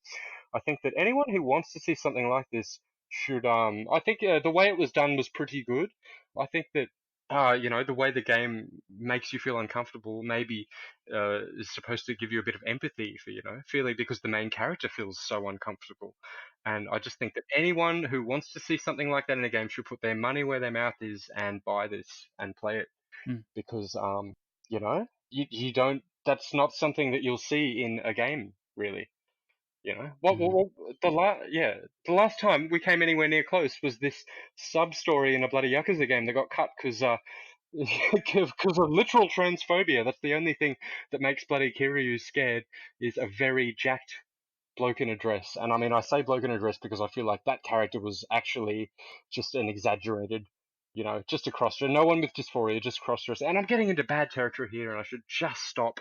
I think that anyone who wants to see something like this should. I think the way it was done was pretty good. I think that the way the game makes you feel uncomfortable maybe is supposed to give you a bit of empathy for feeling because the main character feels so uncomfortable. And I just think that anyone who wants to see something like that in a game should put their money where their mouth is and buy this and play it mm, because you don't. That's not something that you'll see in a game really. mm. The last time we came anywhere near close was this sub story in a bloody Yakuza game that got cut because because of literal transphobia. That's the only thing that makes bloody Kiryu scared is a very jacked bloke in a dress. And I mean, I say bloke in a dress because I feel like that character was actually just an exaggerated, just a cross dress. No one with dysphoria, just cross dress. And I'm getting into bad territory here, and I should just stop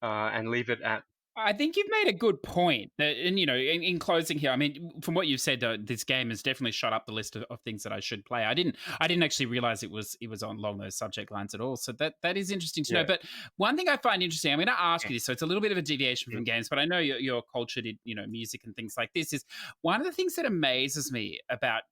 and leave it at I think you've made a good point. That, and in closing here, I mean, from what you've said, this game has definitely shot up the list of things that I should play. I didn't actually realize it was on along those subject lines at all. So that is interesting to know. yeah. But one thing I find interesting, I'm going to ask Mm, you this. So it's a little bit of a deviation mm, from games, but I know you're cultured in music and things like this. Is one of the things that amazes me about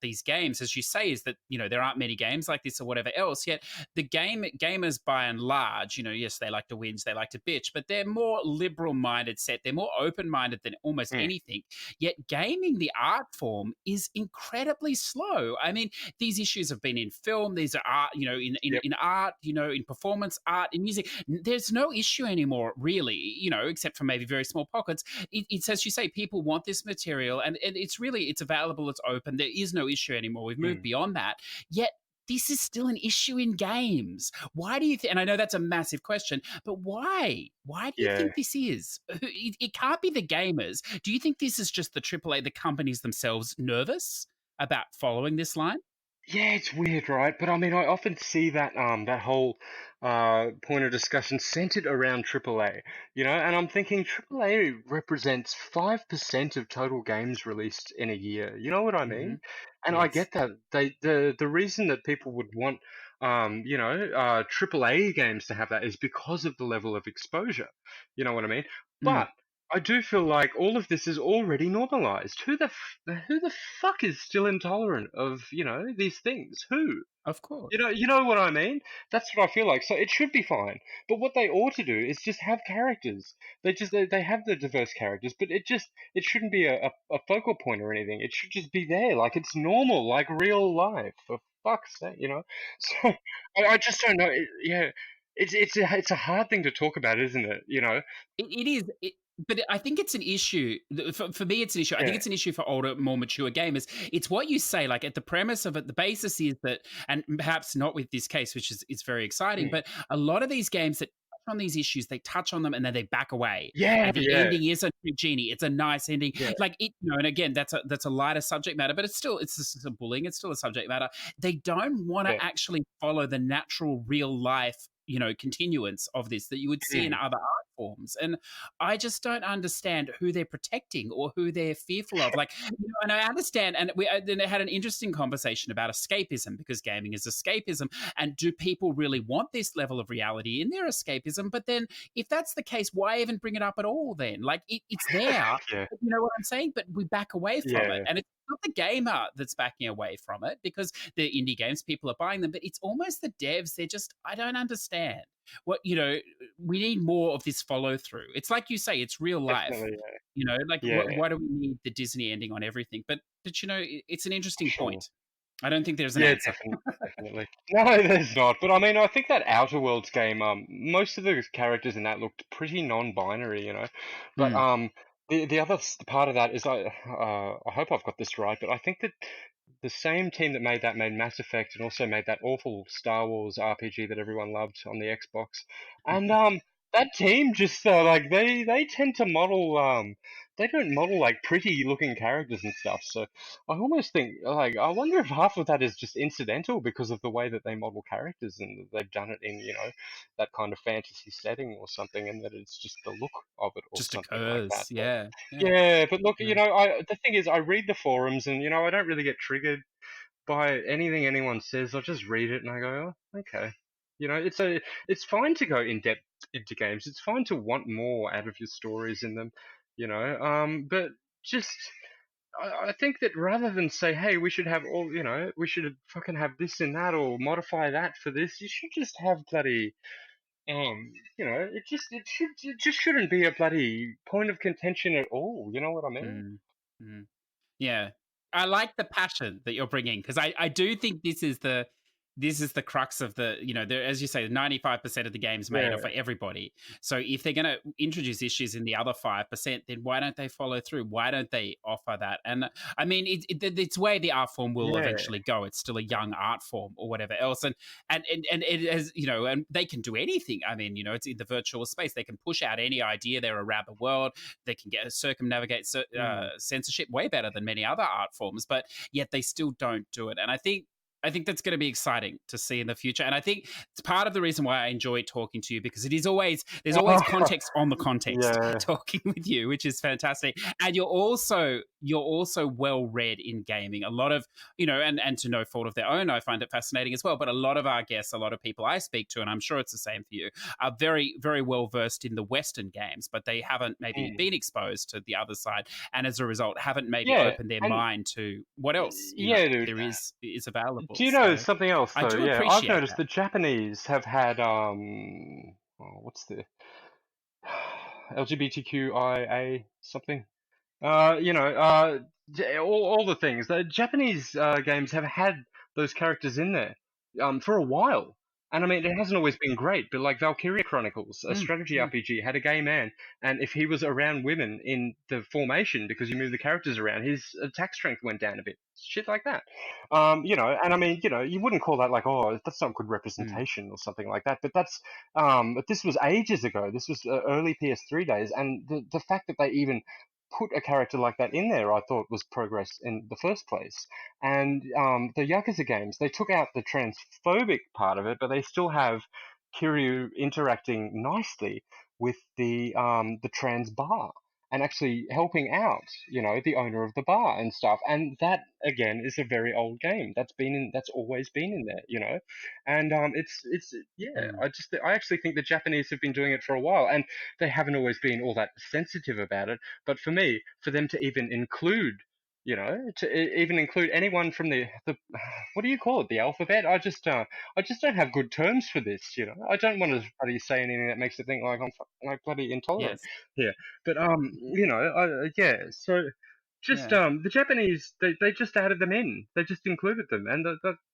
these games, as you say, is that there aren't many games like this or whatever else. Yet the gamers, by and large, yes, they like to whinge, they like to bitch, but they're more liberal minded set. They're more open minded than almost mm, anything. Yet gaming, the art form, is incredibly slow. I mean, these issues have been in film. These are art, yep. in art, in performance art, in music. There's no issue anymore, really, except for maybe very small pockets. It's as you say, people want this material, and it's available, it's open. There is no issue anymore. We've moved Mm, beyond that. Yet this is still an issue in games. Why do you think? And I know that's a massive question, but why? Why do you yeah. think this is? It can't be the gamers. Do you think this is just the AAA, the companies themselves, nervous about following this line? Yeah, it's weird, right? But I mean, I often see that whole point of discussion centered around AAA, and I'm thinking AAA represents 5% of total games released in a year. You know what I Hmm. mean? And I Yes. get that the reason that people would want AAA games to have that is because of the level of exposure. You know what I mean? Mm, But I do feel like all of this is already normalized. Who the fuck is still intolerant of, these things? Who? of course. You know what I mean? That's what I feel like. So it should be fine. But what they ought to do is just have characters. They have the diverse characters, but it shouldn't be a focal point or anything. It should just be there, like it's normal, like real life. For fuck's sake. So I just don't know. Yeah, it's a hard thing to talk about, isn't it? It is. But I think it's an issue. For me, it's an issue. I think Yeah. it's an issue for older, more mature gamers. It's what you say, like at the premise of it, the basis is that, and perhaps not with this case, which is very exciting, Mm. but a lot of these games that touch on these issues, they touch on them and then they back away. Yeah, And the yeah, ending is a genie. It's a nice ending. yeah, Like it, and again, that's a lighter subject matter, but it's just a bullying. It's still a subject matter. They don't want yeah. to actually follow the natural, real life, continuance of this that you would see in Mm. other art forms. And I just don't understand who they're protecting or who they're fearful of. Like, and I understand. And we then had an interesting conversation about escapism because gaming is escapism. And do people really want this level of reality in their escapism? But then, if that's the case, why even bring it up at all? Then, like, it's there. Yeah, You know what I'm saying? But we back away from it, yeah. and it's not the gamer that's backing away from it because they're indie games, people are buying them. But it's almost the devs. They're just, I don't understand what we need more of this follow through. It's like you say, it's real life. Definitely. Like Yeah, why do we need the Disney ending on everything? But it's an interesting sure. point. I don't think there's an Yeah, answer. definitely. No, there's not. But I mean, I think that Outer Worlds game, most of the characters in that looked pretty non-binary. But Mm, the other part of that is I hope I've got this right, but I think that the same team that made that made Mass Effect and also made that awful Star Wars RPG that everyone loved on the Xbox, and that team just like they tend to model they don't model like pretty looking characters and stuff. So I almost think like I wonder if half of that is just incidental because of the way that they model characters and they've done it in that kind of fantasy setting or something, and that it's just the look of it or Just something like that. occurs. But Yeah. Yeah. yeah, but look, Yeah. the thing is, I read the forums and I don't really get triggered by anything anyone says. I just read it and I go, oh, okay. It's fine to go in depth into games. It's fine to want more out of your stories in them, but just I think that rather than say, hey, we should have we should fucking have this and that or modify that for this, you should just have bloody it just shouldn't be a bloody point of contention at all. You know what I mean? Mm. Mm. Yeah. I like the passion that you're bringing because I do think this is the crux of as you say, 95% of the game's made are Yeah, for everybody. So if they're going to introduce issues in the other 5%, then why don't they follow through? Why don't they offer that? And I mean, it's where the art form will yeah, eventually go. It's still a young art form or whatever else. And it has, and they can do anything. I mean, it's in the virtual space. They can push out any idea there around the world. They can circumnavigate mm. censorship way better than many other art forms, but yet they still don't do it. And I think that's going to be exciting to see in the future. And I think it's part of the reason why I enjoy talking to you because there's always context on the context Yeah. talking with you, which is fantastic. And you're also well read in gaming. A lot of, and to no fault of their own, I find it fascinating as well. But a lot of our guests, a lot of people I speak to, and I'm sure it's the same for you, are very, very well versed in the Western games, but they haven't maybe Mm. been exposed to the other side. And as a result, haven't maybe Yeah, opened their and mind to what else, yeah, dude. there is available. Do you know So something else I though? do Yeah, I've appreciate noticed that. the Japanese have had what's the LGBTQIA something? All the things. The Japanese games have had those characters in there for a while. And I mean, it hasn't always been great, but like Valkyria Chronicles, a Mm, strategy mm, RPG, had a gay man, and if he was around women in the formation because you move the characters around, his attack strength went down a bit. Shit like that. And I mean, you wouldn't call that like, oh, that's not good mm, representation or something like that, but but this was ages ago. This was early PS3 days, and the fact that they even put a character like that in there, I thought was progress in the first place. And the Yakuza games, they took out the transphobic part of it, but they still have Kiryu interacting nicely with the trans bar and actually helping out, the owner of the bar and stuff. And that again is a very old game. That's always been in there, And it's yeah, mm. I actually think the Japanese have been doing it for a while, and they haven't always been all that sensitive about it. But for me, for them to even include, even include anyone from the what do you call it, the alphabet? I just don't have good terms for this. I don't want to bloody say anything that makes it think like I'm like bloody intolerant Yes. here. But yeah. So just Yeah. the Japanese, they just added them in. They just included them, and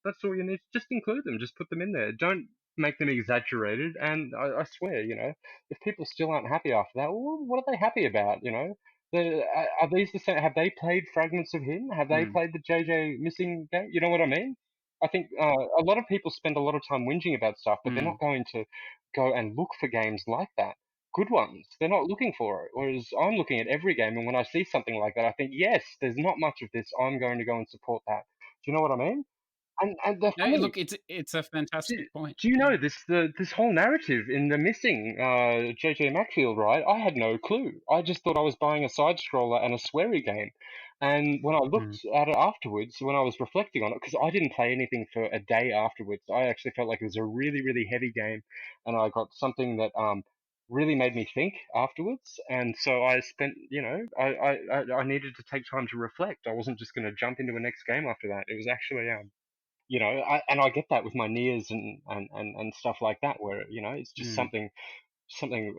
that's all you need. Just include them. Just put them in there. Don't make them exaggerated. And I swear, if people still aren't happy after that, well, what are they happy about? Are these the same? Have they played fragments of him? Have they Mm, played the JJ missing game? You know what I mean? I think a lot of people spend a lot of time whinging about stuff, but they're mm, not going to go and look for games like that, good ones. They're not looking for it. Whereas I'm looking at every game, and when I see something like that, I think, yes, there's not much of this. I'm going to go and support that. Do you know what I mean? And the no, funny look, it's a do, fantastic point. do you Yeah. know this whole narrative in the missing JJ Macfield, right? I had no clue. I just thought I was buying a side scroller and a sweary game. And when I Mm, looked at it afterwards, when I was reflecting on it, because I didn't play anything for a day afterwards, I actually felt like it was a really, really heavy game, and I got something that really made me think afterwards. And so I spent, I needed to take time to reflect. I wasn't just going to jump into a next game after that. It was actually and I get that with my Niers and stuff like that, where it's just mm, something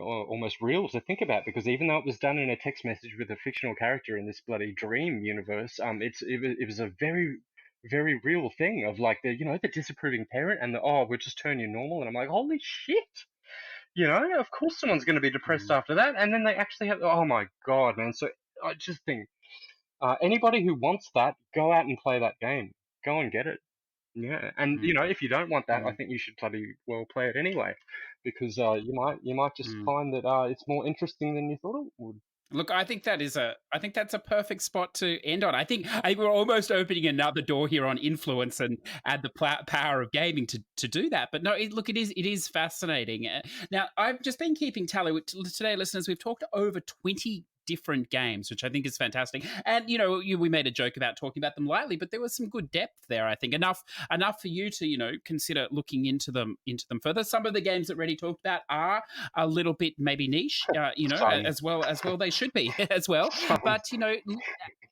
almost real to think about, because even though it was done in a text message with a fictional character in this bloody dream universe, it was a very very real thing of like the disapproving parent and the, oh, we'll just turn you normal, and I'm like, holy shit. Of course someone's going to be depressed mm, after that, and then they actually have, oh my god, man. So I just think anybody who wants that, go out and play that game, go and get it. Yeah, and mm, if you don't want that, I mm. think you should bloody well play it anyway. because you might just Mm. find that it's more interesting than you thought it would. Look, I think that's a perfect spot to end on. I think we're almost opening another door here on influence and add the power of gaming to do that. But no, it is fascinating. Now, I've just been keeping tally with today, listeners. We've talked over 20 different games, which I think is fantastic. And we made a joke about talking about them lightly, but there was some good depth there. I think enough for you to consider looking into them further. Some of the games that Reddy talked about are a little bit maybe niche, Some, as well they should be as well. some. But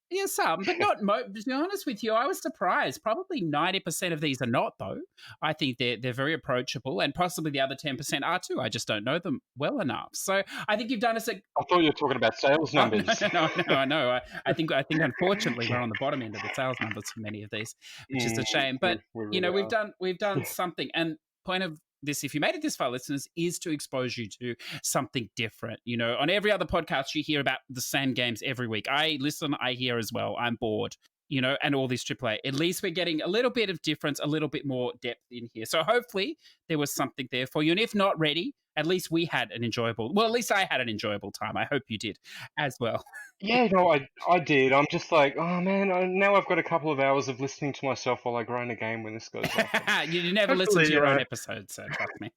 yeah, some, but not most. To be honest with you, I was surprised. Probably 90% of these are not, though. I think they're very approachable, and possibly the other 10% are too. I just don't know them well enough. So I think you've done us a. I thought you were talking about sales Oh, numbers. no, I know. I think unfortunately we're on the bottom end of the sales numbers for many of these, which is a shame. But we really we've done something, and point of this, if you made it this far, listeners, is to expose you to something different. On every other podcast, you hear about the same games every week. I listen, I hear as well. I'm bored, and all this AAA. At least we're getting a little bit of difference, a little bit more depth in here. So hopefully there was something there for you. And if not ready, at least we had an enjoyable, well, at least I had an enjoyable time. I hope you did as well. Yeah, no, I did. I'm just like, oh man, now I've got a couple of hours of listening to myself while I grind a game when this goes up. You never listen to Hopefully, your own episodes, so trust me.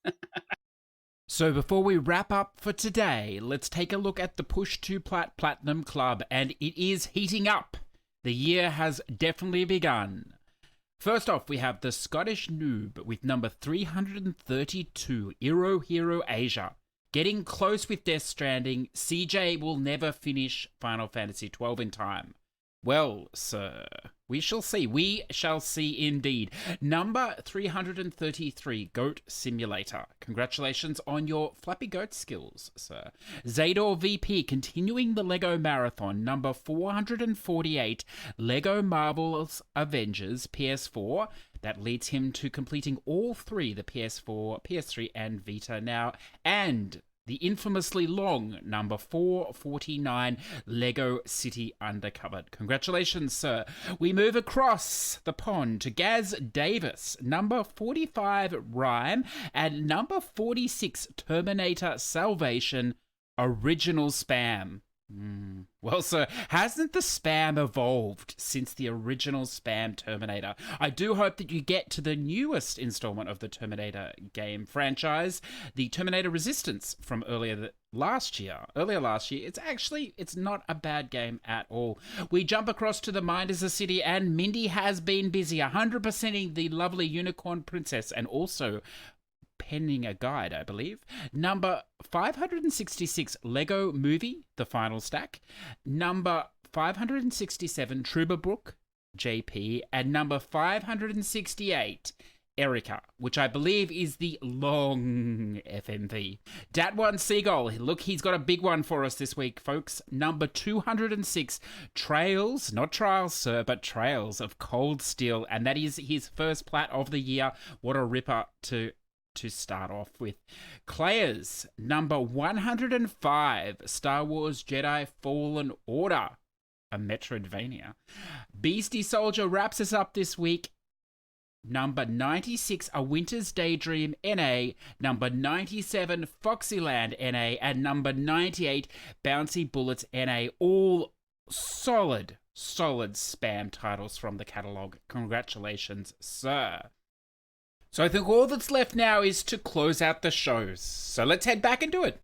So before we wrap up for today, let's take a look at the Push to Platinum Club, and it is heating up. The year has definitely begun. First off, we have the Scottish Noob with number 332, Iro Hero Asia. Getting close with Death Stranding, CJ will never finish Final Fantasy XII in time. Well, sir, we shall see. We shall see indeed. Number 333, Goat Simulator. Congratulations on your Flappy Goat skills, sir. Zador VP continuing the Lego Marathon. Number 448, Lego Marvel's Avengers PS4. That leads him to completing all three, the PS4, PS3, and Vita now. And the infamously long number 449, Lego City Undercovered. Congratulations, sir. We move across the pond to Gaz Davis, number 45, Rhyme, and number 46, Terminator Salvation, Original Spam. Well, sir, hasn't the spam evolved since the original Spam Terminator? I do hope that you get to the newest installment of the Terminator game franchise, the Terminator Resistance from earlier last year. It's not a bad game at all. We jump across to the Mind is a City, and Mindy has been busy 100%ing the lovely Unicorn Princess, and also penning a guide, I believe. Number 566, Lego Movie, The Final Stack. Number 567, Trouberbrook, JP. And number 568, Erica, which I believe is the long FMV. Dat1 Seagull, look, he's got a big one for us this week, folks. Number 206, Trails, not Trials, sir, but Trails of Cold Steel. And that is his first plat of the year. What a ripper to start off with. Clayers, number 105, Star Wars Jedi Fallen Order, a Metroidvania. Beastie Soldier wraps us up this week. Number 96, A Winter's Daydream NA. Number 97, Foxyland NA. And number 98, Bouncy Bullets NA. All solid spam titles from the catalogue. Congratulations, sir. So I think all that's left now is to close out the shows. So let's head back and do it.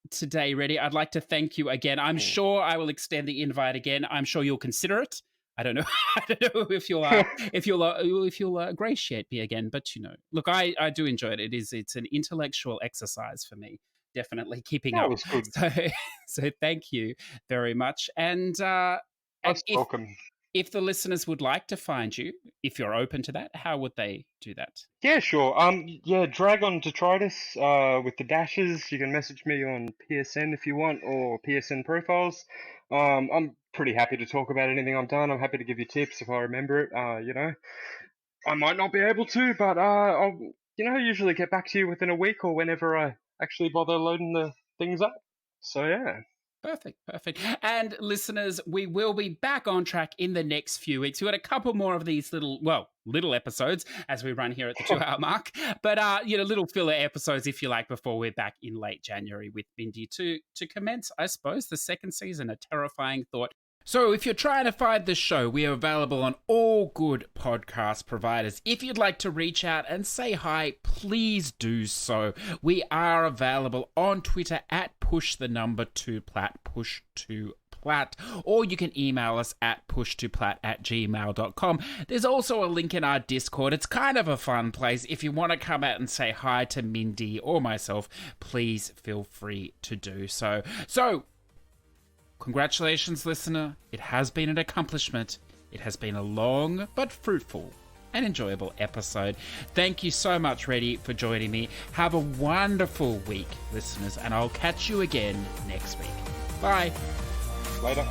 Today, Reddy, I'd like to thank you again. I'm sure I will extend the invite again. I'm sure you'll consider it. I don't know. I don't know if you'll ingratiate me again, but look, I do enjoy it. It's an intellectual exercise for me. Definitely keeping up. Was good. So thank you very much. And welcome. If the listeners would like to find you, if you're open to that, how would they do that? Yeah, sure. Drag-On-Detritus, with the dashes. You can message me on PSN if you want, or PSN profiles. I'm pretty happy to talk about anything I've done. I'm happy to give you tips if I remember it. I might not be able to, but I'll usually get back to you within a week or whenever I actually bother loading the things up. So yeah. Perfect. And listeners, we will be back on track in the next few weeks. We've got a couple more of these little episodes as we run here at the 2-hour mark. But, little filler episodes, if you like, before we're back in late January with Mindy to commence, I suppose, the second season, a terrifying thought. So if you're trying to find the show, we are available on all good podcast providers. If you'd like to reach out and say hi, please do so. We are available on Twitter at push2plat, push2plat, or you can email us at push2plat@gmail.com. There's also a link in our Discord. It's kind of a fun place. If you want to come out and say hi to Mindy or myself, please feel free to do so. So, congratulations, listener. It has been an accomplishment. It has been a long but fruitful and enjoyable episode. Thank you so much, Reddy, for joining me. Have a wonderful week, listeners, and I'll catch you again next week. Bye. Later.